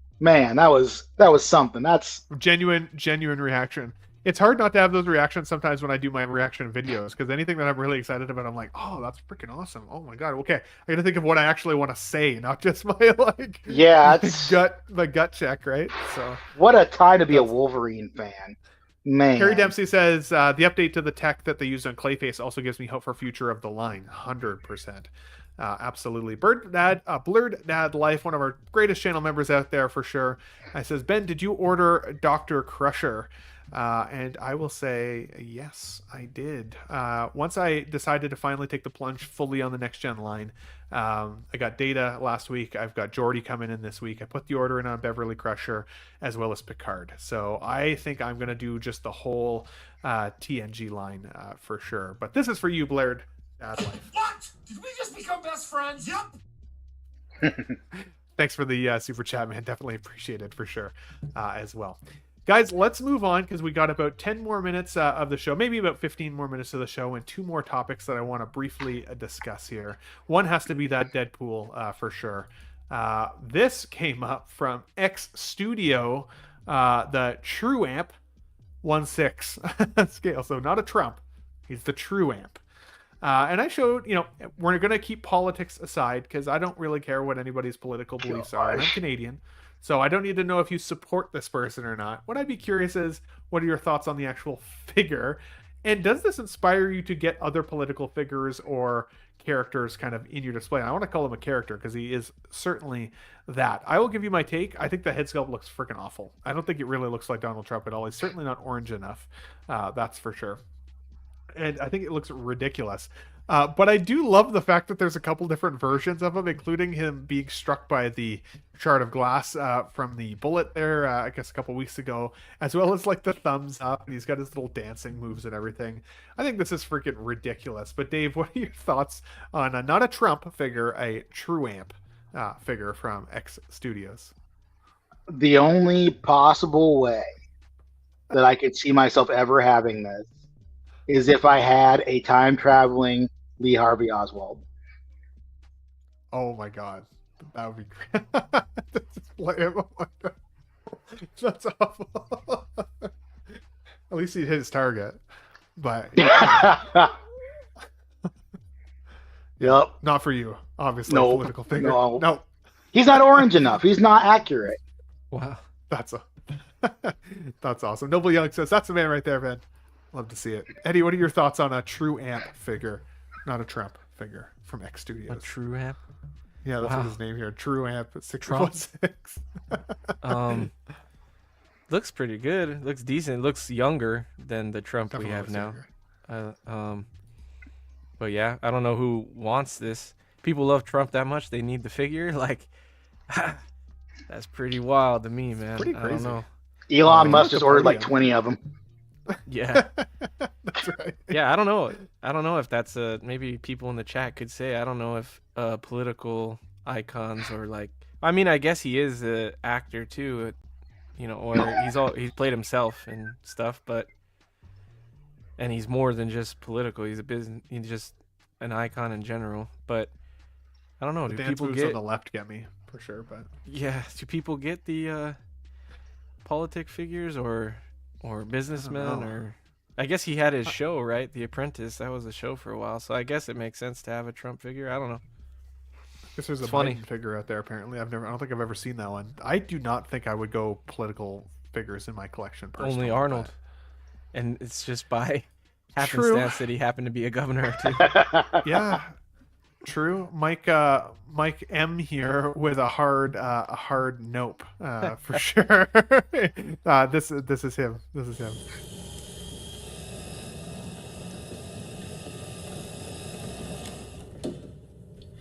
something. That's genuine reaction. It's hard not to have those reactions sometimes when I do my reaction videos, because anything that I'm really excited about, I'm like, oh, that's freaking awesome. Oh my God. Okay. I got to think of what I actually want to say, not just my gut check, right? So what a time to be a Wolverine fan. Man. Harry Dempsey says, the update to the tech that they used on Clayface also gives me hope for future of the line. 100%. Absolutely. Blurred Dad Life, one of our greatest channel members out there for sure. I says, Ben, did you order Dr. Crusher? And I will say, yes, I did. Once I decided to finally take the plunge fully on the next gen line, I got Data last week. I've got Jordy coming in this week. I put the order in on Beverly Crusher as well as Picard. So I think I'm going to do just the whole TNG line for sure. But this is for you, Blurred Dad Life. What? Did we just become best friends? Yep. Thanks for the super chat, man. Definitely appreciate it for sure as well. Guys, let's move on because we got about 10 more minutes of the show, maybe about 15 more minutes of the show, and 2 more topics that I want to briefly discuss here. One has to be that Deadpool for sure. This came up from X Studio, the True Amp 1/6 scale. So not a Trump. He's the True Amp. And I showed, we're going to keep politics aside because I don't really care what anybody's political beliefs are. And I'm Canadian. So I don't need to know if you support this person or not. What I'd be curious is, what are your thoughts on the actual figure? And does this inspire you to get other political figures or characters kind of in your display? And I want to call him a character because he is certainly that. I will give you my take. I think the head sculpt looks freaking awful. I don't think it really looks like Donald Trump at all. He's certainly not orange enough. That's for sure. And I think it looks ridiculous. But I do love the fact that there's a couple different versions of him, including him being struck by the shard of glass from the bullet there, I guess a couple weeks ago, as well as like the thumbs up, and he's got his little dancing moves and everything. I think this is freaking ridiculous. But Dave, what are your thoughts on not a Trump figure, a True Amp figure from X Studios? The only possible way that I could see myself ever having this is if I had a time-traveling Lee Harvey Oswald. Oh my god. That would be great. Just play him. Oh my god. That's awful. At least he'd hit his target. But Yep. not for you, obviously. No. Political figure. No. He's not orange enough. He's not accurate. Wow. That's awesome. Noble Young says, that's the man right there, man. Love to see it. Eddie, what are your thoughts on a True Amp figure, not a Trump figure from X Studios? A True Amp? Yeah, that's Wow. what his name here. True Amp 616. Looks pretty good. Looks decent. Looks younger than the Trump Definitely we have looks now. younger. But yeah, I don't know who wants this. People love Trump that much they need the figure. Like, that's pretty wild to me, man. pretty I don't crazy. know. Elon He Musk looks just a ordered like podium. 20 of them. Yeah. That's right. Yeah, I don't know. I don't know if that's maybe people in the chat could say. I don't know if political icons or like. I mean, I guess he is an actor too, or he's played himself and stuff, and he's more than just political. He's he's just an icon in general. But I don't know. The Do dance people moves on get? the left get me for sure, but Yeah. Do people get the politic figures or businessmen know. or? I guess he had his show, right? The Apprentice. That was a show for a while, so I guess it makes sense to have a Trump figure. I don't know. I guess there's a It's funny. Biden figure out there. Apparently, I don't think I've ever seen that one. I do not think I would go political figures in my collection personally. Only Arnold, and it's just by True. happenstance that he happened to be a governor too. But yeah, true. Mike M here with a hard nope for sure. This is him. This is him.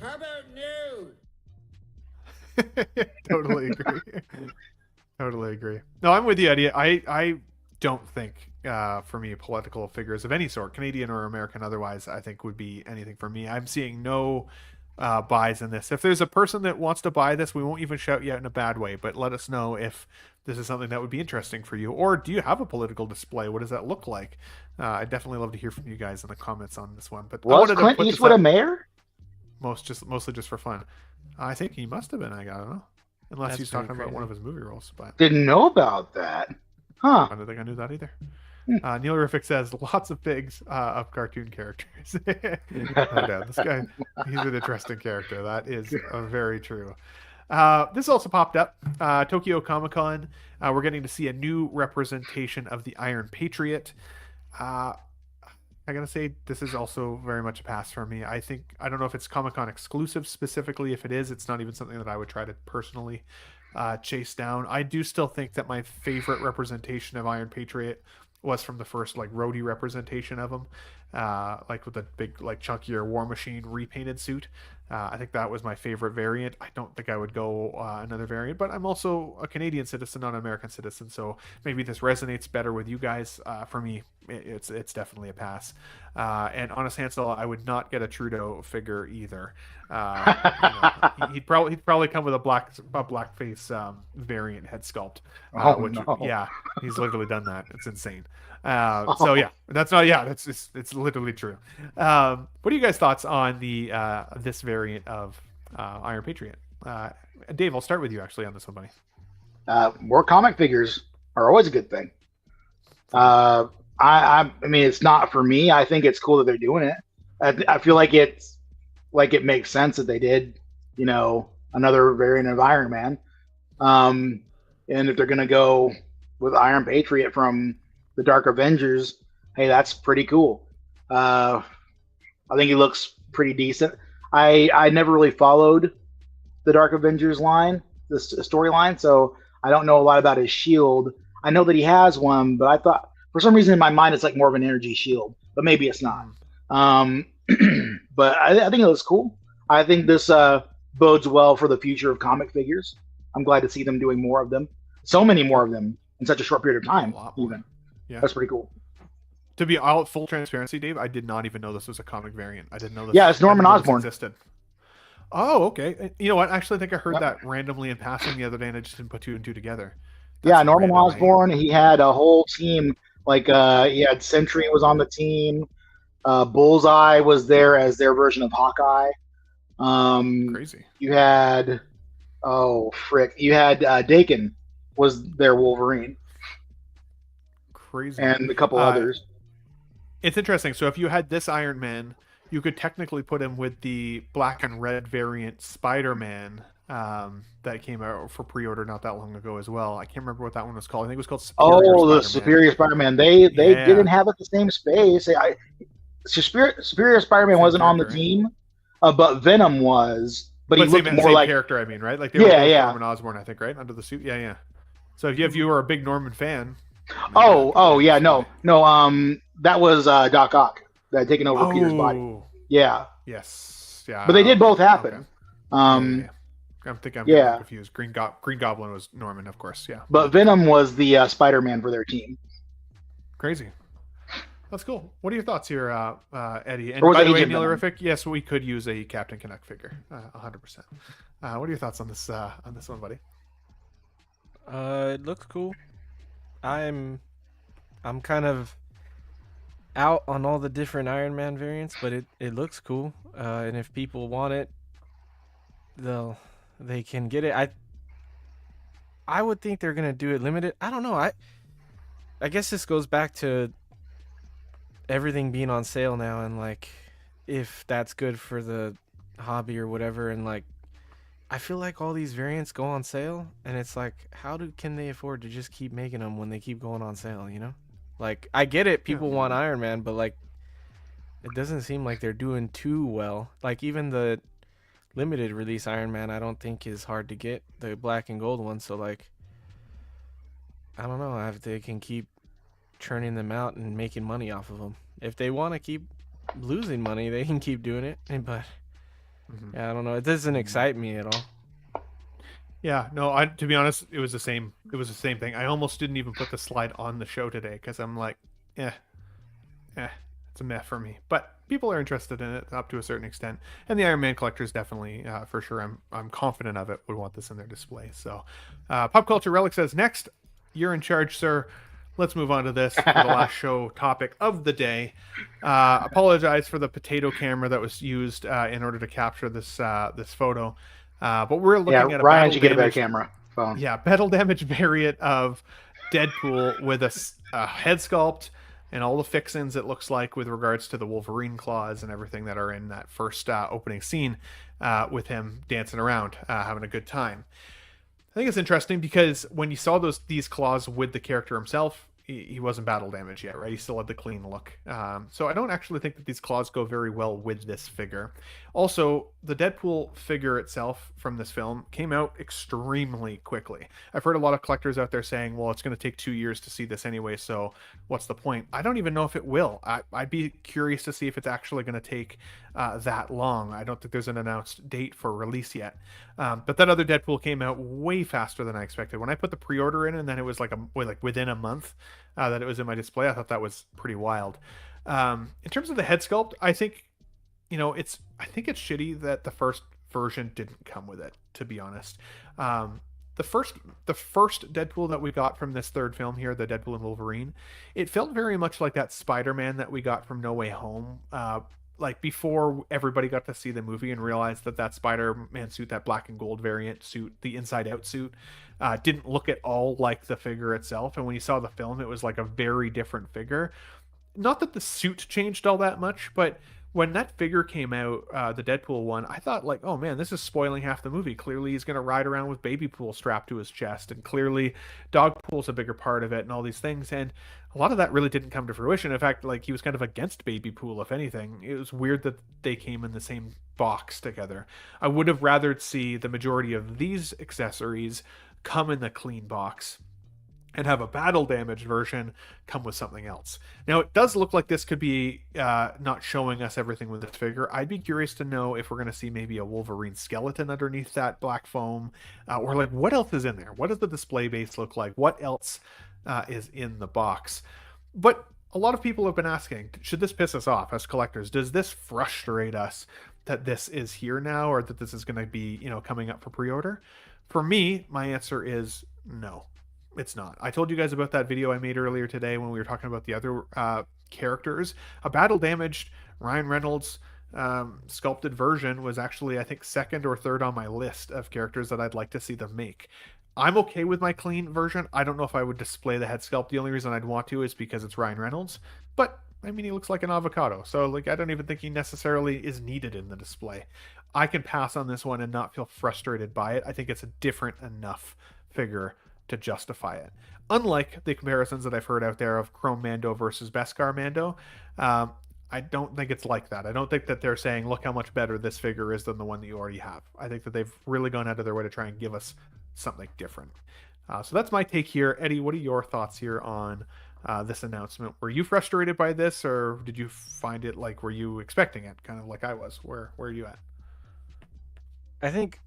How about nude? Totally agree. Totally agree. No, I'm with you, Eddie. I don't think for me political figures of any sort, Canadian or American otherwise, I think would be anything for me. I'm seeing no buys in this. If there's a person that wants to buy this, we won't even shout you out in a bad way, but let us know if this is something that would be interesting for you. Or do you have a political display? What does that look like? I'd definitely love to hear from you guys in the comments on this one. But I Was wanted to Clint put this Eastwood a up mayor? mostly just for fun. I think he must have been. I don't know. Unless That's he's talking pretty about one of crazy. his movie roles, but Didn't know about that. Huh. I don't think I knew that either. Neil Riffic says lots of pigs of cartoon characters. No doubt. This guy, he's an interesting character. That is very true. This also popped up. Tokyo Comic Con. We're getting to see a new representation of the Iron Patriot. I gotta say, this is also very much a pass for me. I don't know if it's Comic Con exclusive specifically. If it is, it's not even something that I would try to personally chase down. I do still think that my favorite representation of Iron Patriot was from the first like roadie representation of him, like with the big like chunkier War Machine repainted suit. I think that was my favorite variant. I don't think I would go another variant, but I'm also a Canadian citizen, not an American citizen, so maybe this resonates better with you guys. For me, it's definitely a pass. And Honest Hansel, I would not get a Trudeau figure either. He'd probably come with a blackface variant head sculpt. No. Yeah, he's literally done that. It's insane. So yeah, it's literally true. What are you guys' thoughts on the this variant of Iron Patriot? Dave, I'll start with you actually on this one, buddy. More comic figures are always a good thing. I mean, it's not for me. I think it's cool that they're doing it. I feel like it makes sense that they did, another variant of Iron Man. And if they're gonna go with Iron Patriot from the Dark Avengers, hey, that's pretty cool. I think he looks pretty decent. I never really followed the Dark Avengers line, the storyline, so I don't know a lot about his shield. I know that he has one, but I thought for some reason in my mind it's like more of an energy shield, but maybe it's not. But I think it looks cool. I think this bodes well for the future of comic figures. I'm glad to see them doing more of them. So many more of them in such a short period of time. Even. Yeah. That's pretty cool. To be all full transparency, Dave, I did not even know this was a comic variant. I didn't know this. Yeah, it's Norman Osborn. Existed. Oh, okay. You know what? Actually, I think I heard that randomly in passing the other day, and I just didn't put two and two together. Yeah, Norman Osborn. He had a whole team. Like he had Sentry was on the team. Bullseye was there as their version of Hawkeye. Crazy. You had you had Dakin was their Wolverine. Crazy. And a couple others. It's interesting. So if you had this Iron Man, you could technically put him with the black and red variant Spider-Man that came out for pre-order not that long ago as well. I can't remember what that one was called. I think it was called Superior Spider-Man. The Superior Spider-Man. They didn't have it the same space. Superior Spider-Man wasn't on the team, but Venom was. But he looked more like character. I mean, right? Like they were Norman Osborn, I think, right? Under the suit. Yeah. So if you were a big Norman fan. No. That was Doc Ock that had taken over Peter's body. Yeah. Yes. Yeah. But they did both happen. Okay. I'm confused. Green Goblin was Norman, of course. Yeah. But Venom was the Spider-Man for their team. Crazy. That's cool. What are your thoughts here, Eddie? And by the the way, Agent Neil Venom? Horrific, yes, we could use a Captain Canuck figure, 100%. What are your thoughts on this one, buddy? It looks cool. I'm kind of out on all the different Iron Man variants, but it looks cool. And if people want it, they can get it. I would think they're gonna do it limited. I don't know. I guess this goes back to everything being on sale now, and like if that's good for the hobby or whatever, and like I feel like all these variants go on sale, and it's like, can they afford to just keep making them when they keep going on sale, Like, I get it, people want Iron Man, but like it doesn't seem like they're doing too well. Like even the limited release Iron Man, I don't think is hard to get, the black and gold one, so like I don't know if they can keep churning them out and making money off of them. If they want to keep losing money, they can keep doing it, but yeah, I don't know. It doesn't excite me at all. Yeah, no. To be honest, it was the same. It was the same thing. I almost didn't even put the slide on the show today because I'm like, it's a meh for me. But people are interested in it up to a certain extent, and the Iron Man collectors definitely, for sure. I'm confident of it. Would want this in their display. So, Pop Culture Relic says next, you're in charge, sir. Let's move on to this for the last show topic of the day. Apologize for the potato camera that was used in order to capture this this photo. But we're looking at a Ryan should get a better camera phone. Yeah, battle damage variant of Deadpool with a head sculpt and all the fixins, it looks like, with regards to the Wolverine claws and everything that are in that first opening scene with him dancing around, having a good time. I think it's interesting because when you saw these claws with the character himself, he wasn't battle damaged yet, right? He still had the clean look. So I don't actually think that these claws go very well with this figure. Also, the Deadpool figure itself from this film came out extremely quickly. I've heard a lot of collectors out there saying, well, it's going to take 2 years to see this anyway, so what's the point? I don't even know if it will. I'd be curious to see if it's actually going to take that long. I don't think there's an announced date for release yet. But that other Deadpool came out way faster than I expected. When I put the pre-order in, and then it was like within a month that it was in my display, I thought that was pretty wild. In terms of the head sculpt, I think it's shitty that the first version didn't come with it, to be honest. The first Deadpool that we got from this third film here, the Deadpool and Wolverine, it felt very much like that Spider-Man that we got from No Way Home. Like before everybody got to see the movie and realized that Spider-Man suit, that black and gold variant suit, the inside out suit, didn't look at all like the figure itself. And when you saw the film, it was like a very different figure. Not that the suit changed all that much, but when that figure came out, the Deadpool one, I thought like, oh man, this is spoiling half the movie. Clearly he's going to ride around with Baby Pool strapped to his chest, and clearly Dog Pool's a bigger part of it and all these things. And a lot of that really didn't come to fruition. In fact, like he was kind of against Baby Pool, if anything. It was weird that they came in the same box together. I would have rathered see the majority of these accessories come in the clean box and have a battle damaged version come with something else. Now, it does look like this could be not showing us everything with this figure. I'd be curious to know if we're going to see maybe a Wolverine skeleton underneath that black foam, or like what else is in there? What does the display base look like? What else is in the box? But a lot of people have been asking, should this piss us off as collectors? Does this frustrate us that this is here now, or that this is going to be, coming up for pre-order? For me, my answer is no. It's not. I told you guys about that video I made earlier today when we were talking about the other characters. A battle damaged Ryan Reynolds sculpted version was actually, I think, second or third on my list of characters that I'd like to see them make. I'm okay with my clean version. I don't know if I would display the head sculpt. The only reason I'd want to is because it's Ryan Reynolds. But, I mean, he looks like an avocado. So, like, I don't even think he necessarily is needed in the display. I can pass on this one and not feel frustrated by it. I think it's a different enough figure to justify it. Unlike the comparisons that I've heard out there of Chrome Mando versus Beskar Mando, I don't think it's like that. I don't think that they're saying, look how much better this figure is than the one that you already have. I think that they've really gone out of their way to try and give us something different. So that's my take here. Eddie, what are your thoughts here on this announcement? Were you frustrated by this, or did you find it like, were you expecting it, kind of like I was? Where are you at? I think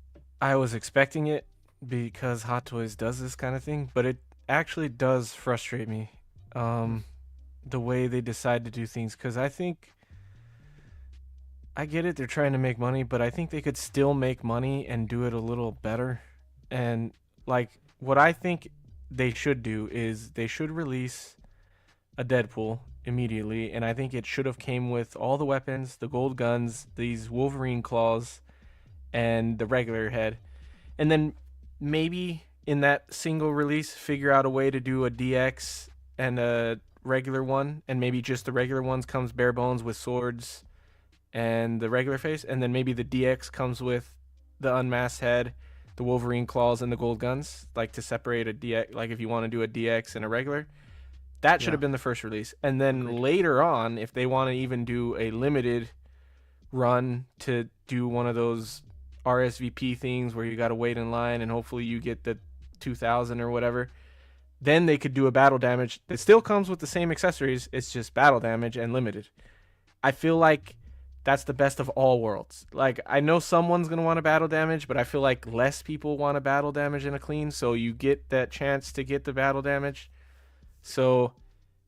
I was expecting it because Hot Toys does this kind of thing, but it actually does frustrate me, the way they decide to do things, because I think, I get it, they're trying to make money, but I think they could still make money and do it a little better. And like, what I think they should do is they should release a Deadpool immediately, and I think it should have came with all the weapons, the gold guns, these Wolverine claws, and the regular head, and then maybe in that single release figure out a way to do a DX and a regular one, and maybe just the regular ones comes bare bones with swords and the regular face, and then maybe the DX comes with the unmasked head, the Wolverine claws, and the gold guns, like to separate a DX, like if you want to do a DX and a regular. That should have been the first release. And then later on, if they want to even do a limited run to do one of those RSVP things where you got to wait in line and hopefully you get the 2000 or whatever, then they could do a battle damage. It still comes with the same accessories. It's just battle damage and limited. I feel like that's the best of all worlds. Like, I know someone's going to want a battle damage, but I feel like less people want a battle damage in a clean, so you get that chance to get the battle damage. So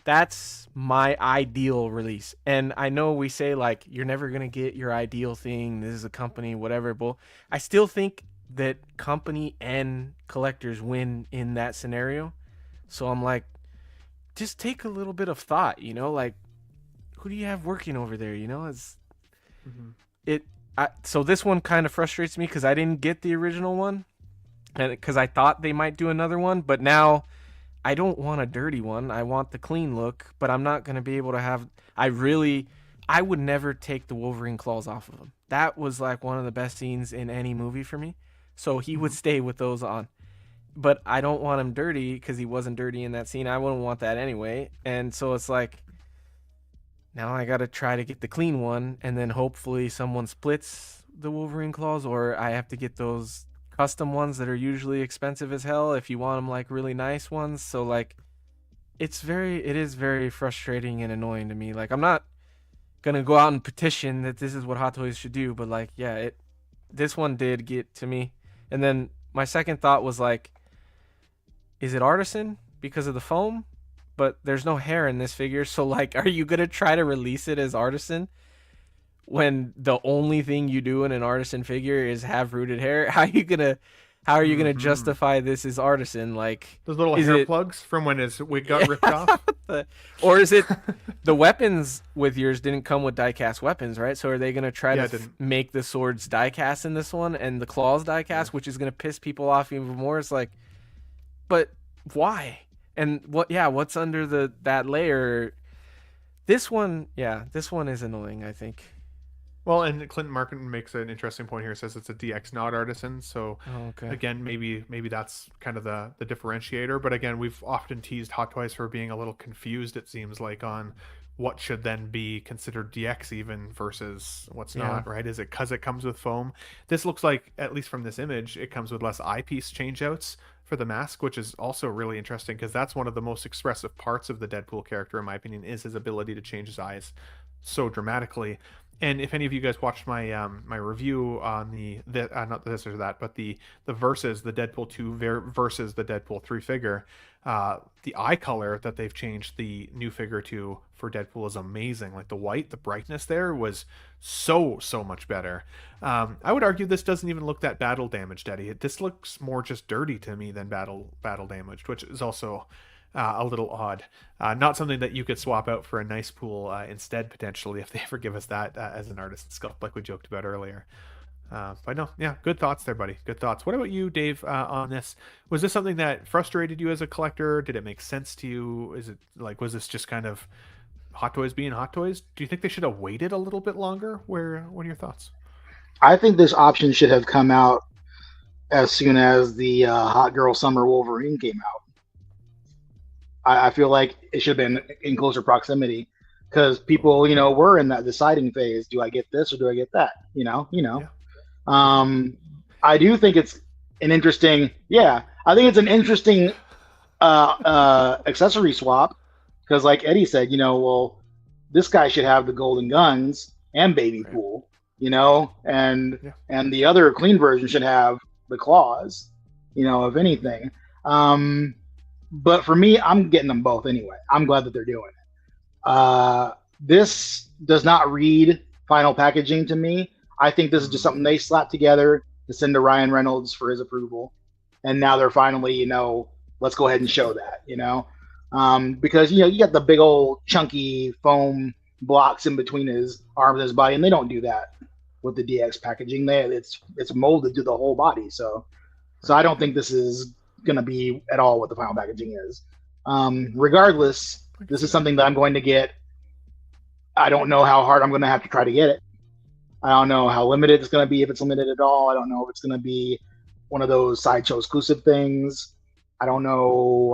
that's my ideal release. And I know we say, like, you're never going to get your ideal thing. This is a company, whatever. But I still think that company and collectors win in that scenario. So I'm like, just take a little bit of thought, like, who do you have working over there? It's so this one kind of frustrates me because I didn't get the original one, and because I thought they might do another one, but now I don't want a dirty one. I want the clean look, but I'm not going to be able to have... I would never take the Wolverine claws off of him. That was like one of the best scenes in any movie for me. So he would stay with those on. but I don't want him dirty because he wasn't dirty in that scene. I wouldn't want that anyway. And so it's like, now I got to try to get the clean one, and then hopefully someone splits the Wolverine claws, or I have to get those custom ones that are usually expensive as hell if you want them like really nice ones. So like, it is very frustrating and annoying to me. Like, I'm not gonna go out and petition that this is what Hot Toys should do, but like, yeah, this one did get to me. And then my second thought was like, is it artisan because of the foam? But there's no hair in this figure, so like, are you gonna try to release it as artisan when the only thing you do in an artisan figure is have rooted hair? How are you gonna justify this as artisan? Like, Those little hair plugs from when his wig got ripped off? Or is it the weapons with yours didn't come with die-cast weapons, right? So are they going to try to make the swords die-cast in this one and the claws die-cast, which is going to piss people off even more? It's like, but why? And what's under that layer? This one is annoying, I think. Well, and Clinton Markin makes an interesting point here. Says it's a DX, not artisan. So again, maybe that's kind of the differentiator. But again, we've often teased Hot Toys for being a little confused, it seems like, on what should then be considered DX even versus what's not, right? Is it because it comes with foam? This looks like, at least from this image, it comes with less eyepiece changeouts for the mask, which is also really interesting because that's one of the most expressive parts of the Deadpool character, in my opinion, is his ability to change his eyes so dramatically. And if any of you guys watched my my review on not this or that, but the versus the Deadpool 2 versus the Deadpool 3 figure, the eye color that they've changed the new figure to for Deadpool is amazing. Like the white, the brightness there was so much better. I would argue this doesn't even look that battle damaged, Eddie. This looks more just dirty to me than battle damaged, which is also a little odd. Not something that you could swap out for a nice pool instead, potentially, if they ever give us that as an artist sculpt, like we joked about earlier. But no, yeah, good thoughts there, buddy. Good thoughts. What about you, Dave, on this? Was this something that frustrated you as a collector? Did it make sense to you? Is it like, was this just kind of Hot Toys being Hot Toys? Do you think they should have waited a little bit longer? What are your thoughts? I think this option should have come out as soon as the Hot Girl Summer Wolverine came out. I feel like it should have been in closer proximity because people, were in that deciding phase. Do I get this or do I get that? Yeah. I do think it's an interesting, accessory swap because like Eddie said, well, this guy should have the golden guns and baby pool, and the other clean version should have the claws, if anything. But for me, I'm getting them both anyway. I'm glad that they're doing it. This does not read final packaging to me. I think this is just something they slapped together to send to Ryan Reynolds for his approval. And now they're finally, let's go ahead and show that, because, you got the big old chunky foam blocks in between his arms and his body, and they don't do that with the DX packaging. It's molded to the whole body. So I don't think this is going to be at all what the final packaging is. Regardless, this is something that I'm going to get. I don't know how hard I'm going to have to try to get it. I don't know how limited it's going to be, if it's limited at all. I don't know if it's going to be one of those Sideshow exclusive things. I don't know,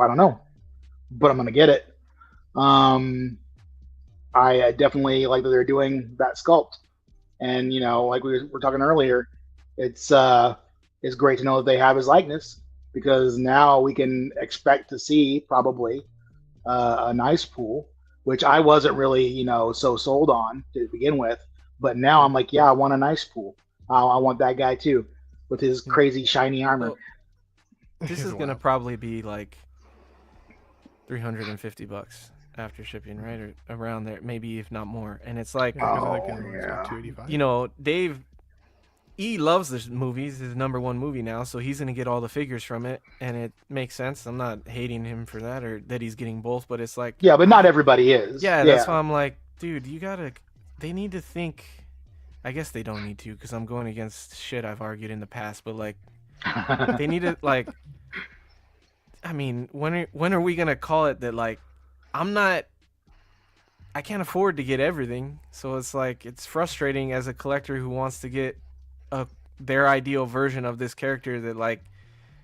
but I'm going to get it. I definitely like that they're doing that sculpt. And, like we were talking earlier, it's great to know that they have his likeness, because now we can expect to see probably a nice pool, which I wasn't really, so sold on to begin with. But now I'm like, yeah, I want a nice pool. I want that guy too, with his crazy shiny armor. Well, this is going to probably be like $350 after shipping, right? Or around there, maybe if not more. And it's like, Dave, he loves this movie. It's his number one movie now, so he's going to get all the figures from it, and it makes sense. I'm not hating him for that or that he's getting both, but it's like... Yeah, but not everybody is. Yeah, that's why I'm like, dude, they need to think... I guess they don't need to, because I'm going against shit I've argued in the past, but like, they need to, like... I mean, when are we going to call it that, like, I can't afford to get everything, so it's like, it's frustrating as a collector who wants to get their ideal version of this character that, like,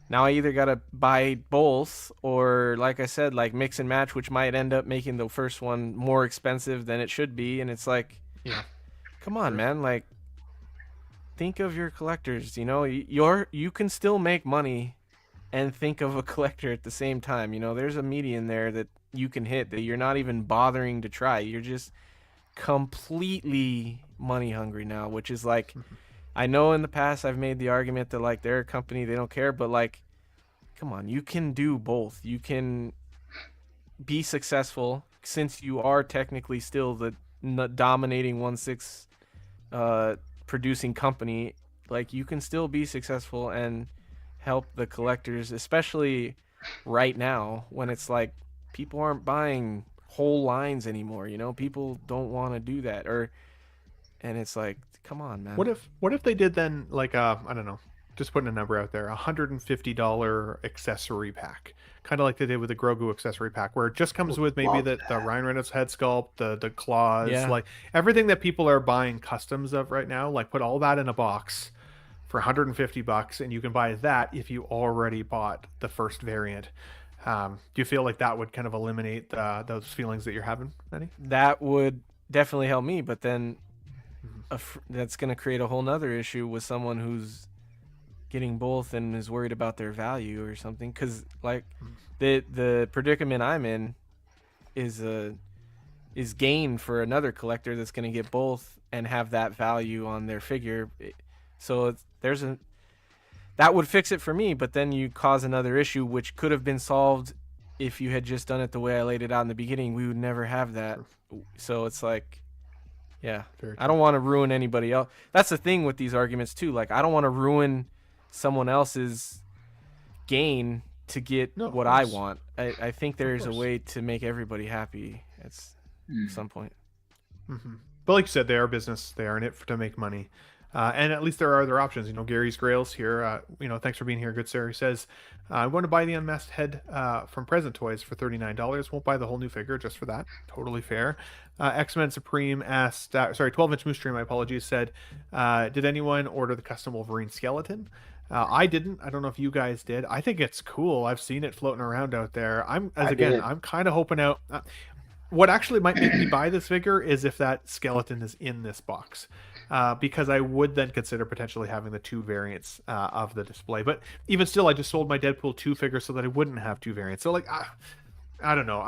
Now I either gotta buy both, or like I said, like mix and match, which might end up making the first one more expensive than it should be. And it's like, Yeah. come on, Sure. man, like think of your collectors. You can still make money and think of a collector at the same time. There's a median there that you can hit that you're not even bothering to try. You're just completely money hungry now, which is like, I know in the past I've made the argument that like they're a company, they don't care, but like, come on, you can do both. You can be successful since you are technically still the dominating 1/6 producing company. Like, you can still be successful and help the collectors, especially right now when it's like people aren't buying whole lines anymore. People don't want to do that, and it's like, come on, man. What if they did then, like, I don't know, just putting a number out there, $150 accessory pack, kind of like they did with the Grogu accessory pack, where it just comes with maybe the Ryan Reynolds head sculpt, the claws, Yeah. like everything that people are buying customs of right now, like put all that in a box for $150, and you can buy that if you already bought the first variant. Do you feel like that would kind of eliminate those feelings that you're having, Eddie? That would definitely help me, but then that's going to create a whole nother issue with someone who's getting both and is worried about their value or something. Because like the predicament I'm in is gain for another collector that's going to get both and have that value on their figure. So that would fix it for me, but then you cause another issue which could have been solved if you had just done it the way I laid it out in the beginning. We would never have that. So it's like, yeah, I don't want to ruin anybody else. That's the thing with these arguments too. Like, I don't want to ruin someone else's gain to get what I want. I think there's a way to make everybody happy at some point. Mm-hmm. But like you said, they are business. They are in it to make money. And at least there are other options. Gary's Grails here. Thanks for being here, good sir. He says, I want to buy the unmasked head from Present Toys for $39. Won't buy the whole new figure just for that. Totally fair. X-Men Supreme asked, 12-inch Moose Stream, my apologies, said, did anyone order the custom Wolverine skeleton? I didn't. I don't know if you guys did. I think it's cool. I've seen it floating around out there. I'm kind of hoping out. What actually might make me buy this figure is if that skeleton is in this box. Because I would then consider potentially having the two variants of the display. But even still, I just sold my Deadpool 2 figure so that I wouldn't have two variants. So, like, I don't know.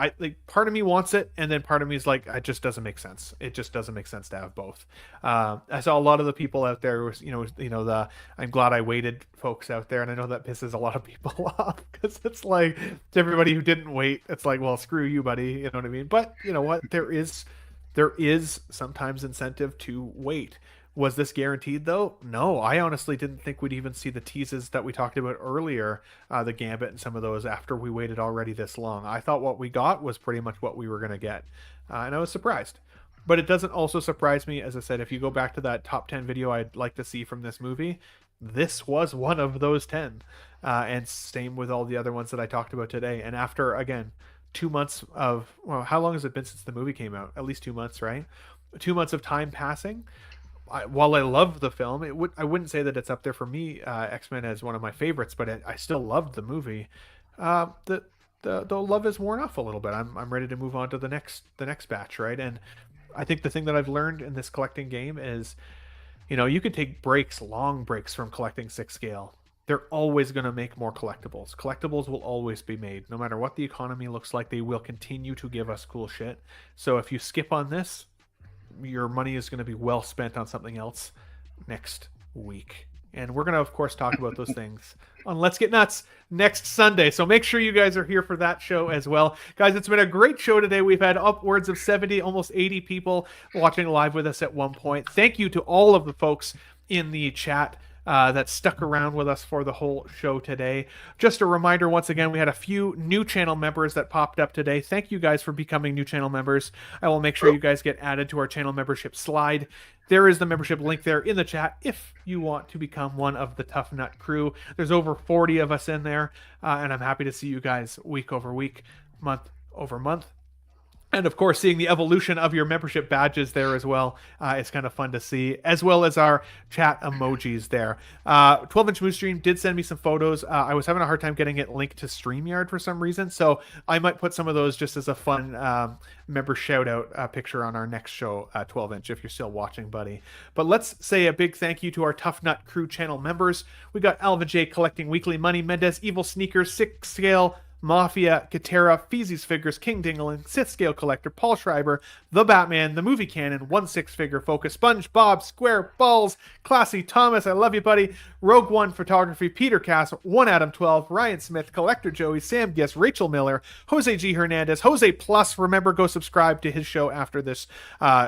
Part of me wants it, and then part of me is like, it just doesn't make sense. It just doesn't make sense to have both. I saw a lot of the people out there, the I'm glad I waited folks out there, and I know that pisses a lot of people off because it's like, to everybody who didn't wait, it's like, well, screw you, buddy. You know what I mean? But you know what? There is sometimes incentive to wait. Was this guaranteed though? No, I honestly didn't think we'd even see the teases that we talked about earlier, the Gambit and some of those, after we waited already this long. I thought what we got was pretty much what we were going to get, and I was surprised. But it doesn't also surprise me, as I said, if you go back to that top 10 video I'd like to see from this movie, this was one of those 10, and same with all the other ones that I talked about today. And after, again, 2 months of, well, how long has it been since the movie came out? At least 2 months, right? 2 months of time passing. While I love the film, I wouldn't say that it's up there for me. X-Men as one of my favorites, but I still loved the movie. The love has worn off a little bit. I'm ready to move on to the next batch, right? And I think the thing that I've learned in this collecting game is, you could take breaks, long breaks from collecting 6 scale. They're always going to make more collectibles. Collectibles will always be made. No matter what the economy looks like, they will continue to give us cool shit. So if you skip on this, your money is going to be well spent on something else next week. And we're going to, of course, talk about those things on Let's Get Nuts next Sunday. So make sure you guys are here for that show as well. Guys, it's been a great show today. We've had upwards of 70, almost 80 people watching live with us at one point. Thank you to all of the folks in the chat that stuck around with us for the whole show today. Just a reminder, once again, we had a few new channel members that popped up today. Thank you guys for becoming new channel members. I will make sure you guys get added to our channel membership slide. There is the membership link there in the chat if you want to become one of the Tough Nut crew. There's over 40 of us in there, and I'm happy to see you guys week over week, month over month. And of course, seeing the evolution of your membership badges there as well is kind of fun to see, as well as our chat emojis there. 12-inch Moose Stream did send me some photos. I was having a hard time getting it linked to StreamYard for some reason, so I might put some of those just as a fun member shout-out picture on our next show, 12-inch, if you're still watching, buddy. But let's say a big thank you to our Tough Nut Crew channel members. We got Alvin J collecting weekly money, Mendez Evil Sneakers, 6 Scale, Mafia, Katera, Feezy's Figures, King Dingling, Sith Scale Collector, Paul Schreiber, The Batman, The Movie Canon, 1/6 Figure Focus, SpongeBob, Square Balls, Classy Thomas, I love you, buddy, Rogue One Photography, Peter Cass, 1 Adam 12, Ryan Smith, Collector Joey, Sam Guess, Rachel Miller, Jose G. Hernandez, Jose Plus. Remember, go subscribe to his show after this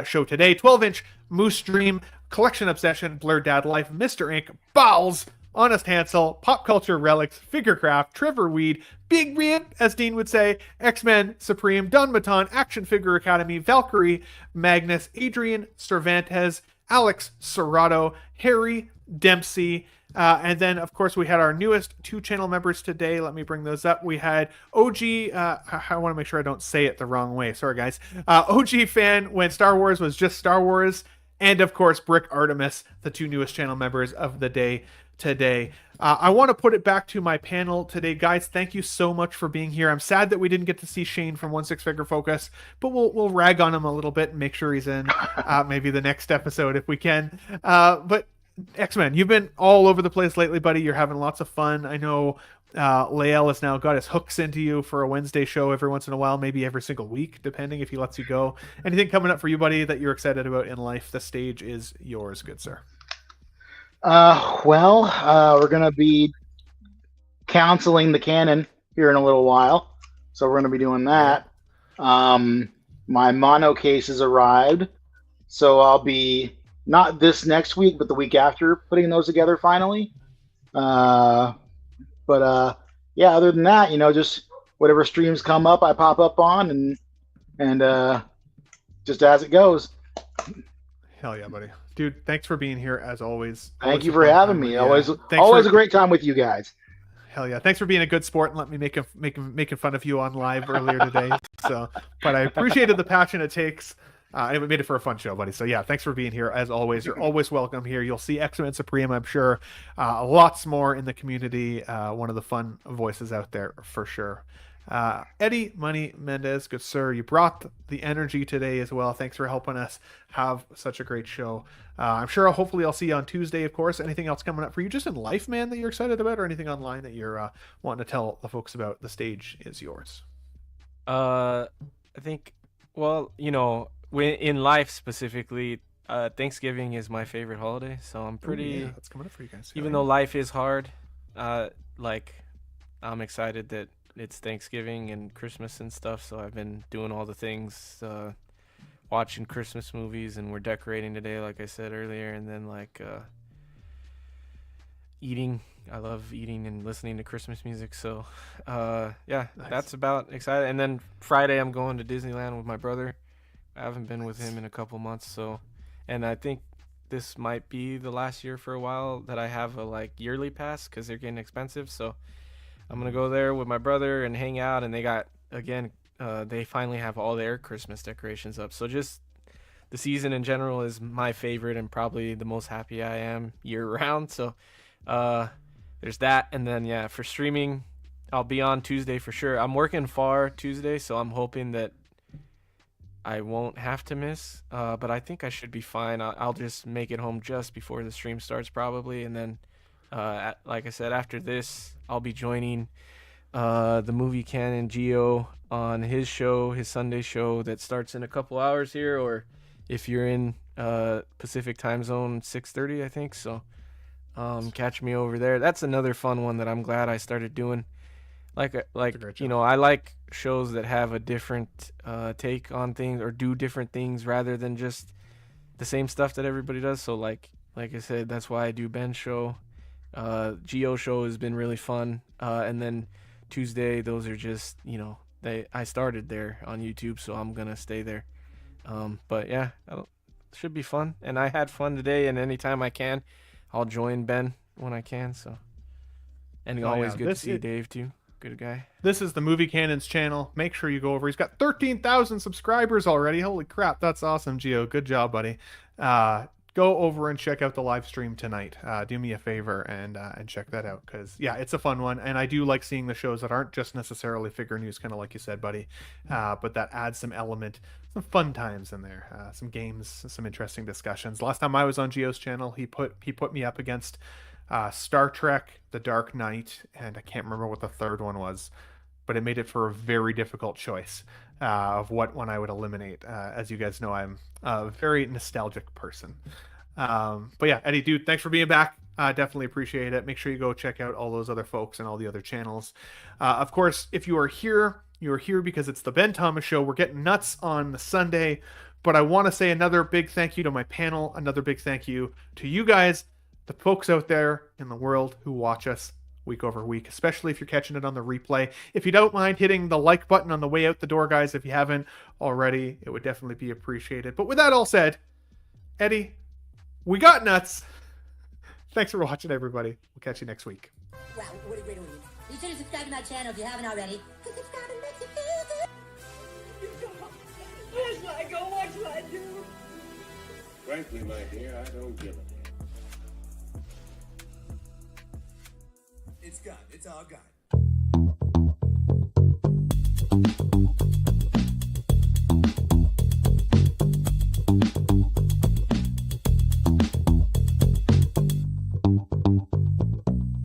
show today. 12-inch Moose Dream, Collection Obsession, Blur Dad Life, Mr. Ink, Balls, Honest Hansel, Pop Culture Relics, Figurecraft, Trevor Weed, Big Red, as Dean would say, X-Men Supreme, Don Maton, Action Figure Academy, Valkyrie, Magnus, Adrian Cervantes, Alex Serrato, Harry Dempsey, and then, of course, we had our newest 2 channel members today. Let me bring those up. We had OG, I want to make sure I don't say it the wrong way. Sorry, guys. OG fan when Star Wars was just Star Wars, and, of course, Brick Artemis, the 2 newest channel members of the day today. I want to put it back to my panel today, guys. Thank you so much for being here. I'm sad that we didn't get to see Shane from 1/6 Figure Focus, but we'll rag on him a little bit and make sure he's in maybe the next episode if we can. But X-Men, you've been all over the place lately, buddy. You're having lots of fun. I know Lael has now got his hooks into you for a Wednesday show every once in a while, maybe every single week, depending if he lets you go. Anything coming up for you, buddy, that you're excited about in life? The stage is yours, good sir. We're going to be counseling the canon here in a little while. So we're going to be doing that. My mono case has arrived. So I'll be, not this next week, but the week after, putting those together finally. Other than that, just whatever streams come up, I pop up on and just as it goes. Hell yeah, buddy. Dude, thanks for being here as always. Thank you for having me. Always a great time with you guys. Hell yeah. Thanks for being a good sport and let me making fun of you on live earlier today. But I appreciated the passion it takes. And it made it for a fun show, buddy. So yeah, thanks for being here as always. You're always welcome here. You'll see X-Men Supreme, I'm sure. Lots more in the community. One of the fun voices out there for sure. Eddie Money Mendez, good sir, you brought the energy today as well. Thanks for helping us have such a great show. I'm sure hopefully I'll see you on Tuesday, of course. Anything else coming up for you just in life, man, that you're excited about, or anything online that you're wanting to tell the folks about? The stage is yours. I think, when in life specifically, Thanksgiving is my favorite holiday, so I'm pretty that's coming up for you guys. Even though life is hard, I'm excited that it's Thanksgiving and Christmas and stuff, so I've been doing all the things, watching Christmas movies, and we're decorating today, like I said earlier, and then eating. I love eating and listening to Christmas music, so nice. That's about exciting. And then Friday I'm going to Disneyland with my brother. I haven't been with him in a couple months, and I think this might be the last year for a while that I have a yearly pass because they're getting expensive, so I'm gonna go there with my brother and hang out. And they got they finally have all their Christmas decorations up. So just the season in general is my favorite and probably the most happy I am year round. So there's that. And then for streaming, I'll be on Tuesday for sure. I'm working far Tuesday, so I'm hoping that I won't have to miss. But I think I should be fine. I'll just make it home just before the stream starts probably, and then. Like I said, after this, I'll be joining the Movie Canon Geo on his show, his Sunday show that starts in a couple hours here, or if you're in Pacific time zone, 6:30, I think. So catch me over there. That's another fun one that I'm glad I started doing. I like shows that have a different take on things or do different things rather than just the same stuff that everybody does. So like I said, that's why I do Ben's show. Geo show has been really fun, and then Tuesday, those are just I started there on YouTube, so I'm gonna stay there. But yeah, should be fun, and I had fun today. And anytime I can, I'll join Ben when I can. So, and always good to see Dave too. Good guy. This is the Movie Cannons channel. Make sure you go over. He's got 13,000 subscribers already. Holy crap, that's awesome, Gio. Good job, buddy. Go over and check out the live stream tonight. Do me a favor and check that out, because yeah, it's a fun one, and I do like seeing the shows that aren't just necessarily figure news, kind of like you said, buddy, but that adds some element, some fun times in there, some games, some interesting discussions. Last time I was on Gio's channel, he put me up against Star Trek, The Dark Knight, and I can't remember what the third one was, but it made it for a very difficult choice of what one I would eliminate. As you guys know, I'm a very nostalgic person. But yeah, Eddie, dude, thanks for being back. Definitely appreciate it. Make sure you go check out all those other folks and all the other channels. Of course, if you are here because it's the Ben Thomas Show. We're getting nuts on the Sunday, but I want to say another big thank you to my panel, another big thank you to you guys, the folks out there in the world who watch us week over week, especially if you're catching it on the replay. If you don't mind hitting the like button on the way out the door, guys, if you haven't already, it would definitely be appreciated. But with that all said, Eddie, we got nuts. Thanks for watching, everybody. We'll catch you next week. Wow, what a great audience. Be sure to subscribe to my channel if you haven't already. Because it's gonna make you feel good. Where should I go? What should I do? Frankly, my dear, I don't give a damn. It's gone. It's all gone.